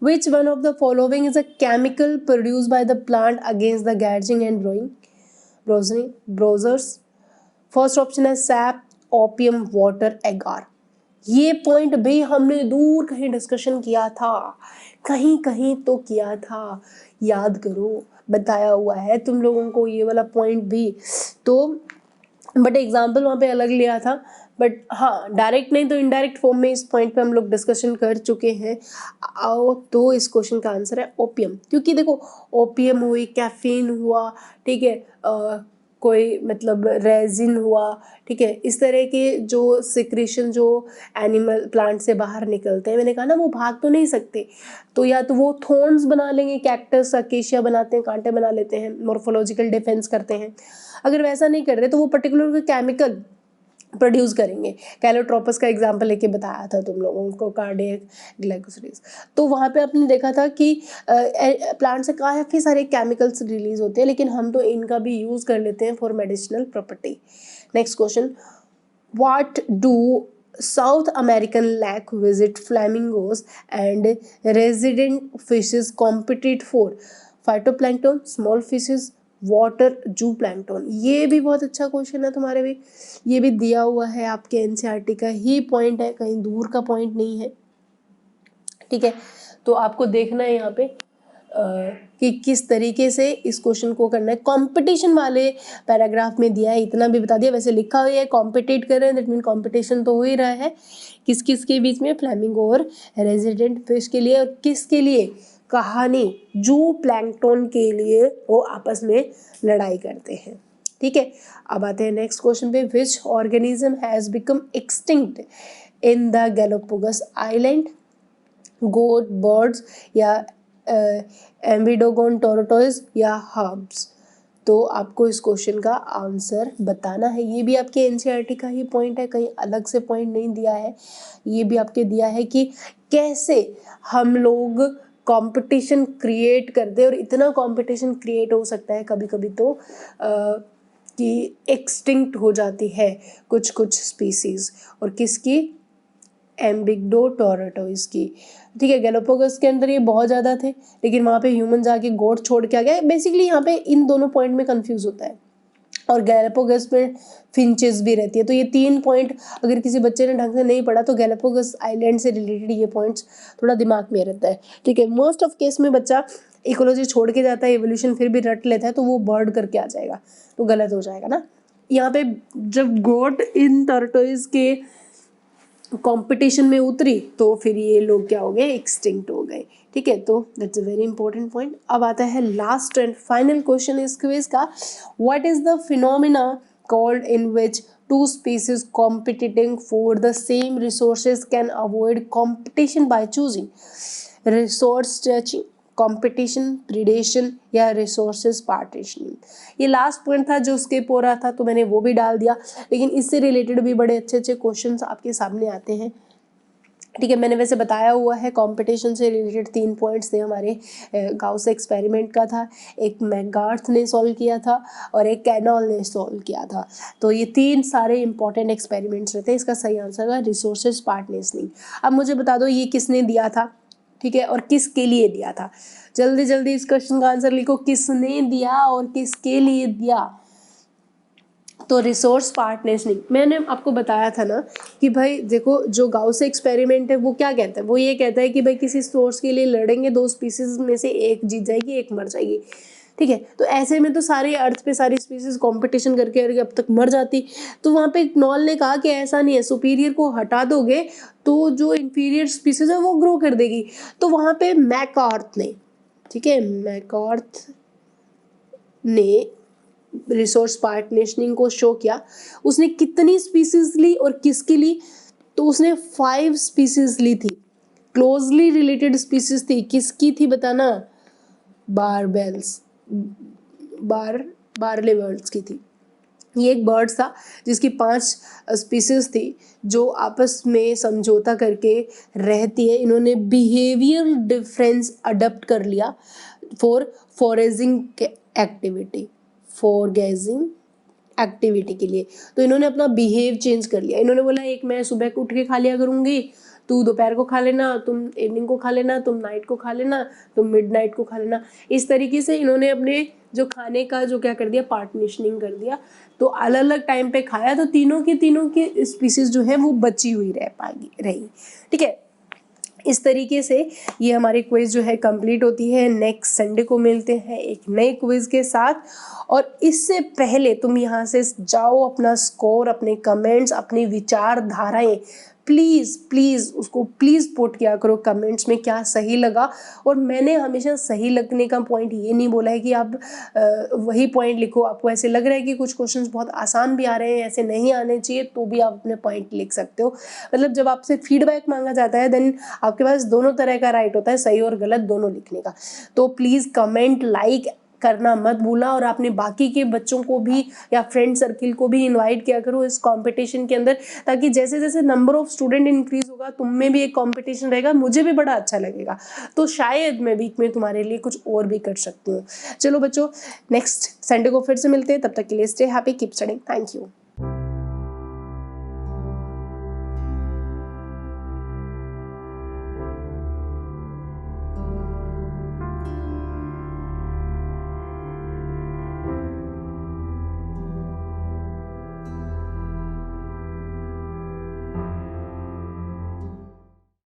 Which one of the following is a chemical produced by the plant against the gagging and browsers? First option है सैप, ओपियम, वाटर, एगार। ये पॉइंट भी हमने दूर कहीं डिस्कशन किया था, कहीं कहीं तो किया था, याद करो, बताया हुआ है तुम लोगों को ये वाला पॉइंट भी। तो बट एग्जाम्पल वहाँ पे अलग लिया था, बट हाँ डायरेक्ट नहीं तो इनडायरेक्ट फॉर्म में इस पॉइंट पे हम लोग डिस्कशन कर चुके हैं। आओ तो इस क्वेश्चन का आंसर है ओपियम, क्योंकि देखो ओपियम हुई, कैफीन हुआ, ठीक है, कोई मतलब रेजिन हुआ, ठीक है, इस तरह के जो सिक्रेशन जो एनिमल प्लांट से बाहर निकलते हैं, मैंने कहा ना वो भाग तो नहीं सकते, तो या तो वो थॉर्न्स बना लेंगे, कैक्टस अकेशिया बनाते हैं, कांटे बना लेते हैं, मॉर्फोलॉजिकल डिफेंस करते हैं। अगर वैसा नहीं कर रहे तो वो पर्टिकुलर केमिकल प्रोड्यूस करेंगे। कैलोट्रोपस का एग्जाम्पल लेके बताया था तुम लोगों को, कार्डियक ग्लाइकोसिडेज। तो वहाँ पे आपने देखा था कि प्लांट से काफ़ी सारे केमिकल्स रिलीज होते हैं, लेकिन हम तो इनका भी यूज़ कर लेते हैं for medicinal property. Next question, what do South American lake visit flamingos and resident fishes compete for? Phytoplankton, small fishes, water, zooplankton. ये भी बहुत अच्छा क्वेश्चन है तुम्हारे भी, ये भी दिया हुआ है आपके एनसीईआरटी का ही पॉइंट है, कहीं दूर का पॉइंट नहीं है, ठीक है। तो आपको देखना है यहाँ पे कि किस तरीके से इस क्वेश्चन को करना है। कंपटीशन वाले पैराग्राफ में दिया है, इतना भी बता दिया, वैसे लिखा हुआ है कॉम्पिटिट कर रहे हैं, दैट मीन कॉम्पिटिशन तो हो ही रहा है किस किस के बीच में, फ्लैमिंगो और रेजिडेंट फिश के लिए, और किसके लिए, कहानी जू प्लैंक्टन के लिए, वो आपस में लड़ाई करते हैं, ठीक है। अब आते हैं नेक्स्ट क्वेश्चन पे, which organism has become extinct in the Galapagos island? Goat, birds, या एम्बिडोगोन टोर्टोइज, या हर्ब्स? तो आपको इस क्वेश्चन का आंसर बताना है। ये भी आपके एनसीईआरटी का ही पॉइंट है, कहीं अलग से पॉइंट नहीं दिया है, ये भी आपके दिया है कि कैसे हम लोग कंपटीशन क्रिएट करते हैं, और इतना कंपटीशन क्रिएट हो सकता है कभी कभी तो कि एक्सटिंक्ट हो जाती है कुछ कुछ स्पीसीज, और किसकी, एम्बिगडो टोरटोइस की, ठीक है। गैलापागोस के अंदर ये बहुत ज़्यादा थे, लेकिन वहाँ पे ह्यूमन जाके गोट छोड़ के आ गया। बेसिकली यहाँ पे इन दोनों पॉइंट में कंफ्यूज होता है, और गैलापागोस में फिंचेस भी रहती है। तो ये 3 पॉइंट अगर किसी बच्चे ने ढंग से नहीं पढ़ा तो गैलापागोस आइलैंड से रिलेटेड ये पॉइंट्स थोड़ा दिमाग में रहता है, ठीक है। मोस्ट ऑफ केस में बच्चा इकोलॉजी छोड़ के जाता है, एवोल्यूशन फिर भी रट लेता है, तो वो बर्ड करके आ जाएगा, तो गलत हो जाएगा ना। यहाँ पे जब गोट इन टर्टोइज के कंपटीशन में उतरी तो फिर ये लोग क्या हो गए, एक्सटिंक्ट हो गए, ठीक है। तो that's a very important point. अब आता है लास्ट एंड फाइनल क्वेश्चन इस क्विज का, what is the phenomena called in which two species competing for the same resources can avoid competition by choosing resource stretching, competition, predation, या resources partitioning? ये last point था जो skip हो रहा था, तो मैंने वो भी डाल दिया, लेकिन इससे रिलेटेड भी बड़े अच्छे अच्छे क्वेश्चंस आपके सामने आते हैं, ठीक है। मैंने वैसे बताया हुआ है कंपटीशन से रिलेटेड 3 पॉइंट्स थे हमारे, गाउस एक्सपेरिमेंट का था, एक मैकगार्थ ने सॉल्व किया था, और एक कैनॉल ने सॉल्व किया था। तो ये 3 सारे इंपॉर्टेंट एक्सपेरिमेंट्स रहते हैं। इसका सही आंसर है रिसोर्सेज पार्टनर्सनिंग। अब मुझे बता दो ये किसने दिया था, ठीक है, और किसके लिए दिया था? जल्दी जल्दी इस क्वेश्चन का आंसर लिखो, किसने दिया और किसके लिए दिया? तो रिसोर्स पार्टनर्सनिंग मैंने आपको बताया था ना कि भाई देखो, जो गाउस एक्सपेरिमेंट है वो क्या कहता है, वो ये कहता है कि भाई किसी सोर्स के लिए लड़ेंगे, 2 स्पीसीज में से एक जीत जाएगी, एक मर जाएगी, ठीक है। तो ऐसे में तो सारे अर्थ पे सारी स्पीसीज कंपटीशन करके अब तक मर जाती। तो वहाँ पे नॉल ने कहा कि ऐसा नहीं है, सुपीरियर को हटा दोगे तो जो इंफीरियर स्पीसीज है वो ग्रो कर देगी। तो वहाँ पे मैकआर्थ ने, ठीक है, मैकआर्थ ने रिसोर्स पार्टनर्सनिंग को शो किया। उसने कितनी स्पीसीज ली और किसकी ली? तो उसने 5 स्पीसीज ली थी, क्लोजली रिलेटेड स्पीसीज थी। किसकी थी बताना? बारबेल्स, बारले बर्ड्स की थी, ये एक बर्ड था जिसकी 5 स्पीसीज थी जो आपस में समझौता करके रहती है। इन्होंने बिहेवियर डिफरेंस अडॉप्ट कर लिया फॉर फॉरेजिंग एक्टिविटी, फॉरगेजिंग एक्टिविटी के लिए। तो इन्होंने अपना बिहेव चेंज कर लिया। इन्होंने बोला एक मैं सुबह को उठ के खा लिया करूँगी, तू दोपहर को खा लेना, तुम इवनिंग को खा लेना, तुम नाइट को खा लेना, तुम मिडनाइट को खा लेना। इस तरीके से इन्होंने अपने जो खाने का जो क्या कर दिया, पार्टीशनिंग कर दिया। तो अलग अलग टाइम पे खाया तो तीनों की स्पीसीज जो है वो बची हुई रही। ठीक है, इस तरीके से ये हमारी क्विज जो है कंप्लीट होती है। नेक्स्ट संडे को मिलते हैं एक नए क्विज के साथ। और इससे पहले तुम यहाँ से जाओ, अपना स्कोर, अपने कमेंट्स, अपनी विचारधाराएं प्लीज़ प्लीज़ उसको प्लीज़ पुट किया करो कमेंट्स में, क्या सही लगा। और मैंने हमेशा सही लगने का पॉइंट ये नहीं बोला है कि आप वही पॉइंट लिखो। आपको ऐसे लग रहा है कि कुछ क्वेश्चंस बहुत आसान भी आ रहे हैं, ऐसे नहीं आने चाहिए, तो भी आप अपने पॉइंट लिख सकते हो। मतलब जब आपसे फीडबैक मांगा जाता है देन आपके पास दोनों तरह का राइट होता है, सही और गलत दोनों लिखने का। तो प्लीज़ कमेंट लाइक करना मत भूलना। और आपने बाकी के बच्चों को भी या फ्रेंड सर्किल को भी इनवाइट किया करो इस कंपटीशन के अंदर, ताकि जैसे जैसे नंबर ऑफ स्टूडेंट इंक्रीज होगा तुम में भी एक कंपटीशन रहेगा, मुझे भी बड़ा अच्छा लगेगा। तो शायद मैं वीक में तुम्हारे लिए कुछ और भी कर सकती हूँ। चलो बच्चों, नेक्स्ट संडे को फिर से मिलते हैं, तब तक के लिए stay happy, keep studying, thank you.